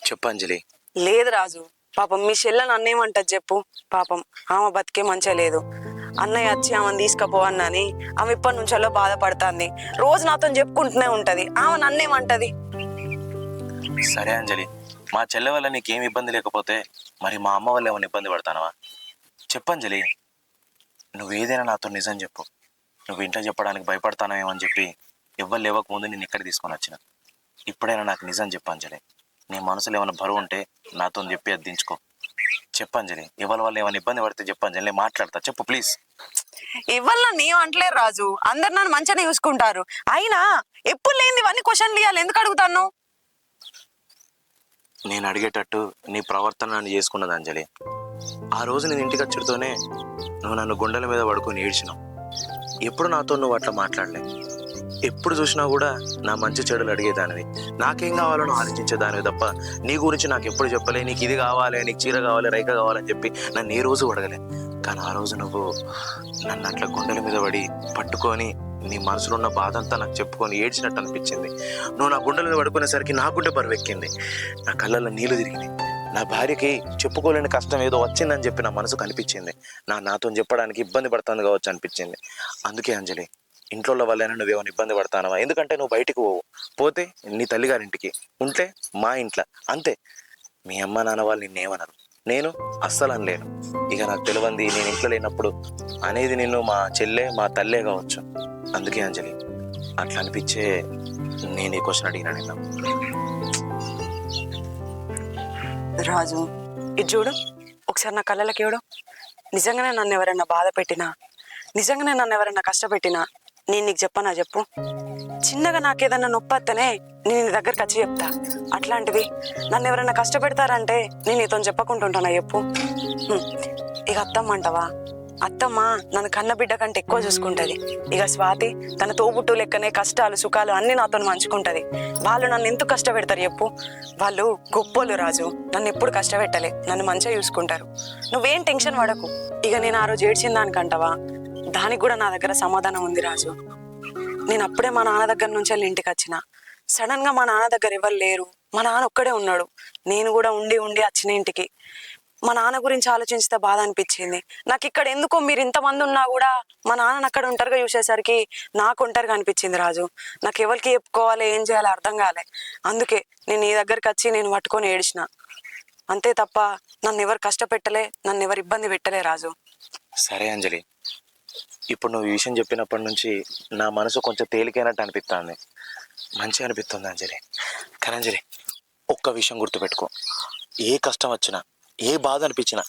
చెప్పు అంజలి. లేదు రాజు, పాపం మీ చెల్లె నన్నేమంటది చెప్పు. పాపం ఆమె బతికే మంచిగా లేదు. అన్నయ్య వచ్చి ఆమెను తీసుకుపోవన్నని ఆమె ఇప్పటి నుంచో బాధపడుతుంది. రోజు నాతో చెప్పుకుంటూనే ఉంటది. ఆమె నన్నేమంటది? సరే అంజలి, మా చెల్లె వల్ల నీకేం ఇబ్బంది లేకపోతే మరి మా అమ్మ వల్ల ఏమైనా ఇబ్బంది పడతానవా? చెప్పు అంజలి, నువ్వేదైనా నాతో నిజం చెప్పు. నువ్వు ఇంట్లో చెప్పడానికి భయపడతానేమని చెప్పి ఎవ్వరు లేవక ముందు నేను ఇక్కడ తీసుకొని వచ్చిన. ఇప్పుడైనా నాకు నిజం చెప్పు అంజలి. నీ మనసులో ఏమైనా బరువు ఉంటే నాతో చెప్పి అది దించుకో. చెప్పు అంజలి, ఎవరి వల్ల ఏమైనా ఇబ్బంది పడితే చెప్పు అంజలి, నేను మాట్లాడతా. చెప్పు ప్లీజ్. ఇవ్వాల నేను అంటలేరు రాజు, అందరు నన్ను మంచిగానే చూసుకుంటారు. అయినా ఎప్పుడు లేనిది ఇవన్నీ క్వశ్చన్లు ఇవ్వాలి, ఎందుకు అడుగుతాను? నేను అడిగేటట్టు నీ ప్రవర్తన నన్ను చేసుకున్నది అంజలి. ఆ రోజు నేను ఇంటికి వచ్చుడుతోనే నువ్వు నన్ను గుండెల మీద పడుకొని ఏడ్చినావు. ఎప్పుడు నాతో నువ్వు అట్లా మాట్లాడలే. ఎప్పుడు చూసినా కూడా నా మంచి చెడులు అడిగేదానివి, నాకేం కావాలో నువ్వు ఆలోచించేదానివి తప్ప నీ గురించి నాకు ఎప్పుడు చెప్పలే. నీకు ఇది కావాలి, నీకు చీర కావాలి, రైక కావాలని చెప్పి నన్ను ఏ రోజు అడగలే. కానీ ఆ రోజు నువ్వు నన్ను అట్లా గుండెల మీద పడి పట్టుకొని నీ మనసులో ఉన్న బాధ అంతా నాకు చెప్పుకొని ఏడ్చినట్టు అనిపించింది. నువ్వు నా గుండెల మీద పడుకునేసరికి నా గుండె బరువెక్కింది, నా కళ్ళల్లో నీళ్లు తిరిగినాయి. నా భార్యకి చెప్పుకోలేని కష్టం ఏదో వచ్చిందని చెప్పి నా మనసు కనిపించింది. నాతో చెప్పడానికి ఇబ్బంది పడుతుంది కావచ్చు అనిపించింది. అందుకే అంజలి, ఇంట్లో వల్లైనా నువ్వేమైనా ఇబ్బంది పడతానవా? ఎందుకంటే నువ్వు బయటికి పోతే నీ తల్లిగారింటికి, ఉంటే మా ఇంట్లో, అంతే. మీ అమ్మ నాన్న వాళ్ళు నిన్నేమనరు, నేను అస్సలు అనలేను. ఇక నాకు తెలియంది నేను ఇంట్లో లేనప్పుడు అనేది నిన్ను మా చెల్లె మా తల్లే కావచ్చు. అందుకే అంజలి, అట్లా అనిపించే నేను ఈ క్వశ్చన్ అడిగినా నిన్న. రాజు ఇది చూడు, ఒకసారి నా కళ్ళకి చూడు. నిజంగానే నన్ను ఎవరైనా బాధ పెట్టినా, నిజంగానే నన్ను ఎవరైనా కష్టపెట్టినా నేను నీకు చెప్పనా చెప్పు? చిన్నగా నాకేదన్నా నొప్పి వస్తేనే నేను నీ దగ్గరకు వచ్చి చెప్తా. అట్లాంటివి నన్ను ఎవరైనా కష్టపెడతారంటే నేను నీతో చెప్పుకుంటుంటానా చెప్పు? ఇక అత్తమ్మ అంటావా? అత్తమ్మ నన్ను కన్న బిడ్డ కంటే ఎక్కువ చూసుకుంటది. ఇక స్వాతి తన తోబుట్టు లెక్కనే కష్టాలు సుఖాలు అన్ని నాతో పంచుకుంటది. వాళ్ళు నన్ను ఎందుకు కష్టపెడతారు చెప్పు? వాళ్ళు గొప్పోళ్ళు రాజు, నన్ను ఎప్పుడు కష్టపెట్టలే, నన్ను మంచిగా చూసుకుంటారు. నువ్వేం టెన్షన్ పడకు. ఇక నేను ఆ రోజు ఏడ్చిన దానికంటావా, దానికి కూడా నా దగ్గర సమాధానం ఉంది రాజు. నేను అప్పుడే మా నాన్న దగ్గర నుంచి వెళ్ళి ఇంటికి వచ్చిన. సడన్ గా మా నాన్న దగ్గర ఎవరు లేరు, మా నాన్న ఒక్కడే ఉన్నాడు. నేను కూడా ఉండి వచ్చిన ఇంటికి. మా నాన్న గురించి ఆలోచిస్తే బాధ అనిపించింది నాకు. ఇక్కడ ఎందుకో మీరు ఇంతమంది ఉన్నా కూడా మా నాన్న అక్కడ ఒంటరిగా చూసేసరికి నాకు ఒంటరిగా అనిపించింది రాజు. నాకు ఎవరికి చెప్పుకోవాలి, ఏం చేయాలో అర్థం కాలే. అందుకే నేను నీ దగ్గరికి వచ్చి నేను పట్టుకొని ఏడ్చిన, అంతే తప్ప నన్ను ఎవరు కష్టపెట్టలే, నన్ను ఎవరు ఇబ్బంది పెట్టలే రాజు. సరే అంజలి, ఇప్పుడు నువ్వు ఈ విషయం చెప్పినప్పటి నుంచి నా మనసు కొంచెం తేలికైనట్టు అనిపిస్తుంది, మంచిగా అనిపిస్తుంది అంజలి. కానీ అంజలి, ఒక్క విషయం గుర్తుపెట్టుకో, ఏ కష్టం వచ్చినా, ఏ బాధ అనిపించినా,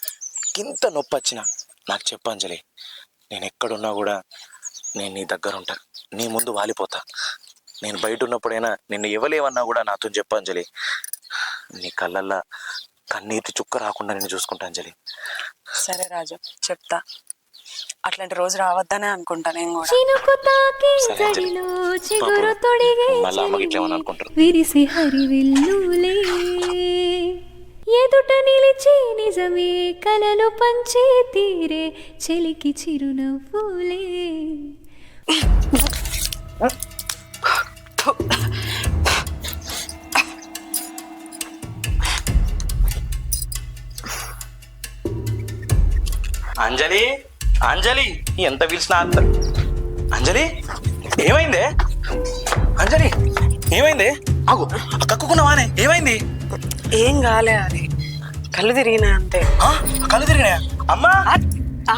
ఇంత నొప్పి వచ్చినా నాకు చెప్పు అంజలి. నేను ఎక్కడున్నా కూడా నేను నీ దగ్గర ఉంటా, నీ ముందు వాలిపోతా. నేను బయట ఉన్నప్పుడైనా నిన్ను ఇవ్వలేవన్నా కూడా నాతో చెప్పు అంజలి. నీ కళ్ళల్లో కన్నీటి చుక్క రాకుండా నేను చూసుకుంటా అంజలి. సరే రాజు, చెప్తా. అట్లాంటి రోజు రావద్దనే అనుకుంటా నేను కూడా. మళ్ళీ అమ్మకి ఇట్లేమని అనుకుంటారు. విరిసి హరివిల్లులే ఎదుట నిలిచి నిజమే కలలు పంచే తీరే చెలికి చిరునవ్వులే. అంజలి, అంజలి, ఎంత పిలిచినా అంత. అంజలి, ఏమైంది? అంజలి, ఏమైంది? ఆగు, కక్కుకున్నావానే, ఏమైంది? ఏం కాలే అది, కళ్ళు తిరిగినా అంతే. కళ్ళు తిరిగినాయా అమ్మా?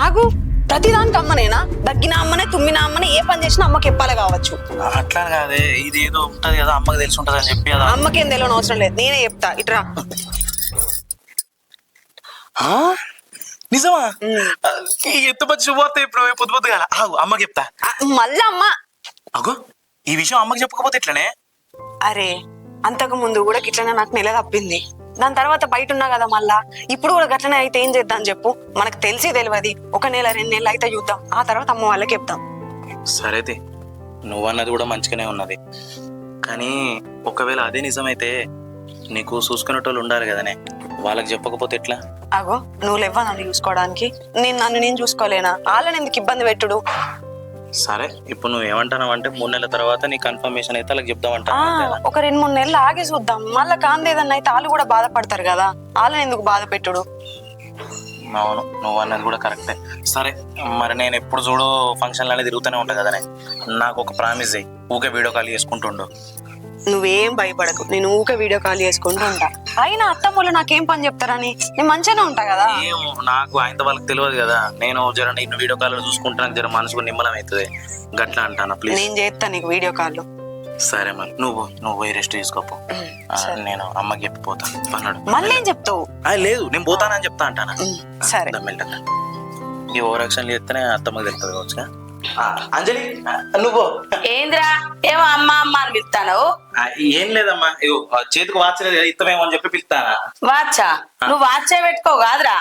ఆగు, ప్రతిదానికి అమ్మనేనా? దగ్గిన అమ్మనే, తుమ్మిన అమ్మనే, ఏ పని చేసినా అమ్మకి చెప్పాలి కావచ్చు. అట్లా కాదే, ఇది ఏదో ఉంటది కదా అమ్మకి తెలిసి ఉంటది అని చెప్పి అమ్మకేం తెలియని అవసరం లేదు, నేనే చెప్తా. ఇట్రా. నిజమా? ఎంత మంచి శుభవార్త ఇప్పుడు పొద్దు పొద్దు కదా. అమ్మకి చెప్తా. మళ్ళా అమ్మ? అగో ఈ విషయం అమ్మకి చెప్పకపోతే ఎట్లనే? అరే అంతకు ముందు కూడా గిట్లనే నాకు నెల తప్పింది, దాని తర్వాత బయట ఉన్నా కదా మళ్ళా. ఇప్పుడు కూడా గట్లనే అయితే ఏం చేద్దాం చెప్పు? మనకు తెలిసి తెలియదు, 1 నెల 2 నెలలు అయితే చూద్దాం, ఆ తర్వాత అమ్మ వాళ్ళకి చెప్తాం. సరేది, నువ్వన్నది కూడా మంచిగానే ఉన్నది, కానీ ఒకవేళ అదే నిజమైతే నీకు చూసుకునేటోళ్ళు ఉండాలి కదనే, వాళ్ళకి చెప్పకపోతే ఎట్లా? అగో నువ్వు లేవా నన్ను చూసుకోవడానికి? నన్ను చూసుకోలేనా? వాళ్ళని ఎందుకు ఇబ్బంది పెట్టుడు? సరే ఇప్పుడు నువ్వు ఏమంటావు అంటే 3 నెలల తర్వాత నీ కన్ఫర్మేషన్ అయితే వాళ్ళకి చెప్దామంటా. ఒక 2-3 నెలలు ఆగి చూద్దాం, మళ్ళా కాందేదన్నా అయితే వాళ్ళు కూడా బాధపడతారు కదా, వాళ్ళని ఎందుకు బాధ పెట్టుడు? అవును, నువ్వు అన్నది కూడా కరెక్టే. సరే మరి నేను ఎప్పుడు చూడు ఫంక్షన్లనే తిరుగుతూనే ఉంటా కదనే, నాకు ఒక ప్రామిస్ అయ్యి ఊకే వీడియో కాల్ చేసుకుంటుండు. నువ్వేం భయపడకు, నేను ఊకే వీడియో కాల్ చేసుకుంటూ ఉంటా. అయినా అత్తమ్మలు నాకేం పని చెప్తారని, నేను మంచిగానే ఉంటా కదా. ఏమో నాకు ఆయనతో వాళ్ళకి తెలియదు కదా, నేను జర నేను వీడియో కాల్ చూసుకుంటాను, జర మనసుకు నిమ్మలం అవుతుంది గట్లా అంటాను. ప్లీజ్ నేను చేస్తా నీకు వీడియో కాల్. సరే మరి నువ్వు పోయి రెస్ట్ తీసుకోపో, నేను అమ్మకి చెప్పిపోతాను. పన్నాడు మళ్ళీ ఏం చెప్తావు? లేదు నేను పోతానని చెప్తా అంటానా. సరే మెల్లగా ఈ ఓవర్ యాక్షన్ చేస్తేనే అత్తమ్మకి తెలుస్తుంది కావచ్చుగా. అంజలి నువ్వు ఏంద్రా ఏమో అమ్మ అమ్మ అని పిలుస్తాను? ఏం లేదమ్మా, ఇగో చేతికి వాచ్ లేదు, ఇస్తామేమో అని చెప్పి పిలుస్తానా. వాచా? నువ్వు వాచే పెట్టుకో కాదురా?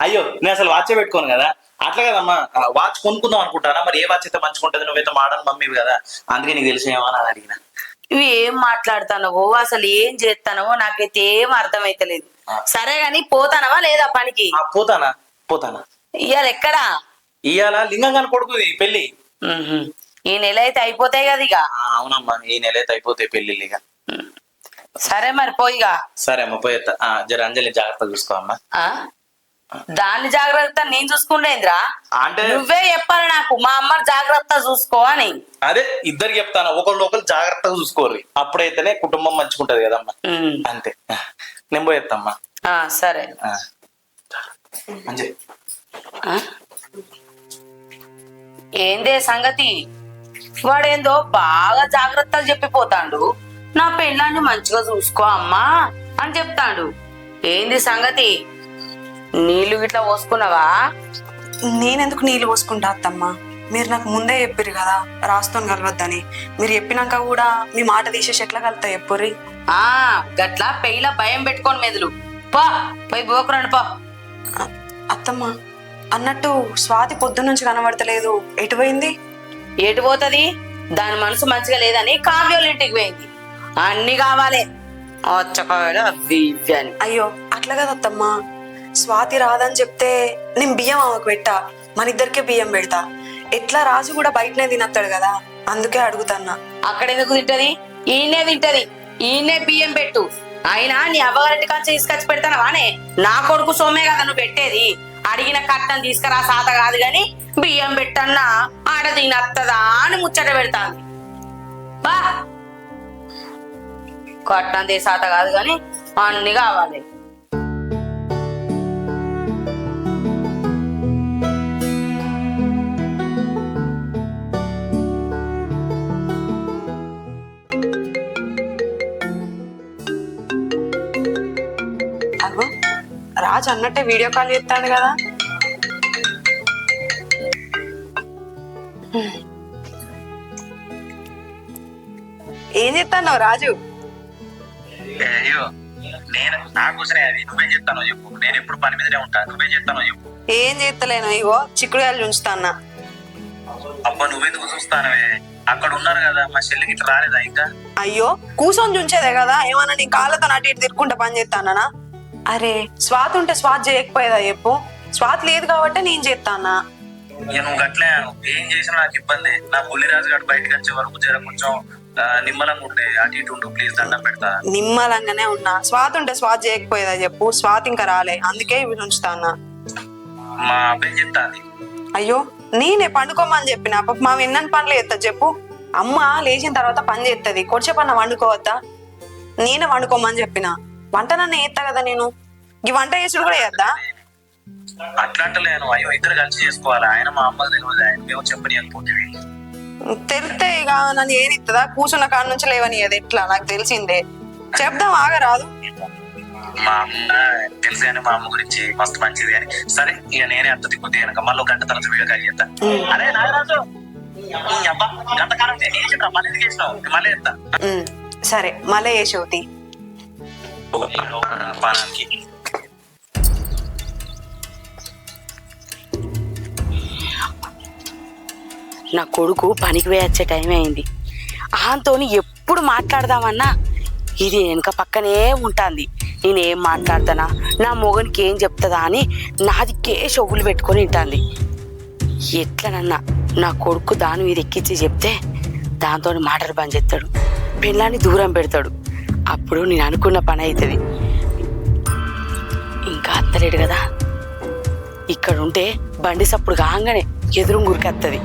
అయ్యో నేను అసలు వాచే పెట్టుకోను కదా. అట్లా కదమ్మా, వాచ్ కొనుక్కుందాం అనుకుంటానా, మరి ఏ వాచ్ అయితే మంచిగుంటది, నువ్వైతే మోడర్న్ మమ్మీవి కదా, అందుకే నీకు తెలిసేమో అని అడిగిన. ఇవి ఏం మాట్లాడుతానవో అసలు ఏం చేస్తానవో నాకైతే ఏం అర్థమైతలేదు. సరే గాని పోతానవా లేదా పనికి? పోతానా. ఇవాళ ఎక్కడా? ఇవాళ లింగంగాని కొడుకుది పెళ్లి. ఈ నెల అయితే అయిపోతాయి కదా ఇక. అవునమ్మా, ఈ నెల అయితే అయిపోతాయి పెళ్లి ఇక. సరే మరి పోయిగా. సరే అమ్మ పోయేస్తా. జర అంజలి జాగ్రత్త చూసుకో అమ్మా. దాన్ని జాగ్రత్త నేను చూసుకుంటేంద్రా? అంటే నువ్వే చెప్పాలి నాకు, మా అమ్మని జాగ్రత్త చూసుకో అని. అదే ఇద్దరికి చెప్తాను, ఒకళ్ళు జాగ్రత్తగా చూసుకోరు, అప్పుడైతేనే కుటుంబం మంచుకుంటది కదమ్మా. అంతే, నేను పోయేస్తామ్మా. సరే అంజలి. ఏందే సంగతి? వాడేందో బాగా జాగ్రత్తలు చెప్పిపోతాడు, నా పెళ్ళాన్ని మంచిగా చూసుకో అమ్మా అని చెప్తాడు. ఏంది సంగతి? నీళ్లు గిట్లా పోసుకున్నావా? నేనెందుకు నీళ్ళు పోసుకుంటా అత్తమ్మ? మీరు నాకు ముందే చెప్పారు కదా రాస్తో కలవద్దని. మీరు చెప్పినాక కూడా మీ మాట తీసేసి ఎట్లా కలుతా చెప్పుర్రి. గట్లా పెళ్ళ భయం పెట్టుకోని మెదులు పోయి బోకురండి పో. అత్తమ్మ అన్నట్టు స్వాతి పొద్దున్న నుంచి కనబడతలేదు, ఎటు పోయింది? ఎటు పోతుంది? దాని మనసు మంచిగా లేదని కావ్యోళ్ళ ఇంటికి పోయింది. అన్ని కావాలి వచ్చకాయలు అవి ఇవి అని. అయ్యో అట్లా కదా అత్తమ్మ, స్వాతి రాదని చెప్తే నేను బియ్యం ఆమెకు పెట్టా, మన ఇద్దరికే బియ్యం పెడతా. ఎట్లా రాజు కూడా బయటనే తినస్తాడు కదా, అందుకే అడుగుతాన్నా. అక్కడ ఎందుకు తింటది? ఈయనే తింటది, ఈయనే బియ్యం పెట్టు. అయినా నీ అవ్వగారింటి కాల్చి తీసుకొచ్చి పెడతాను వానే, నా కొడుకు సొమ్మే కదా నువ్వు పెట్టేది. అడిగిన కట్టం తీసుకురా సాత కాదు గాని బియ్యం పెట్టన్నా ఆడ తినత్తదా అని ముచ్చట పెడతాను. బా కట్టం సాత కాదు గాని అన్ని కావాలి. అగో రాజు అన్నట్టే వీడియో కాల్ చేస్తాడు కదా. ఏం చేస్తాను రాజు? అయ్యో నేను నా కోసమే, అది నువ్వే చెప్తానో చెప్పు, నేను ఎప్పుడు పని మీదనే ఉంటా, నువ్వే చెప్తానో చెప్పు. ఏం చేస్తలేను, ఇగో చిక్కుడుకాయలు ఉంచుతాన్నా. అబ్బా నువ్వెందుకు చూస్తానవే, అక్కడ ఉన్నారు కదా మా చెల్లికి ఇట్లా రాలేదా ఇంకా? అయ్యో కూర్చొని చూంచేదే కదా, ఏమన్నా నీ కాళ్ళతో అటు ఇటు తిరుక్కుంటా పని చేస్తానా? అరే స్వాతి ఉంటే స్వాతి చేయకపోయేదా చెప్పు? స్వాతి లేదు కాబట్టి నేను చేస్తానా. నువ్వు అట్లే ఏం చేసినా నాకు ఇబ్బంది. నా బుల్లిరాజు గారు బయటకు వచ్చే వరకు జర కొంచెం నిమ్మలంగా ఉండే, అటు ఇటు ఉండు ప్లీజ్, దండం పెడతా. నిమ్మలంగానే ఉన్నా, స్వాతి ఉంటే స్వాతి చేయకపోయేదా చెప్పు? స్వాతి ఇంకా రాలే, అందుకే ఇవి ఉంచుతానా. మా అబ్బాయి చెప్తా అది. అయ్యో నేనే పండుకోమని చెప్పిన, పాప మా ఎన్నని పనులు చేస్తా చెప్పు? అమ్మ లేచిన తర్వాత పని చేస్తుంది, కొడిచే పన్న వండుకోవద్దా? నేనే వండుకోమని చెప్పిన, వంట నన్ను చేస్తా కదా నేను. ఈ వంట చేసుడు కూడా చేద్దా? అట్లాంటలేను, అయ్యో ఇద్దరు కలిసి చేసుకోవాలి. ఆయన మా అమ్మకి తెలియదు, ఆయన మేము చెప్పనియకపోతే తెలితే ఇక నన్ను ఏదిస్తుందా? కూర్చున్న కాడ నుంచి లేవని అది ఎట్లా నాకు తెలిసిందే. చెప్దాం ఆగరాదు. మా అమ్మ తెలుసు కానీ మా అమ్మ గురించి మస్తు మంచిది అని. సరే ఇక నేనే అంత దిక్కుతే కనుక మళ్ళీ ఒక గంట తర్వాత వీడియో కాల్ చేస్తా. అరే నాగరాజు, ఈ అబ్బా గంటకాలం మళ్ళీ ఎందుకు చేసినావు? మళ్ళీ ఎత్తా. సరే మళ్ళీ చేసేవుతి పానానికి. నా కొడుకు పనికి వేయచ్చే టైం అయింది. ఆంతోని ఎప్పుడు మాట్లాడదామన్నా ఇది వెనక పక్కనే ఉంటుంది. నేనేం మాట్లాడతానా, నా మొగనికి ఏం చెప్తుందా అని నాదికే చెవులు పెట్టుకొని వింటాంది. ఎట్లనన్నా నా కొడుకు దాని మీద ఎక్కించి చెప్తే దాంతో మాటలు బంద్ చేస్తాడు, పిల్లాన్ని దూరం పెడతాడు. అప్పుడు నేను అనుకున్న పని అవుతుంది. ఇంకా అత్తలేడు కదా, ఇక్కడ ఉంటే బండి సప్పుడు కాగానే ఎదురుంగురికత్తది.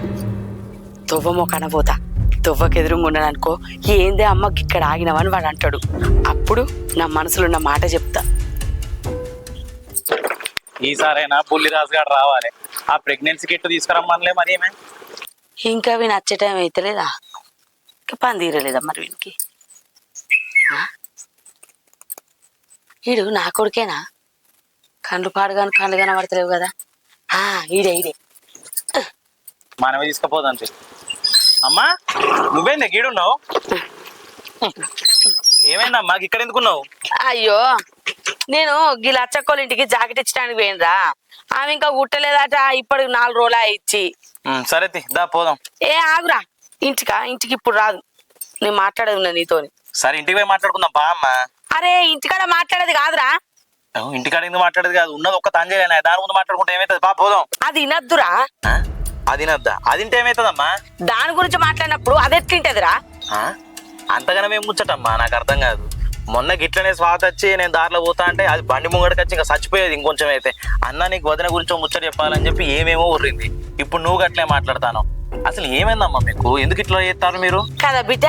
తువ్వమో కనబోతా, తువ్వకు ఎదురుంగున్నాను అనుకో, ఏందే అమ్మకి ఇక్కడ ఆగినవని వాడు అంటాడు. అప్పుడు నా మనసులో ఉన్న మాట చెప్తా. ఈసారైనా బుల్లిరాజు గారు రావాలి. ఆ ప్రెగ్నెన్సీ కిట్ తీసుకురమ్మనిలే. మరి ఏమే ఇంకా అవి నచ్చే టైం అవుతలేదా? ఇంకా పని తీరలేదా మరి వీనికి? వీడు నా కొడుకేనా? కళ్ళు పాడుగాను కళ్ళు కనబడతలేవు కదా. ఈడే ఈడే మనమే తీసుకుపోదంటే. అమ్మా నువ్వేంది గీడున్నావు? ఏమైందమ్మా ఇక్కడ ఎందుకున్నావు? అయ్యో నేను గీ లచ్చక్కోళ్ళ ఇంటికి జాకెట్ ఇచ్చడానికి పోయినరా, ఆమె ఇంకా కుట్టలేదట. ఇప్పటికి 4 రోజులు ఇచ్చి. సరే దా పోదాం. ఏ ఆగురా, ఇంటికి ఇప్పుడు రాదు, నేను మాట్లాడేది ఉన్నా నీతోని. సరే ఇంటికి పోయి మాట్లాడుకుందాం బా అమ్మా. అరే ఇంటికాడ మాట్లాడేది కాదురా. ఇంటికాడ ఎందుకు మాట్లాడేది కాదు, ఉన్నది ఒక్క తంజేనా, దాని ముందు మాట్లాడుకుంటే ఏమైతుంది? బా పోదాం. అది వినద్దురా. అది నద్దా? అది ఇంటే ఏమైతుందమ్మా? దాని గురించి మాట్లాడినప్పుడు అది ఎట్లుంటదిరా? అంతగానే ఏం ముచ్చటమ్మా, నాకు అర్థం కాదు. మొన్న గిట్లనే స్వాత వచ్చి నేను దారిలో పోతా అంటే అది బండి ముంగడికి వచ్చి ఇంకా చచ్చిపోయేది ఇంకొంచెం అయితే. అన్న నీకు వదిన గురించి ముచ్చట చెప్పాలని చెప్పి ఏమేమో ఉర్రింది. ఇప్పుడు నువ్వు గట్లే మాట్లాడతాను. అసలు ఏమైందమ్మా మీకు? ఎందుకు ఇట్లా చేస్తారు మీరు? కదా బిడ్డ,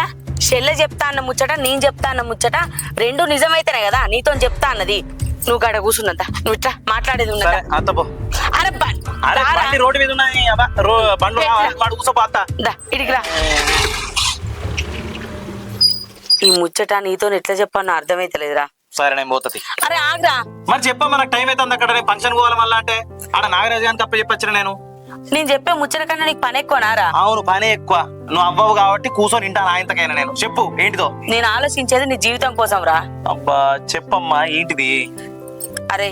చెల్లె చెప్తా అన్న ముచ్చట, నేను చెప్తా అన్న ముచ్చట రెండు నిజమైతేనే కదా నీతో చెప్తా అన్నది. నువ్వు గడ కూర్చున్నంత నువ్వు ఇట్లా మాట్లాడేది ఉన్నదా? అత్తపో. అరే రోడ్డు మీద ఉన్నాయి బండ్లు కూర్చోపోతా. ఇడికి రా. ఈ ముచ్చట నీతో ఎట్లా చెప్పాను అర్థమైతలేదురా. సరే నేను పోతుంది. అరే ఆగ్రా. మరి చెప్పమ్మా, నాకు టైం అవుతుంది అక్కడ ఫంక్షన్ పోవాలి మళ్ళా అంటే. ఆడ నాగరాజు గారిని తప్ప చెప్పొచ్చిన నేను చెప్పే ముచ్చట కన్నా నీకు పని ఎక్కువనారా? అవును పని ఎక్కువ. నువ్వు అవ్వవు కాబట్టి కూర్చొని ఇంటాను ఆయనతకైనా. నేను చెప్పు ఏంటిదో. నేను ఆలోచించేది నీ జీవితం కోసం రా. అబ్బా చెప్పమ్మా ఏంటిది? అరే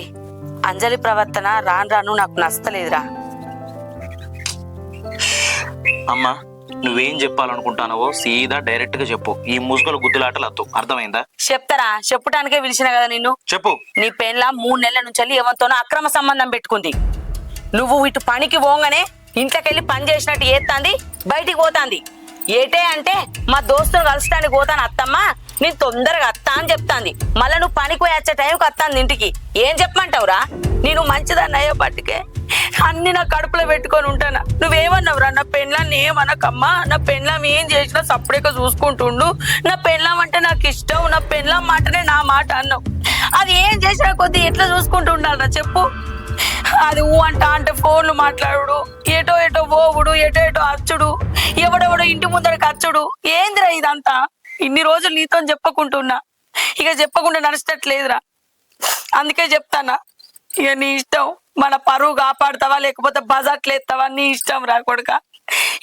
అంజలి ప్రవర్తన రాను రాను నాకు నచ్చలేదురా. అమ్మా నువ్వేం చెప్పాలనుకుంటానవో సీదా డైరెక్ట్ గా చెప్పు. ఈ ముసుగుల గుద్దులాటలు వద్దు, అర్థమైందా? చెప్తారా? చెప్పటానికే పిలిచిన కదా నిన్ను. చెప్పు. నీ పెళ్ళ 3 నెలల నుంచి ఎవరితోనో అక్రమ సంబంధం పెట్టుకుంది. నువ్వు ఇటు పనికి పోగానే ఇంట్లోకెళ్ళి పని చేసినట్టు ఏత్తాంది, బయటికి పోతాంది. ఏటే అంటే మా దోస్తులు కలుస్తానికి పోతాను అత్తమ్మ, నేను తొందరగా అత్తా అని చెప్తాంది. మళ్ళీ నువ్వు పనికి పోయి వచ్చే టైంకి వస్తాంది ఇంటికి. ఏం చెప్పమంటావురా? నేను మంచిదాన్ని అయ్యో పట్టుకే అన్ని నా కడుపులో పెట్టుకొని ఉంటానా? నువ్వేమన్నావురా? నా పెళ్ళాన్ని ఏమనకమ్మా, నా పెళ్ళాం ఏం చేసినా సపరేట్గా చూసుకుంటుండు, నా పెళ్ళాం అంటే నాకు ఇష్టం, నా పెళ్ళాం మాటనే నా మాట అన్నావు. అది ఏం చేసినా కొద్ది ఎట్లా చూసుకుంటూ ఉండాలరా చెప్పు? అది అంటే ఫోన్లు మాట్లాడు, ఏటో ఏటో పోవుడు, ఏటో ఏటో అచ్చుడు, ఎవడెవడో ఇంటి ముందరికి అచ్చుడు. ఏందిరా ఇదంతా? ఇన్ని రోజులు నీతో చెప్పకుంటున్నా, ఇక చెప్పకుండా నడిచేటట్లేదురా. అందుకే చెప్తానా, ఇక నీ ఇష్టం. మన పరువు కాపాడుతావా లేకపోతే బజాట్లు ఎత్తావా, నీ ఇష్టం రా కొడుక.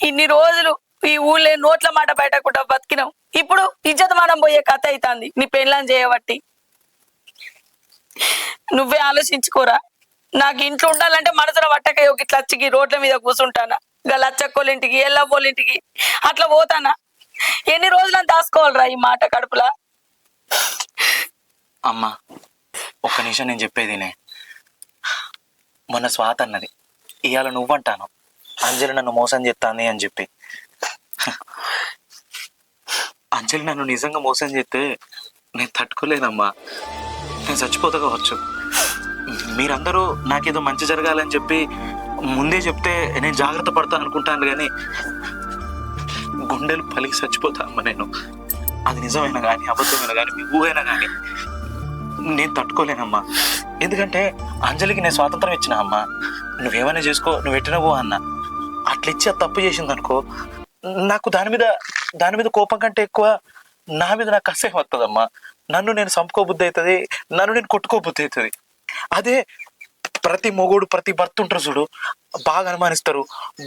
ఇన్ని రోజులు ఈ ఊళ్ళో నోట్ల మాట బయటకుండా బతికినాం. ఇప్పుడు ఇజ్జతమానం పోయే కథ అవుతుంది నీ పెళ్ళని చేయబట్టి. నువ్వే ఆలోచించుకోరా. నాకు ఇంట్లో ఉండాలంటే మనసులో పట్టక ఇట్లా వచ్చి రోడ్ల మీద కూర్చుంటానా, ఇంకా లచ్చక్కోళ్ళింటికి ఎల్లవ్వోళ్ళింటికి అట్లా పోతానా? ఎన్ని రోజులని దాచుకోవాలరా ఈ మాట కడుపులా? అమ్మా ఒక్క నిమిషం నేను చెప్పేదినే. మొన్న స్వాత అన్నది, ఇవాళ నువ్వంటాను అంజలి నన్ను మోసం చేస్తాంది అని చెప్పి. అంజలి నన్ను నిజంగా మోసం చేస్తే నేను తట్టుకోలేదమ్మా, నేను చచ్చిపోతా కావచ్చు. మీరందరూ నాకేదో మంచి జరగాలని చెప్పి ముందే చెప్తే నేను జాగ్రత్త పడతాను అనుకుంటాను, కానీ గుండెలు పలికి చచ్చిపోతా అమ్మ నేను. అది నిజమైనా కానీ అబద్ధమైనా కానీ మీ ఊహైనా కానీ నేను తట్టుకోలేనమ్మా. ఎందుకంటే అంజలికి నేను స్వాతంత్రం ఇచ్చిన అమ్మ, నువ్వేమైనా చేసుకో, నువ్వు ఎట్టినవో అన్న. అట్లా ఇచ్చి అది తప్పు చేసింది అనుకో, నాకు దాని మీద కోపం కంటే ఎక్కువ నా మీద నాకు అసహ్యం వస్తుందమ్మా. నన్ను నేను చంపుకోబుద్ధి అవుతుంది, నన్ను నేను కొట్టుకోబుద్ధి అవుతుంది. అదే ప్రతి మొగుడు ప్రతి భర్త ఉంటారు చూడు, బాగా అనుమానిస్తారు,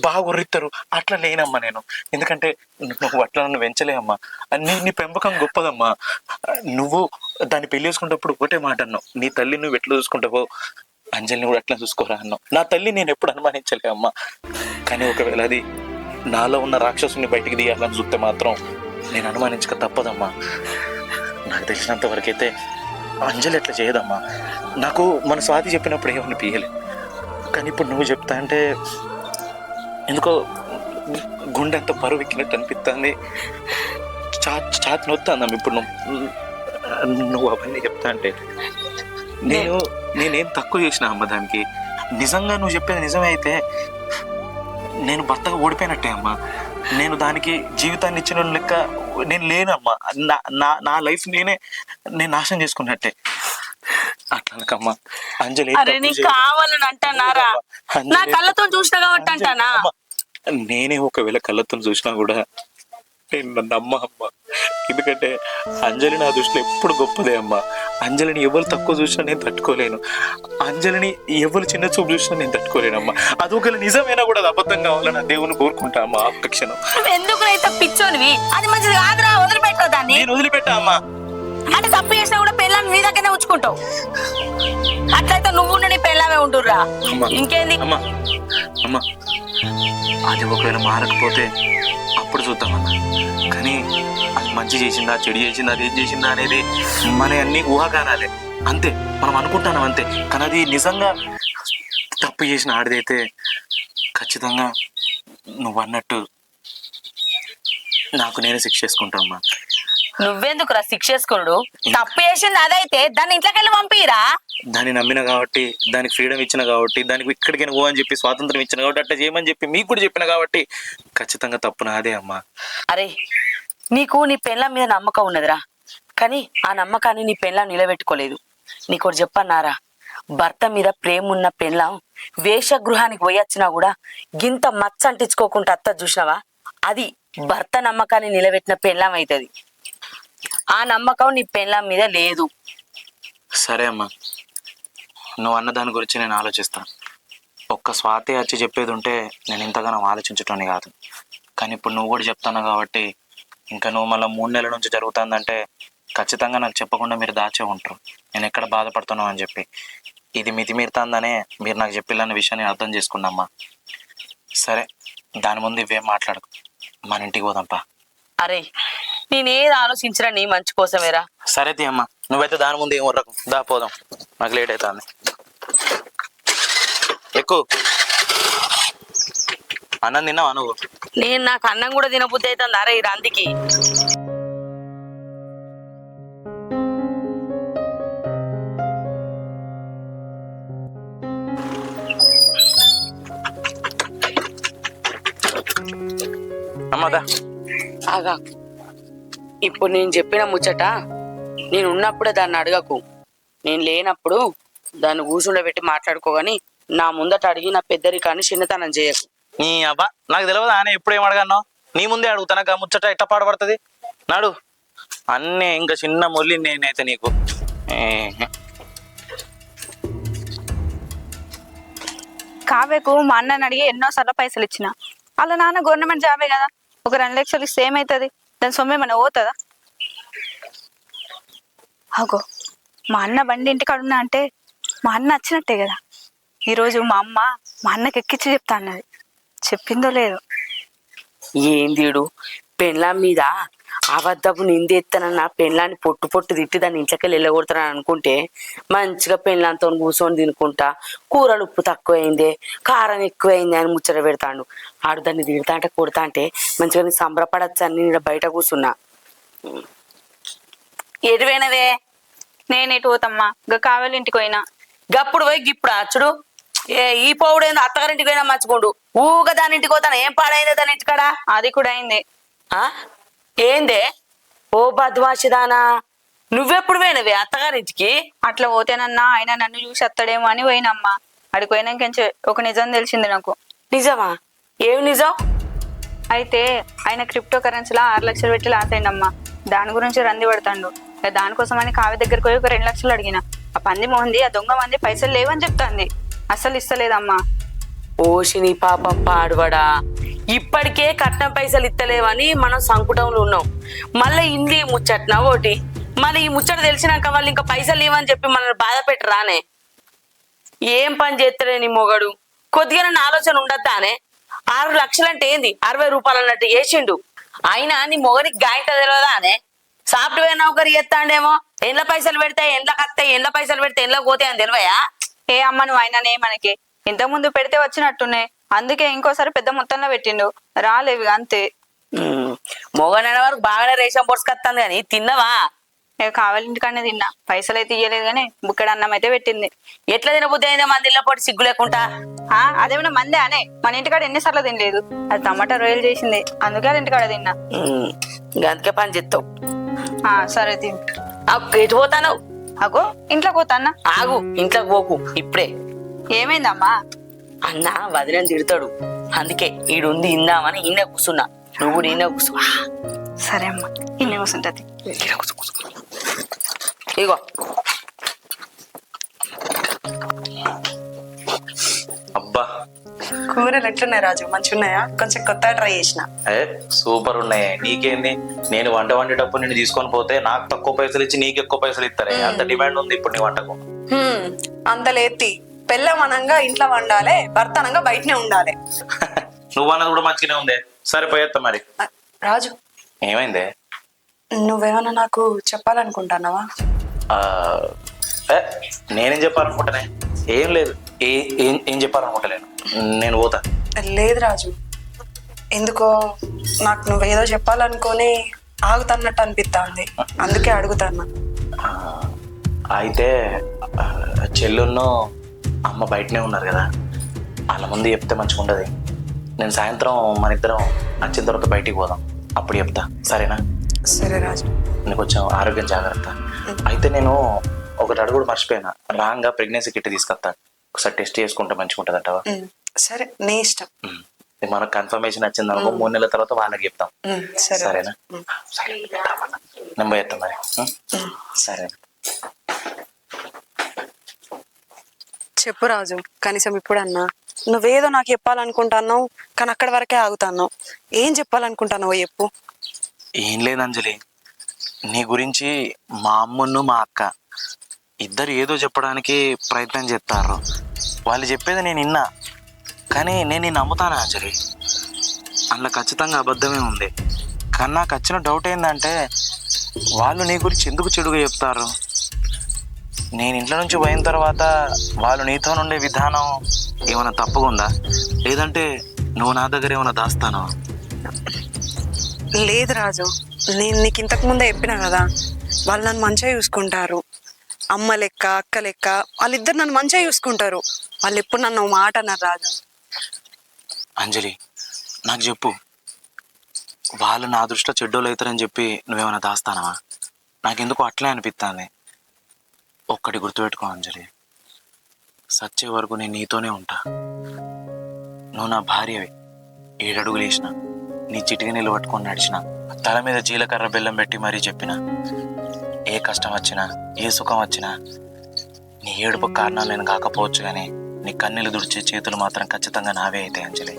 బాగా ఉర్రిస్తారు. అట్లా లేనమ్మా నేను. ఎందుకంటే నువ్వు అట్లా నన్ను పెంచలేమ్మా. నీ పెంపకం గొప్పదమ్మా. నువ్వు దాన్ని పెళ్లి చేసుకునేటప్పుడు ఒకటే మాట అన్నావు, నీ తల్లి నువ్వు ఎట్లా చూసుకుంటావో అంజలిని కూడా అట్లా చూసుకోరా అన్నావు. నా తల్లి నేను ఎప్పుడు అనుమానించలే అమ్మా. కానీ ఒకవేళ అది నాలో ఉన్న రాక్షసుని బయటికి దిగాలని చూస్తే మాత్రం నేను అనుమానించక తప్పదమ్మా. నాకు తెలిసినంత వరకైతే అంజలి ఎట్లా చేయదమ్మా. నాకు మన స్వాతి చెప్పినప్పుడు ఏమనిపించలే, కానీ ఇప్పుడు నువ్వు చెప్తా అంటే ఎందుకో గుండె అంత బరువు ఎక్కినట్టు అనిపిస్తుంది. చాతి నొత్తాందమ్మా ఇప్పుడు నువ్వు అవన్నీ చెప్తా అంటే. నేనేం తక్కువ చేసిన అమ్మ దానికి. నిజంగా నువ్వు చెప్పేది నిజమే అయితే నేను భర్తగా ఓడిపోయినట్టే అమ్మా. నేను దానికి జీవితాన్ని ఇచ్చిన లెక్క నేను లేనమ్మా. నా లైఫ్ నేను నాశనం చేసుకున్నట్టే. అట్లనకమ్మా అంజలి. అరే నీకు కావాలని అంటానారా? నా కళ్ళతో చూసినా కాబట్టి అంటానా? నేనే ఒకవేళ కళ్ళతో చూసినా కూడా నేను నన్ను అమ్మ. ఎందుకంటే అంజలి నా దృష్టిలో ఎప్పుడు గొప్పదే అమ్మా. అంజలిని ఎవరు తక్కువ చూసినా నేను తట్టుకోలేను, అంజలిని ఎవరు చిన్న చూపు చూసినా నేను తట్టుకోలేనమ్మా. అది ఒకవేళ నిజమైనా కూడా అది అబద్ధం కావాలని దేవుని కోరుకుంటా అమ్మా. ఆ క్షణం ఎందుకు అయితే పిచ్చోనివి, అది మంచిది కాదురా, వదిలిపెట్టా దాన్ని. నేను వదిలిపెట్టా అమ్మా. అంటే తప్పు చేసినా కూడా పెళ్ళాన్ని నీ దగ్గరనే ఉంచుకుంటావు. అట్లయితే నువ్వు నీ పెళ్ళామే ఉంటుర్రా, ఇంకేంది? అమ్మా అమ్మా అది ఒకవేళ మారకపోతే అప్పుడు చూద్దామన్నా. కానీ అది మంచి చేసిందా చెడు చేసిందా అది ఏం చేసిందా అనేది మన అన్ని ఊహాగానాలే, అంతే. మనం అనుకుంటున్నాం అంతే. కానీ అది నిజంగా తప్పు చేసిన ఆడిదైతే ఖచ్చితంగా నువ్వు అన్నట్టు నాకు నేనే శిక్ష చేసుకుంటామ్మా. నువ్వెందుకురా శిక్ష చేసుకున్నాడు? తప్పు చేసింది అదైతే దాన్ని ఇంట్లోకెళ్ళి పంపిరా. దాన్ని నమ్మిన కాబట్టి, దానికి ఫ్రీడమ్ ఇచ్చిన కాబట్టి, దానికి ఇక్కడికైనా పో అని చెప్పి స్వాతంత్రం ఇచ్చిన కాబట్టి, అట్లా చేయమని చెప్పి మీకు కూడా చెప్పిన కాబట్టి ఖచ్చితంగా తప్పు నాదే అమ్మా. అరే నీకు నీ పెళ్ళాం మీద నమ్మకం ఉన్నదిరా, కానీ ఆ నమ్మకాన్ని నీ పెళ్ళాం నిలబెట్టుకోలేదు. నీకోటి చెప్పన్నారా, భర్త మీద ప్రేమ ఉన్న పెళ్ళాం వేషగృహానికి పోయొచ్చినా కూడా గింత మచ్చ అంటించుకోకుండా అత్త చూసినావా, అది భర్త నమ్మకాన్ని నిలబెట్టిన పెళ్ళాం అవుతుంది. ఆ నమ్మకం నీ పెళ్ళాం మీద లేదు. సరే అమ్మా, నువ్వు అన్న దాని గురించి నేను ఆలోచిస్తాను. ఒక్క స్వాతి వచ్చి చెప్పేది ఉంటే నేను ఇంతగానో ఆలోచించటోని కాదు. కానీ ఇప్పుడు నువ్వు కూడా చెప్తాను కాబట్టి, ఇంకా నువ్వు మళ్ళీ 3 నెలల నుంచి జరుగుతుందంటే ఖచ్చితంగా నాకు చెప్పకుండా మీరు దాచే ఉంటారు నేను ఎక్కడ బాధపడుతున్నావు అని చెప్పి. ఇది మితిమీరుతుందనే మీరు నాకు చెప్పిల్లన్న విషయాన్ని అర్థం చేసుకున్నామ్మా. సరే, దాని ముందు ఇవేం మాట్లాడకు, మన ఇంటికి పోదాంపా. అరే నేనేది ఆలోచించినా నీ మంచి కోసమేరా. సరే అమ్మా, నువ్వైతే దాని ముందు ఏం రకం దా పోదాం, నాకు లేట్ అవుతుంది. ఎక్కువ అన్నం తిన్నావా నువ్వు? నేను నాకు అన్నం కూడా తినబుద్ధి అవుతుంది. అరే ఈ రందికి అమ్మదా ఆగా. ఇప్పుడు నేను చెప్పిన ముచ్చట నేను ఉన్నప్పుడే దాన్ని అడగకు, నేను లేనప్పుడు దాన్ని కూర్చుండబెట్టి మాట్లాడుకోగాని నా ముందట అడిగి నా పెద్దరికాన్ని చిన్నతనం చేయకు. నీ అబ్బా నాకు తెలియదు ఆయన ఎప్పుడేం అడగన్నావు, నీ ముందే అడుగుతాను. ముచ్చట ఎట్ట పాడబడుతుంది నాడు అన్నీ ఇంకా చిన్న మొల్లి నేనైతే నీకు. కావ్యకు మా అన్నని అడిగి ఎన్నోసార్లు పైసలు ఇచ్చిన. వాళ్ళ నాన్న గవర్నమెంట్ జాబే కదా, ఒక 2 లక్షలు ఇస్తే ఏమవుతుంది? దాని సొమ్మేమన్నా పోతుందా? అగో మా అన్న బండి ఇంటికాడ ఉన్నా అంటే మా అన్న వచ్చినట్టే కదా. ఈరోజు మా అమ్మ మా అన్నకి ఎక్కించి చెప్తా అన్నది, చెప్పిందో లేదో. ఏందీడు పెళ్ళాం మీద అబద్ధపు నిందెత్తనన్న పెళ్ళాన్ని పొట్టు పొట్టు తిట్టి దాన్ని ఇంట్లోకెళ్ళి వెళ్ళగొడతానని అనుకుంటే మంచిగా పెళ్ళాంతో కూర్చొని తినుకుంటా కూరలు ఉప్పు తక్కువైందే కారం ఎక్కువైంది అని ముచ్చట పెడతాడు. ఆడు దాన్ని తిడతా అంటే కొడతా అంటే మంచిగా నీ సంబరపడచ్చు అని నేను బయట కూర్చున్నా. ఎటువైనవే? నేను ఎటు పోతమ్మా, ఇంకా కావాలి ఇంటికి పోయినా. గప్పుడు పోయి గిప్పుడు అచ్చుడు ఈ పోవుడేందో అత్తగారింటికి పోయినా మర్చిపోండు. ఊగా దాని ఇంటికి పోతాను. ఏం పాడైందే దాని ఇంటికాడ? అది కూడా అయింది. ఏందే ఓ బద్వాషిదానా, నువ్వెప్పుడు పోయినవే అత్తగారింటికి? అట్లా పోతేనన్నా ఆయన నన్ను చూసి వస్తాడేమో అని పోయినమ్మా. అడిగి పోయినాక ఒక నిజం తెలిసింది నాకు. నిజమా? ఏం నిజం? అయితే ఆయన క్రిప్టో కరెన్సీలో 6 లక్షలు పెట్టి లాస్ అయిందమ్మా. దాని గురించి రంది పడతాడు. దానికోసం అని కావ్య దగ్గరికి పోయి ఒక 2 లక్షలు అడిగిన. ఆ పంది మోహంది, ఆ దొంగ మంది పైసలు లేవని చెప్తాంది. అస్సలు ఇస్తలేదమ్మా. ఓషిని పాపం పాడుబడా, ఇప్పటికే కట్నం పైసలు ఇత్తలేవని మనం సంకుటంలో ఉన్నాం. మళ్ళీ ఇంది ముచ్చట్నా ఒకటి. మళ్ళీ ఈ ముచ్చట తెలిసినాక వాళ్ళు ఇంకా పైసలు లేవని చెప్పి మనల్ని బాధ పెట్టరానే. ఏం పని చేస్తాడే నీ మొగడు? కొద్దిగా నా ఆలోచన ఉండద్దానే. 6 లక్షలు అంటే ఏంది? 60 రూపాయలు అన్నట్టు చేసిండు. అయినా నీ మొగనికి గాయంట తెలియదా అనే? సాఫ్ట్వేర్ నౌకరీ చేస్తాండేమో. ఎండ్ల పైసలు పెడితే ఎండ్లకు వస్తాయి, ఎండ్ల పైసలు పెడితే ఎండ్లకు పోతాయి అని తెలివయా? ఏ అమ్మ నువ్వు అయినానే మనకి ఇంతకు ముందు పెడితే వచ్చినట్టున్నాయి. అందుకే ఇంకోసారి పెద్ద మొత్తంలో పెట్టిండు, రాలేవి అంతే. మొగనైన వరకు బాగానే రేషన్ పొడుచుకొస్తాను కానీ తిన్నవా? కావాలింటికనే తిన్నా. పైసలు అయితే ఇయ్యలేదు కానీ బుక్కడ అన్నం అయితే పెట్టింది. ఎట్లా తినబుద్ధి అయిందా మంది ఇళ్ళ పొట్టి సిగ్గు లేకుండా? అదేమన్నా మందే అనే, మన ఇంటికాడ ఎన్నిసార్లు తినలేదు. అది టమాటా రొయ్యలు చేసింది, అందుకే అది ఇంటికాడ తిన్నా. అందుకే పని చేస్తావు. సరే తిని. ఎటు పోతాను? అగో ఇంట్లోకి పోతాన్నా. ఆగు, ఇంట్లోకి పోకు ఇప్పుడే. ఏమైందమ్మా? అన్న వదిన తిడతాడు, అందుకే ఈడుంది ఇందామని ఇన్నే కూర్చున్నా. నువ్వు కూడా ఇన్నే కూర్చో. సరే అమ్మా, ఇన్నే కూర్చుంటది. ఇగో అబ్బా కూరలు ఎట్లున్నాయి రాజు? మంచిగా ఉన్నాయా? కొంచెం కొత్తగా ట్రై చేసిన. సూపర్ ఉన్నాయి. నీకేంది, నేను వంట వండేటప్పుడు నేను తీసుకొని పోతే నాకు తక్కువ పైసలు ఇచ్చి నీకు ఎక్కువ పైసలు ఇస్తారే. అంత డిమాండ్ ఉంది ఇప్పుడు నీ వంటకు. అంత లేతి పెళ్ళం అనంగా ఇంట్లో వండాలి, భర్త అనంగా బయటనే ఉండాలి. నువ్వు అన్నది కూడా మంచిగానే ఉంది. సరే పోయేస్తా మరి. రాజు ఏమైందే? నువ్వేమన్నా నాకు చెప్పాలనుకుంటున్నావా? నేనేం చెప్పాలనుకుంటానే? ఏం లేదు. ఏం చెప్పాలనుకుంటలేను. నేను పోతా. లేదు రాజు, ఎందుకో నాకు నువ్వేదో చెప్పాలనుకొని ఆగుతున్నట్టు అనిపిస్తుంది, అందుకే అడుగుతాను. అయితే చెల్లును అమ్మ బయటనే ఉన్నారు కదా, వాళ్ళ ముందు చెప్తే మంచిగా ఉండదు. నేను సాయంత్రం మన ఇద్దరం వచ్చిన తర్వాత బయటికి పోదాం, అప్పుడు చెప్తా. సరేనా? సరే రాజు. నీకు కొంచెం ఆరోగ్యం జాగ్రత్త. అయితే నేను ఒకటి అడుగుడు మర్చిపోయినా. రాంగా ప్రెగ్నెన్సీ కిట్ తీసుకొస్తా. ఒకసారి టెస్ట్ చేసుకుంటే మంచిగా ఉంటుంది అంటావా? సరే, నీ ఇష్టం. మనకు కన్ఫర్మేషన్ వచ్చింది అనుకో, 3 నెలల తర్వాత వాళ్ళకి చెప్తాం. సరేనా? సరే, నేను పోయేస్తాం మరి. సరే. చెప్పు రాజు, కనీసం ఇప్పుడన్నా నువ్వేదో నాకు చెప్పాలనుకుంటున్నావు, కానీ అక్కడి వరకే ఆగుతున్నావు. ఏం చెప్పాలనుకుంటున్నావు చెప్పు. ఏం లేదు అంజలి, నీ గురించి మా అమ్మను మా అక్క ఇద్దరు ఏదో చెప్పడానికి ప్రయత్నం చేస్తారు. వాళ్ళు చెప్పేది నేను విన్నా, కానీ నేను నిన్ను నమ్ముతాను అంజలి. అందులో ఖచ్చితంగా అబద్ధమే ఉంది. కానీ నాకు వచ్చిన డౌట్ ఏంటంటే, వాళ్ళు నీ గురించి ఎందుకు చెడుగా చెప్తారు? నేను ఇంట్లో నుంచి పోయిన తర్వాత వాళ్ళు నీతో ఉండే విధానం ఏమైనా తప్పుగా ఉందా, లేదంటే నువ్వు నా దగ్గర ఏమైనా దాస్తానో? లేదు రాజు, నేను నీకు ఇంతకు ముందే చెప్పినా కదా, వాళ్ళు నన్ను మంచిగా చూసుకుంటారు. అమ్మ లెక్క, అక్క లెక్క వాళ్ళిద్దరు నన్ను మంచిగా చూసుకుంటారు. వాళ్ళు ఎప్పుడు నన్ను మాట అన్నారు రాజు. అంజలి, నాకు చెప్పు, వాళ్ళు నా దృష్టిలో చెడ్డోళ్ళు అవుతారని చెప్పి నువ్వేమైనా దాస్తానవా? నాకెందుకు అట్లే అనిపిస్తుంది. ఒక్కటి గుర్తుపెట్టుకో అంజలి, సచ్చే వరకు నేను నీతోనే ఉంటా. నువ్వు నా భార్యవి. 7 అడుగులు వేసిన, నీ చిటికి నీళ్ళు పట్టుకొని నడిచిన, తల మీద జీలకర్ర బెల్లం పెట్టి మరీ చెప్పిన, ఏ కష్టం వచ్చినా ఏ సుఖం వచ్చినా నీ ఏడుపు కారణాలు నేను కాకపోవచ్చు, కానీ నీ కన్నీళ్ళు దుడిచే చేతులు మాత్రం ఖచ్చితంగా నావే అవుతాయి అంజలి.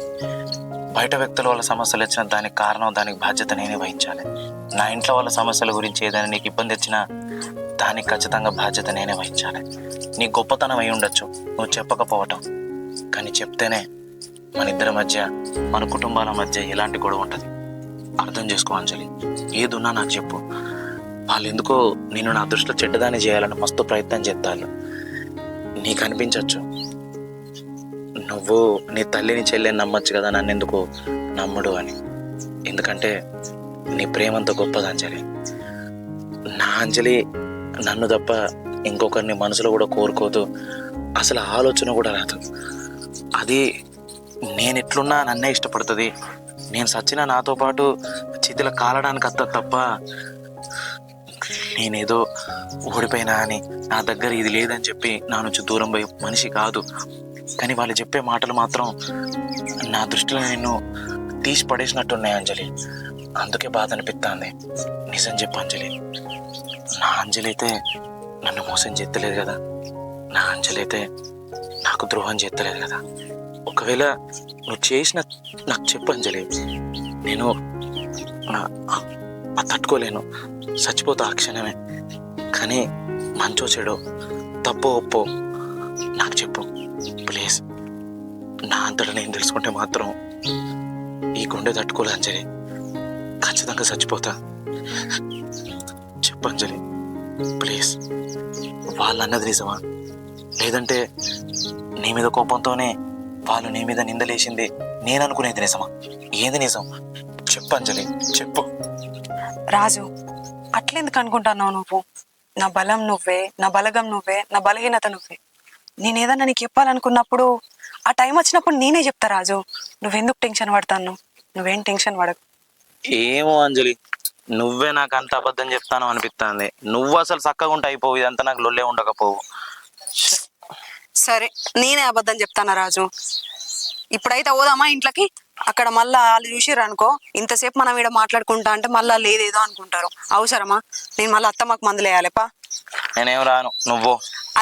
బయట వ్యక్తుల వాళ్ళ సమస్యలు వచ్చినా దానికి కారణం, దానికి బాధ్యత నేనే వహించాలి. నా ఇంట్లో వాళ్ళ సమస్యల గురించి ఏదైనా నీకు ఇబ్బంది వచ్చినా దానికి ఖచ్చితంగా బాధ్యత నేనే వహించాలి. నీ గొప్పతనం అయి ఉండొచ్చు నువ్వు చెప్పకపోవటం, కానీ చెప్తేనే మన ఇద్దరి మధ్య, మన కుటుంబాల మధ్య ఎలాంటి గొడవ ఉంటుంది. అర్థం చేసుకో అంజలి, ఏదున్నా నాకు చెప్పు. వాళ్ళు ఎందుకో నేను నా దృష్టిలో చెడ్డదాన్ని చేయాలని మస్తు ప్రయత్నం చేస్తారు. నీకు అనిపించవచ్చు నువ్వు నీ తల్లిని చెల్లిని నమ్మచ్చు కదా, నన్ను ఎందుకు నమ్ముడు అని. ఎందుకంటే నీ ప్రేమంత గొప్పది అంజలి. నా అంజలి నన్ను తప్ప ఇంకొకరిని మనసులో కూడా కోరుకోదు, అసలు ఆలోచన కూడా రాదు. అది నేను ఎట్లున్నా నన్నే ఇష్టపడుతుంది. నేను సచ్చినా నాతో పాటు చేతిలో కాలడానికి అత్త తప్ప నేనేదో ఓడిపోయినా అని నా దగ్గర ఇది లేదని చెప్పి నా నుంచి దూరం పోయే మనిషి కాదు. కానీ వాళ్ళు చెప్పే మాటలు మాత్రం నా దృష్టిలో నిన్ను తీసి పడేసినట్టున్నాయి అంజలి. అందుకే బాధ అనిపిస్తుంది. నిజం చెప్పు అంజలి, నా అంజలి అయితే నన్ను మోసం చేస్తలేదు కదా, నా అంజలి అయితే నాకు ద్రోహం చేస్తలేదు కదా. ఒకవేళ నువ్వు చేసిన నాకు చెప్పు అంజలి, నేను తట్టుకోలేను, చచ్చిపోతా ఆ క్షణమే. కానీ మంచో చెడో తప్పో ఒప్పో నాకు చెప్పు ప్లీజ్. నా అంతటా నేను తెలుసుకుంటే మాత్రం ఈ గుండె తట్టుకోలే అంజలి, ఖచ్చితంగా చచ్చిపోతా. చెప్పు అంజలి ప్లీజ్. వాళ్ళు అన్నది నిజమా, లేదంటే నీ మీద కోపంతోనే వాళ్ళు నీ మీద నిందలేసింది నేను అనుకునేది నిజమా? ఏది నిజం చెప్పు అంజలి, చెప్పు. రాజు, అట్లెందుకు అనుకుంటున్నావు నువ్వు? నా బలం నువ్వే, నా బలగం నువ్వే, నా బలహీనత నువ్వే. నేనేదన్నా నీకు చెప్పాలనుకున్నప్పుడు ఆ టైం వచ్చినప్పుడు నేనే చెప్తా రాజు. నువ్వెందుకు టెన్షన్ పడతాను? నువ్వేం టెన్షన్ పడకు. ఏమో అంజలి, నువ్వే నాకు అంత అబద్ధం చెప్తాను అనిపిస్తుంది. నువ్వు అసలు చక్కగా ఉంటే అయిపోవు, ఇదంతా నాకు లొల్లే ఉండకపోవు. సరే, నేనే అబద్ధం చెప్తానా రాజు? ఇప్పుడైతే పోదామా ఇంట్లోకి? అక్కడ మళ్ళా వాళ్ళు చూసిర్రు అనుకో, ఇంతసేపు మనం ఇక్కడ మాట్లాడుకుంటా అంటే మళ్ళా లేదేదో అనుకుంటారు. అవసరమా? నేను మళ్ళీ అత్తమ్మకు మందులు వేయాలిపా. నేనేం రాను, నువ్వు.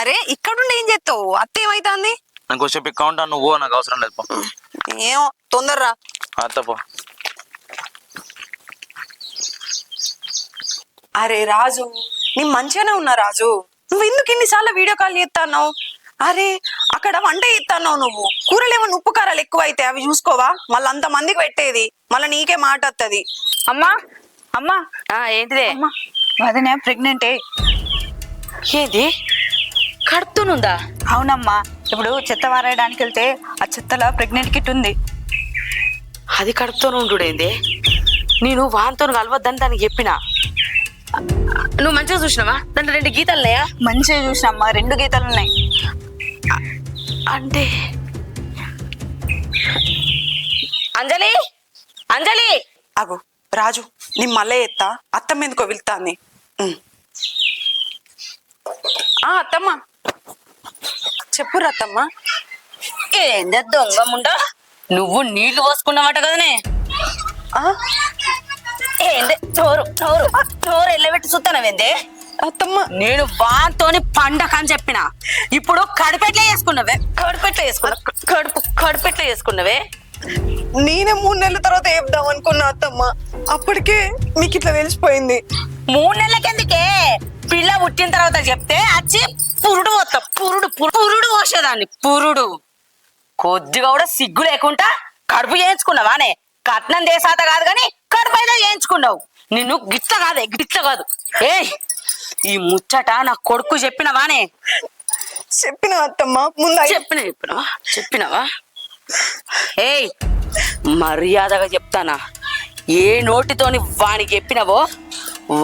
అరే, ఇక్కడుండి ఏం చేస్తావు? అత్త ఏమైతుంది? నాకు వచ్చే పిక్ కౌంటా, నువ్వు నాకు అవసరం లేదు. ఏమో, తొందరరా. అత్తపో. అరే రాజు, నేను మంచిగానే ఉన్నా రాజు. నువ్వు ఎందుకు ఇన్నిసార్లు వీడియో కాల్ చేస్తాను? అరే, అక్కడ వంట చేస్తాను, నువ్వు కూరలు ఏమన్నా ఉప్పు కారాలు ఎక్కువ అయితే అవి చూసుకోవా? మళ్ళీ అంత మందికి పెట్టేది, మళ్ళీ నీకే మాట వస్తుంది. అమ్మా అమ్మా, ఏంటిదే? అమ్మా వదిన ప్రెగ్నెంటే. ఏది కడుపునుందా? అవునమ్మా, ఇప్పుడు చెత్త వారేయడానికి వెళ్తే ఆ చెత్తలో ప్రెగ్నెంట్ కిట్ ఉంది. అది కడుపుతో ఉండుడేంది? నేను వాంతో కలవద్దని దానికి చెప్పిన. నువ్వు మంచిగా చూసినావా? దాంట్లో 2 గీతలు ఉన్నాయా? మంచిగా చూసినమ్మా, 2 గీతలు ఉన్నాయి. అంటే అంజలి, అంజలి. అగు రాజు, నీ మళ్ళీ ఎత్తా. అత్తమ్మ ఎందుకో వెళ్తాంది. అత్తమ్మ చెప్పు అత్తమ్మ. ఏందే దొంగ ముండా, నువ్వు నీళ్లు పోసుకున్నావట కదనే? ఏందే నోరు నోరు నోరు ఎల్లబెట్టి చూస్తానవేందే? అత్తమ్మ, నేను వాంతోని పండగ అని చెప్పిన. ఇప్పుడు కడుపెట్లే చేసుకున్నావే, కడుపెట్లే చేసుకున్నావే. నేనే 3 నెలల తర్వాత చెప్దాం అనుకున్నా అత్తమ్మ. అప్పటికే మీకు ఇట్లా తెలిసిపోయింది. 3 నెలలకెందుకే? పిల్ల పుట్టిన తర్వాత చెప్తే వచ్చి పురుడు పోతాం. పురుడు పోసేదాన్ని. పురుడు కొద్దిగా కూడా సిగ్గు లేకుండా కడుపు చేయించుకున్నావానే? కట్నం దేశాత కాదు కానీ కడుపు అయితే చేయించుకున్నావు. నిన్ను గిట్ల కాదే, గిట్ల కాదు. ఈ ముచ్చట నా కొడుకు చెప్పినవానే? చెప్పిన అత్తమ్మ, ముందు చెప్పినవా? మర్యాదగా చెప్తానా? ఏ నోటితోని వానికి చెప్పినవో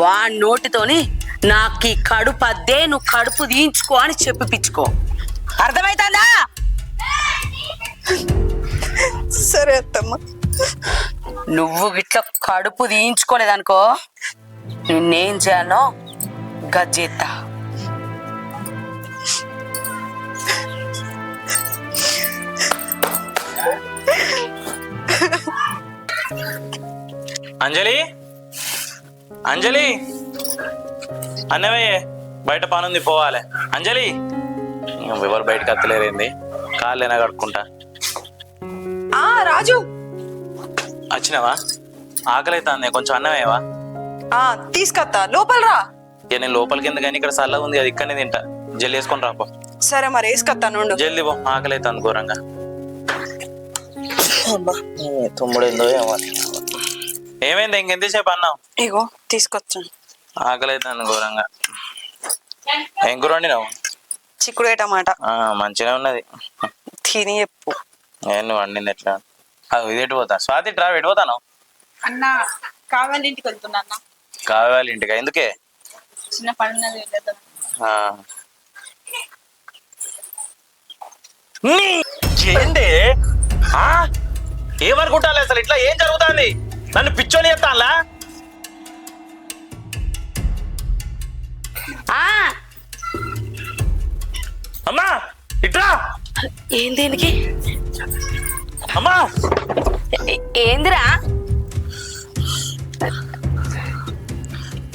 వాని నోటితోని నాకు ఈ కడుపు అద్దే, నువ్వు కడుపు తీయించుకో అని చెప్పిపించుకో. అర్థమైతుందా? సరే అత్తమ్మ. నువ్వు గిట్ల కడుపు తీయించుకోలేదనుకో, నిన్నేం చేయాలో గజ్జెత్తా. అంజలి, అంజలి అన్నవే బయట పనుంది, పోవాలి. అంజలి, ఎవరు బయటకు అత్తలేరేంది? కాళ్ళైనా కడుక్కుంటా. రాజు వచ్చినావా? ఆకలి అవుతుంది, కొంచెం అన్నమేవా? తీసుకొస్తా, లోపల రా. ఇక నేను లోపలికి ఎందుకు కానీ ఇక్కడ చల్లగా ఉంది, అది ఇక్కడనే తింటా. జల్లి వేసుకొని రాపో. సరే మరి వేసుకొస్తా నుండు. జల్ది పో, ఆకలి అవుతుంది ఘోరంగా. తమ్ముడు ఏమైంది? ఇంకెంతసేపు అన్నావు? ఇగో తీసుకొచ్చాను. ఆకలి అవుతుంది ఘోరంగా. ఏం కూర వండినావు? చిక్కుడుకాయ టమాట. మంచిగా ఉన్నది, తిని చెప్పు. నువ్వు వండింది ఎట్లా? అది ఇది ఎటు పోతా? స్వాతి ట్రా, ఎటు పోతాను? అన్నా, కావాలి ఇంటికి వెళ్తున్నా. కావాలి ఇంటికా? ఎందుకే? చిన్న పని. ఏంటి ఏమనుకుంటాను అసలు? ఇట్లా ఏం జరుగుతుంది? నన్ను పిచ్చోని చెప్తానులా? ఆ అమ్మా ఇట్రా ఏం దేనికి అమ్మా. ఏందిరా?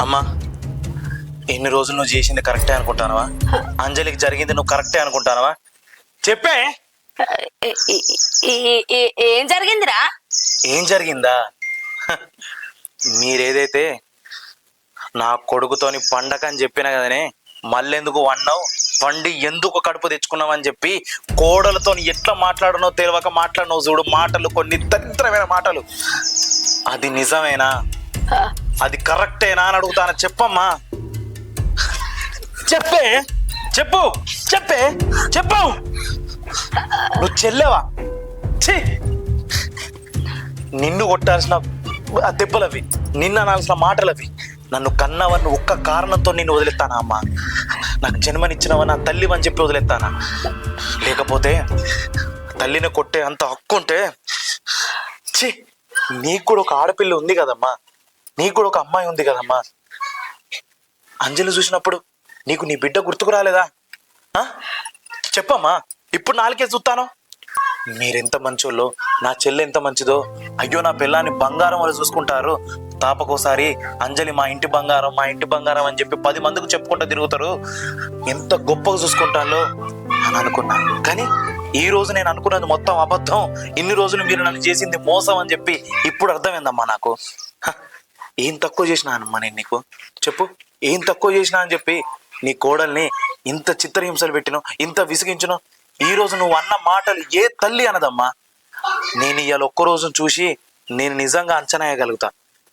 అమ్మా ఎన్ని రోజులు నువ్వు చేసింది కరెక్టే అనుకుంటానవా? అంజలికి జరిగింది నువ్వు కరెక్టే అనుకుంటానవా? చెప్పే. ఏం జరిగిందిరా? ఏం జరిగిందా? మీరేదైతే నా కొడుకుతోని పండగ అని చెప్పినా కదనే, మళ్ళెందుకు వన్నావు, వండి ఎందుకు కడుపు తెచ్చుకున్నావు అని చెప్పి కోడలతో ఎట్లా మాట్లాడనో తెలియక మాట్లాడినావు చూడు. మాటలు కొన్ని దరిద్రమైన మాటలు. అది నిజమేనా? అది కరెక్టేనా అని అడుగుతాను. చెప్పమ్మా, చెప్పే, చెప్పు, చెప్పే, చెప్పు. నువ్వు చెల్లెవా? ఛీ, నిన్ను కొట్టాల్సిన దెబ్బలవి, నిన్ను అనాల్సిన మాటలవి. నన్ను కన్నవని ఒక్క కారణంతో నిన్ను వదిలేస్తానా అమ్మా? నాకు జన్మనిచ్చినవ నా తల్లివని చెప్పి వదిలేస్తానా? లేకపోతే తల్లిని కొట్టే అంత హక్కు ఉంటే, ఛీ, నీకు కూడా ఒక ఆడపిల్ల ఉంది కదమ్మా, నీకు కూడా ఒక అమ్మాయి ఉంది కదమ్మా. అంజలి చూసినప్పుడు నీకు నీ బిడ్డ గుర్తుకు రాలేదా? చెప్పమ్మా, ఇప్పుడు నాలుగే చూస్తాను. మీరెంత మంచోళ్ళో, నా చెల్లె ఎంత మంచిదో. అయ్యో నా పిల్లాన్ని బంగారం వాళ్ళు చూసుకుంటారు, తాపకోసారి అంజలి మా ఇంటి బంగారం, మా ఇంటి బంగారం అని చెప్పి 10 మందికి చెప్పుకుంటూ తిరుగుతారు. ఎంత గొప్పగా చూసుకుంటారో అని అనుకున్నాను. కానీ ఈ రోజు నేను అనుకున్నది మొత్తం అబద్ధం. ఇన్ని రోజులు మీరు నన్ను చేసింది మోసం అని చెప్పి ఇప్పుడు అర్థమైందమ్మా నాకు. ఏం తక్కువ చేసినా అమ్మా నేను నీకు? చెప్పు, ఏం తక్కువ చేసినా అని చెప్పి నీ కోడల్ని ఇంత చిత్రహింసలు పెట్టినో, ఇంత విసిగించునో. ఈ రోజు నువ్వు అన్న మాటలు ఏ తల్లి అనదమ్మా. నేను ఇవాళ ఒక్కరోజు చూసి నేను నిజంగా అంచనా వేయగలుగుతా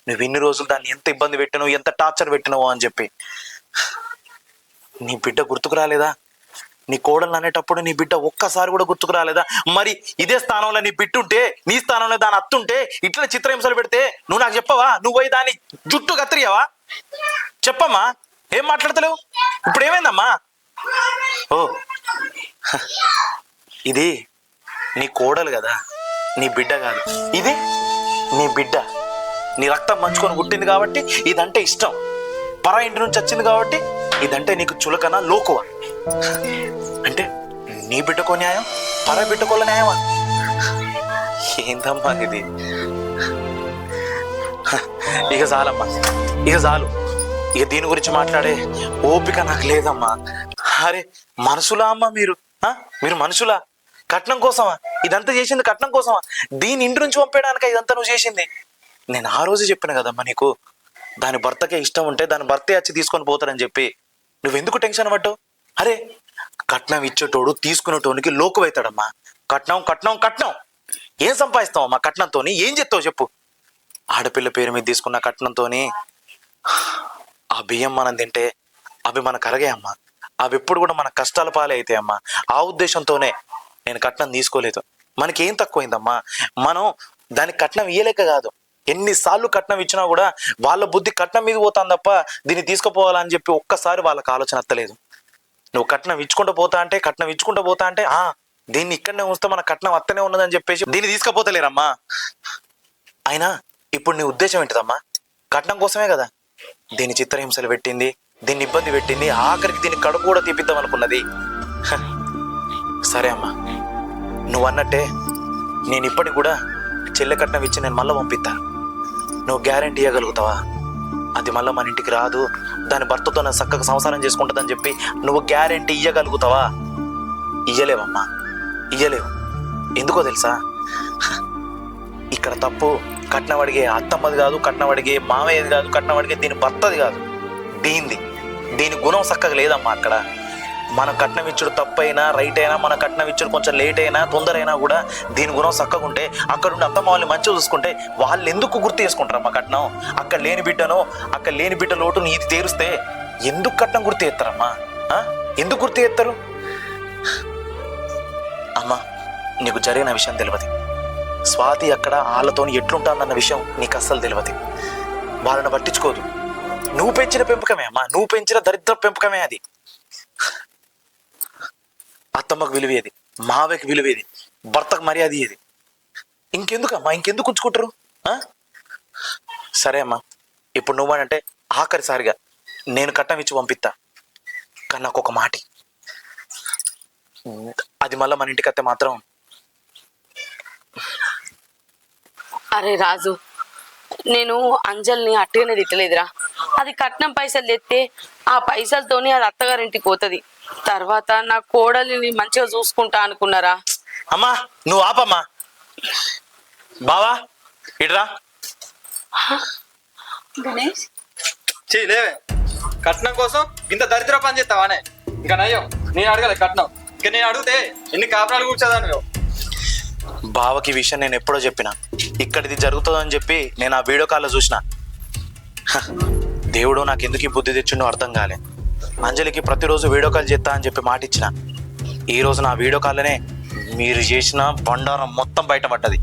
నువ్వు ఇన్ని రోజులు దాన్ని ఎంత ఇబ్బంది పెట్టినావు, ఎంత టార్చర్ పెట్టినావు అని చెప్పి. నీ బిడ్డ గుర్తుకు రాలేదా? నీ కోడలు అనేటప్పుడు నీ బిడ్డ ఒక్కసారి కూడా గుర్తుకు రాలేదా? మరి ఇదే స్థానంలో నీ బిడ్డుంటే, నీ స్థానంలో దాని అత్తుంటే ఇట్లా చిత్రహింసలు పెడితే నువ్వు నాకు చెప్పవా? నువ్వు పోయి దాన్ని జుట్టు కత్తిరియావా? చెప్పమ్మా, ఏం మాట్లాడతలేవు? ఇప్పుడు ఏమైందమ్మా? ఓ, ఇది నీ కోడలు కదా, నీ బిడ్డ కాదు. ఇది నీ బిడ్డ, నీ రక్తం మంచుకొని పుట్టింది కాబట్టి ఇదంటే ఇష్టం. పరా ఇంటి నుంచి వచ్చింది కాబట్టి ఇదంటే నీకు చులకన, లోకువ. అంటే నీ బిడ్డకో న్యాయం, పరా బిడ్డకోల న్యాయమా? ఏందమ్మా ఇది? ఇక చాలమ్మా, ఇక చాలు. ఇక దీని గురించి మాట్లాడే ఓపిక నాకు లేదమ్మా. అరే మనుషులా అమ్మా మీరు? మీరు మనుషులా? కట్నం కోసమా ఇదంతా చేసింది? కట్నం కోసమా? దీని ఇంటి నుంచి పంపేయడానిక ఇదంతా నువ్వు చేసింది? నేను ఆ రోజు చెప్పిన కదమ్మా నీకు, దాని భర్తకే ఇష్టం ఉంటే దాని భర్తే వచ్చి తీసుకొని పోతాడని చెప్పి. నువ్వెందుకు టెన్షన్ పడ్డావు? అరే కట్నం ఇచ్చేటోడు తీసుకునేటోనికి లోకువైతాడమ్మా. కట్నం కట్నం కట్నం ఏం సంపాదిస్తావమ్మా? కట్నంతో ఏం చెప్తావు చెప్పు? ఆడపిల్ల పేరు మీద తీసుకున్న కట్నంతో ఆ బియ్యం మనం తింటే అవి మనకు అరగాయమ్మా. అవి ఎప్పుడు కూడా మన కష్టాల పాలే అవుతాయి అమ్మా. ఆ ఉద్దేశంతోనే నేను కట్నం తీసుకోలేదు. మనకేం తక్కువైందమ్మా? మనం దానికి కట్నం ఇయ్యలేక కాదు, ఎన్నిసార్లు కట్నం ఇచ్చినా కూడా వాళ్ళ బుద్ధి కట్నం మీద పోతాను తప్ప దీన్ని తీసుకుపోవాలని చెప్పి ఒక్కసారి వాళ్ళకి ఆలోచన అత్తలేదు. నువ్వు కట్నం ఇచ్చుకుంటూ పోతా అంటే, కట్నం ఇచ్చుకుంటూ పోతా అంటే దీన్ని ఇక్కడనే ఉంచితే మన కట్నం అత్తనే ఉన్నదని చెప్పేసి దీన్ని తీసుకుపోతలేరమ్మా. అయినా ఇప్పుడు నీ ఉద్దేశం ఏంటిదమ్మా? కట్నం కోసమే కదా దీన్ని చిత్రహింసలు పెట్టింది, దీన్ని ఇబ్బంది పెట్టింది, ఆఖరికి దీన్ని కడుపు కూడా తీపిద్దాం అనుకున్నది. సరే అమ్మా, నువ్వు అన్నట్టే నేను ఇప్పటికి కూడా చెల్లె కట్నం ఇచ్చి నేను మళ్ళీ పంపిస్తా. నువ్వు గ్యారెంటీ ఇవ్వగలుగుతావా? అది మళ్ళీ మన ఇంటికి రాదు, దాని భర్తతో నా చక్కగా సంసారం చేసుకుంటుందని చెప్పి నువ్వు గ్యారెంటీ ఇవ్వగలుగుతావా? ఇయ్యలేవమ్మా, ఇయ్యలేవు. ఎందుకో తెలుసా? ఇక్కడ తప్పు కట్నం అడిగే అత్తమ్మది కాదు, కట్నం అడిగే మామయ్యది కాదు, కట్నం అడిగే దీని భర్తది కాదు, దీని గుణం చక్కగా లేదమ్మా. అక్కడ మన కట్నం ఇచ్చుడు తప్పైనా రైట్ అయినా, మన కట్నం ఇచ్చుడు కొంచెం లేట్ అయినా తొందర అయినా కూడా దీని గుణం చక్కగా ఉంటే, అక్కడ ఉండి అత్తమ్మ వాళ్ళని మంచిగా చూసుకుంటే వాళ్ళు ఎందుకు గుర్తు చేసుకుంటారమ్మా కట్నం? అక్కడ లేని బిడ్డ లోటు నీది తీరుస్తే ఎందుకు కట్నం గుర్తు చేస్తారమ్మా? ఎందుకు గుర్తు చేస్తారు? అమ్మా నీకు జరిగిన విషయం తెలియదు. స్వాతి అక్కడ వాళ్ళతో ఎట్లుంటానన్న విషయం నీకు అస్సలు తెలియదు. వాళ్ళని పట్టించుకోదు. నువ్వు పెంచిన పెంపకమే అమ్మా, నువ్వు పెంచిన దరిద్ర పెంపకమే అది. అత్తమ్మకు విలువేది, మావకి విలువేది, భర్తకు మర్యాద ఇది. ఇంకెందుకమ్మా, ఇంకెందుకు ఉంచుకుంటారు? సరే అమ్మా, ఇప్పుడు నువ్వనంటే ఆఖరిసారిగా నేను కట్నం ఇచ్చి పంపిస్తా. కానీ నాకు ఒక మాట అది మళ్ళీ మన ఇంటికి వస్తే మాత్రం అరే రాజు, నేను అంజల్ని అట్టుగానే తిట్టలేదురా. అది కట్నం పైసలు తెస్తే ఆ పైసలతోని అది అత్తగారింటికి పోతుంది. తర్వాత నా కోడలిని మంచిగా చూసుకుంటా అనుకున్నారా? అమ్మా నువ్వు ఆపమ్మా. బావా ఇట్రా. గణేష్ లేవే కట్నం కోసం ఇంత దరిద్ర పని చేస్తావానే? ఇంకా నయ్యో నేను అడగలే కట్నం. ఇంకా నేను అడిగితే ఎన్ని కాపురాలు కూర్చోదా నువ్వు? బావకి ఈ విషయం నేను ఎప్పుడో చెప్పిన. ఇక్కడిది జరుగుతుందని చెప్పి నేను ఆ వీడియో కాల్లో చూసిన. దేవుడు నాకు ఎందుకు ఈ బుద్ధి తెచ్చిండో అర్థం కాలే. అంజలికి ప్రతిరోజు వీడియో కాల్ చేస్తా అని చెప్పి మాట ఇచ్చిన. ఈ రోజు నా వీడియో కాల్లోనే మీరు చేసిన బండారం మొత్తం బయటపడ్డది.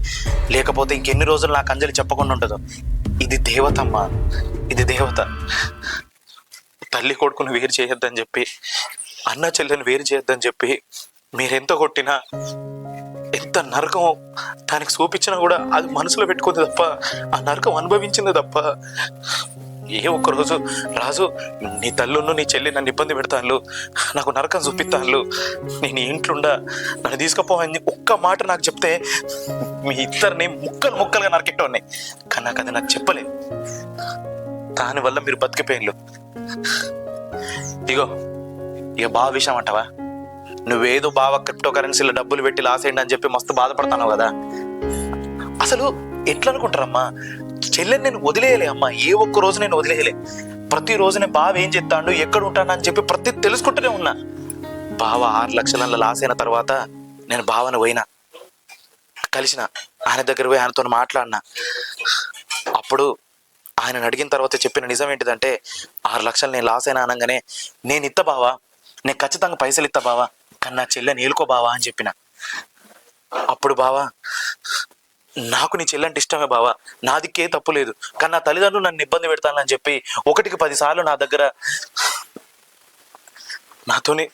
లేకపోతే ఇంకెన్ని రోజులు నాకు అంజలి చెప్పకుండా ఉంటుందో. ఇది దేవతమ్మా, ఇది దేవత. తల్లి కొడుకుని వేరు చేయొద్దని చెప్పి, అన్న చెల్లెని వేరు చేయొద్దని చెప్పి మీరెంత కొట్టినా, ఎంత నరకం దానికి చూపించినా కూడా అది మనసులో పెట్టుకుంది తప్ప ఆ నరకం అనుభవించింది తప్ప. ఏ ఒక్కరోజు రాజు నీ తల్లును నీ చెల్లి నన్ను ఇబ్బంది పెడతాను, నాకు నరకం చూపిస్తాను, నేను ఇంట్లుండా నన్ను తీసుకుపోవని ఒక్క మాట నాకు చెప్తే మీ ఇద్దరిని ముక్కలు ముక్కలుగా నరకెట్టోన్నాయి. కానీ నాకు అది నాకు చెప్పలేదు. దానివల్ల మీరు బతికిపోయిన్లు. ఇగో ఇక బావ విషయం అంటావా? నువ్వేదో బావ క్రిప్టో కరెన్సీలో డబ్బులు పెట్టి లాస్ అయ్యండి అని చెప్పి మస్తు బాధపడతావు కదా. అసలు ఎట్లా అనుకుంటారమ్మా? చెల్లెని నేను వదిలేయలే అమ్మా, ఏ ఒక్క రోజు నేను వదిలేయలే. ప్రతిరోజు నేను బావ ఏం చెప్తాడు, ఎక్కడ ఉంటానని చెప్పి ప్రతి తెలుసుకుంటూనే ఉన్నా. బావ 6 లక్షల లాస్ అయిన తర్వాత నేను బావను పోయినా, కలిసిన ఆయన దగ్గర పోయి ఆయనతో మాట్లాడినా. అప్పుడు ఆయన అడిగిన తర్వాత చెప్పిన నిజం ఏంటిదంటే, 6 లక్షలు నేను లాస్ అయినా అనగానే నేను ఇత్త బావా, నేను ఖచ్చితంగా పైసలు ఇత్తా బావా, కానీ నా చెల్లెని ఏలుకో బావా అని చెప్పిన. అప్పుడు బావా నాకు నీ చెల్లంటే ఇష్టమే బావా, నాదికే తప్పు లేదు, కానీ నా తల్లిదండ్రులు నన్ను ఇబ్బంది పెడతానని చెప్పి 1కి 10 సార్లు నా దగ్గర నాతోని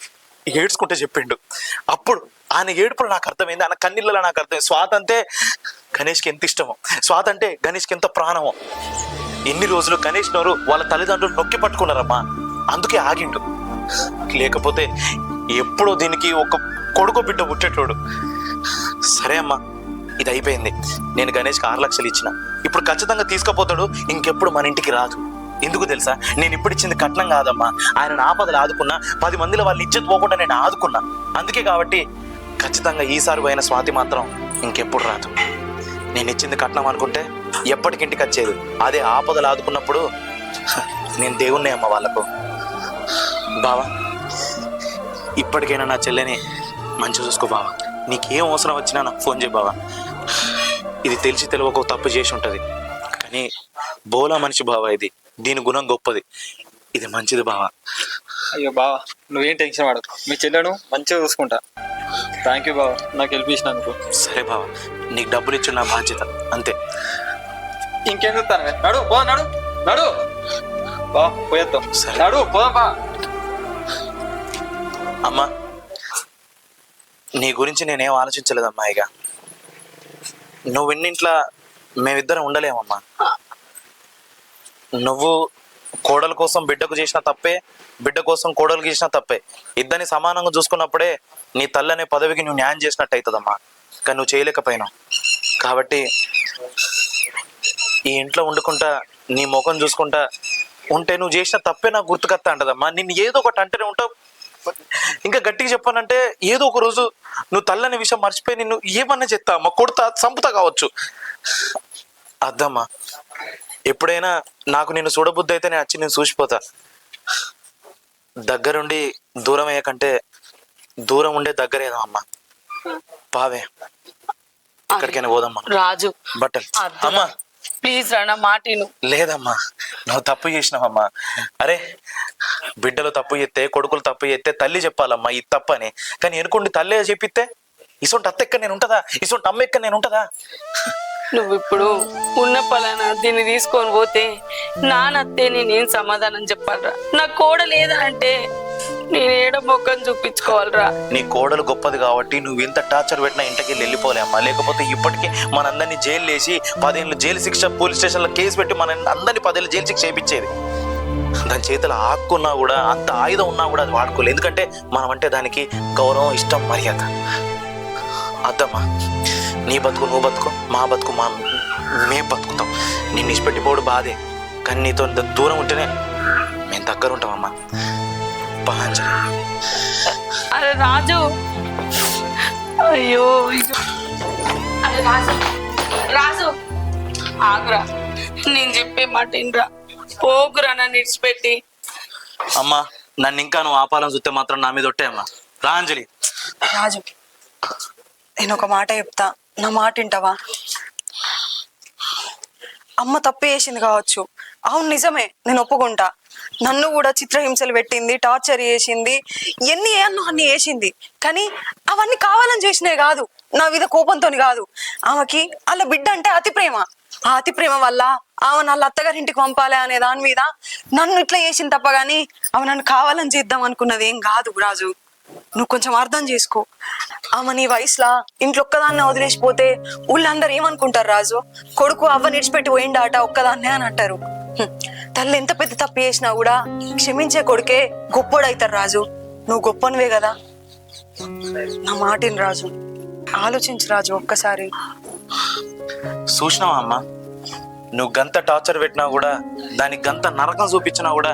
ఏడ్చుకుంటే చెప్పిండు. అప్పుడు ఆయన ఏడుపులు నాకు అర్థమైంది, ఆయన కన్నీళ్ళలో నాకు అర్థమైంది. స్వాతి అంటే గణేష్కి ఎంత ఇష్టమో, స్వాతి అంటే గణేష్కి ఎంత ప్రాణమో. ఎన్ని రోజులు గణేష్ నోరు వాళ్ళ తల్లిదండ్రులు నొక్కి పట్టుకున్నారమ్మా, అందుకే ఆగిండు. లేకపోతే ఎప్పుడో దీనికి ఒక కొడుకు బిడ్డ పుట్టేటోడు. సరే అమ్మా, ఇది అయిపోయింది. నేను గణేష్కి 6 లక్షలు ఇచ్చిన, ఇప్పుడు ఖచ్చితంగా తీసుకుపోతాడు, ఇంకెప్పుడు మన ఇంటికి రాదు. ఎందుకు తెలుసా? నేను ఇప్పుడు ఇచ్చింది కట్నం కాదమ్మా, ఆయన ఆపదలు ఆదుకున్నా, 10 మందిలో వాళ్ళు ఇజ్జత్ పోకుండా నేను ఆదుకున్నా. అందుకే కాబట్టి ఖచ్చితంగా ఈసారి పోయిన స్వాతి మాత్రం ఇంకెప్పుడు రాదు. నేను ఇచ్చింది కట్నం అనుకుంటే ఎప్పటికింటికి వచ్చేది, అదే ఆపదలు ఆదుకున్నప్పుడు నేను దేవుణ్ణే అమ్మ వాళ్ళకు. బావా ఇప్పటికైనా నా చెల్లెని మంచిగా చూసుకో బావా, నీకేం అవసరం వచ్చినా నాకు ఫోన్ చేయి బావా. ఇది తెలిసి తెలియక తప్పు చేసి ఉంటుంది, కానీ బోలా మనిషి బావా ఇది, దీని గుణం గొప్పది, ఇది మంచిది బావా. అయ్యో బావా నువ్వేం టెన్షన్ పడకు, మీ చెల్లెను మంచిగా చూసుకుంటా. థ్యాంక్ యూ బావా నాకు హెల్ప్ చేసినందుకు. సరే బావా, నీకు డబ్బులు ఇచ్చిన నా బాధ్యత అంతే. ఇంకేం చెప్తాను, నడు పో, నడు నడు బా పోయేద్దాం. సరే. నడు పోదాం బా. అమ్మా నీ గురించి నేనేం ఆలోచించలేదమ్మా. ఇక నువ్వు ఇన్నింట్లో మేమిద్దరం ఉండలేమమ్మా. నువ్వు కోడల కోసం బిడ్డకు చేసిన తప్పే, బిడ్డ కోసం కోడలు చేసిన తప్పే. ఇద్దరిని సమానంగా చూసుకున్నప్పుడే నీ తల్లి అనే పదవికి నువ్వు న్యాయం చేసినట్టు అవుతుందమ్మా. కానీ నువ్వు చేయలేకపోయినావు. కాబట్టి ఈ ఇంట్లో వండుకుంటా నీ ముఖం చూసుకుంటా ఉంటే నువ్వు చేసిన తప్పే నాకు గుర్తుకొస్తా అంటదమ్మా. నిన్ను ఏదో ఒకటి అంటేనే ఉంటావు. ఇంకా గట్టిగా చెప్పానంటే ఏదో ఒక రోజు నువ్వు తల్లనే విషయం మర్చిపోయి నిన్ను ఏమన్నా చెప్తా అమ్మా, కొడతా, చంపుతా కావచ్చు. అద్దమ్మా ఎప్పుడైనా నాకు నిన్ను చూడబుద్ధి అయితే నేను వచ్చి నేను చూసిపోతా. దగ్గరుండి దూరం అయ్యకంటే దూరం ఉండే దగ్గరేదా అమ్మా. పావే ఎక్కడికైనా పోదమ్మా. రాజు బట్టలు అమ్మా ప్లీజ్ రా, నా మాట విను. లేదమ్మా నువ్వు తప్పు చేసినావమ్మా. అరే బిడ్డలు తప్పు చేస్తే, కొడుకులు తప్పు చేస్తే తల్లి చెప్పాలమ్మా ఇది తప్పని. కానీ ఎనుకోండి తల్లే చెప్పిస్తే ఇసొంటి అత్త ఎక్కడ నేను ఉంటుందా, ఇసొంటి అమ్మ ఎక్కడ నేను ఉంటుందా? నువ్వు ఇప్పుడు ఉన్న పలానా దీన్ని తీసుకొని పోతే నానత్తే నేనేం సమాధానం చెప్పాలరా? నా కోడ లేదా అంటే నేను ఏడ మొక్కని చూపించుకోవాలరా? నీ కోడలు గొప్పది కాబట్టి నువ్వు ఎంత టార్చర్ పెట్టినా ఇంటికి వెళ్ళిపోలే అమ్మా. లేకపోతే ఇప్పటికీ మనందరినీ జైలు వేసి 10 ఏళ్ళు జైలు శిక్ష, పోలీస్ స్టేషన్లో కేసు పెట్టి మన అందరినీ 10 ఏళ్ళు జైలు శిక్ష చేయించేది. దాని చేతులు ఆక్కున్నా కూడా అంత ఆయుధం ఉన్నా కూడా అది వాడుకోలేదు. ఎందుకంటే మనం అంటే దానికి గౌరవం, ఇష్టం, మర్యాద. అద్దమ్మా, నీ బతుకు నువ్వు బతుకు, మా బతుకు మేము బతుకుతాం. నిన్ను ఇష్టపెట్టిపోడు బాధే, కానీ నీతో దూరం ఉంటేనే మేము దగ్గర ఉంటామమ్మా. అంజలి. అరే రాజు, అయ్యో అరే రాజు, రాజు ఆగురా, నేను చెప్పే మాట వినరా, పోకురా నన్ను ఇడిచిపెట్టి. అమ్మా, నన్ను ఇంకా నువ్వు ఆపాలని చూస్తే మాత్రం నా మీద ఒట్టే అమ్మా. రా అంజలి. రాజు, నేను ఒక మాట చెప్తా, నా మాట వింటావా? అమ్మ తప్పు చేసింది కావచ్చు, అవును నిజమే, నేను ఒప్పుకుంటా. నన్ను కూడా చిత్రహింసలు పెట్టింది, టార్చర్ చేసింది, ఎన్ని అన్ని చేసింది. కానీ అవన్నీ కావాలని చేసినవి కాదు, నా మీద కోపంతో కాదు. ఆమెకి వాళ్ళ బిడ్డ అంటే అతి ప్రేమ. ఆ అతి ప్రేమ వల్ల ఆమె వాళ్ళ అత్తగారింటికి పంపాలి అనే దాని మీద నన్ను ఇట్లా చేసింది తప్ప గానీ ఆమె నన్ను కావాలని చేద్దాం అనుకున్నది ఏం కాదు. రాజు, నువ్వు కొంచెం అర్థం చేసుకో. ఆమె నీ వయసులో ఇంట్లో ఒక్కదాన్నే వదిలేసిపోతే ఊళ్ళందరూ ఏమనుకుంటారు? రాజు, కొడుకు అవ్వ నిడిచిపెట్టి పోయిండాట ఒక్కదాన్నే అని అంటారు. తల్లి ఎంత పెద్ద తప్పు చేసినా కూడా క్షమించే కొడుకే గొప్పోడైతారు. రాజు, నువ్వు గొప్పనివే కదా. నా మాటిని రాజు, ఆలోచించు రాజు ఒక్కసారి. చూసినావా అమ్మా, నువ్వు గంత టార్చర్ పెట్టినా కూడా, దానికి గంత నరకం చూపించినా కూడా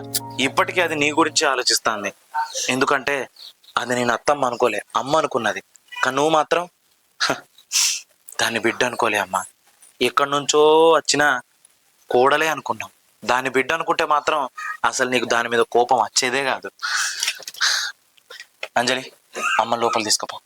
ఇప్పటికీ అది నీ గురించి ఆలోచిస్తాంది. ఎందుకంటే అది నేను అత్తమ్మ అనుకోలే, అమ్మ అనుకున్నది. కానీ నువ్వు మాత్రం దాన్ని బిడ్డ అనుకోలే అమ్మా. ఎక్కడి నుంచో వచ్చిన కోడలే అనుకున్నాం. దాన్ని బిడ్డ అనుకుంటే మాత్రం అసలు నీకు దాని మీద కోపం వచ్చేదే కాదు. అంజలి, అమ్మ లోపల తీసుకుపో.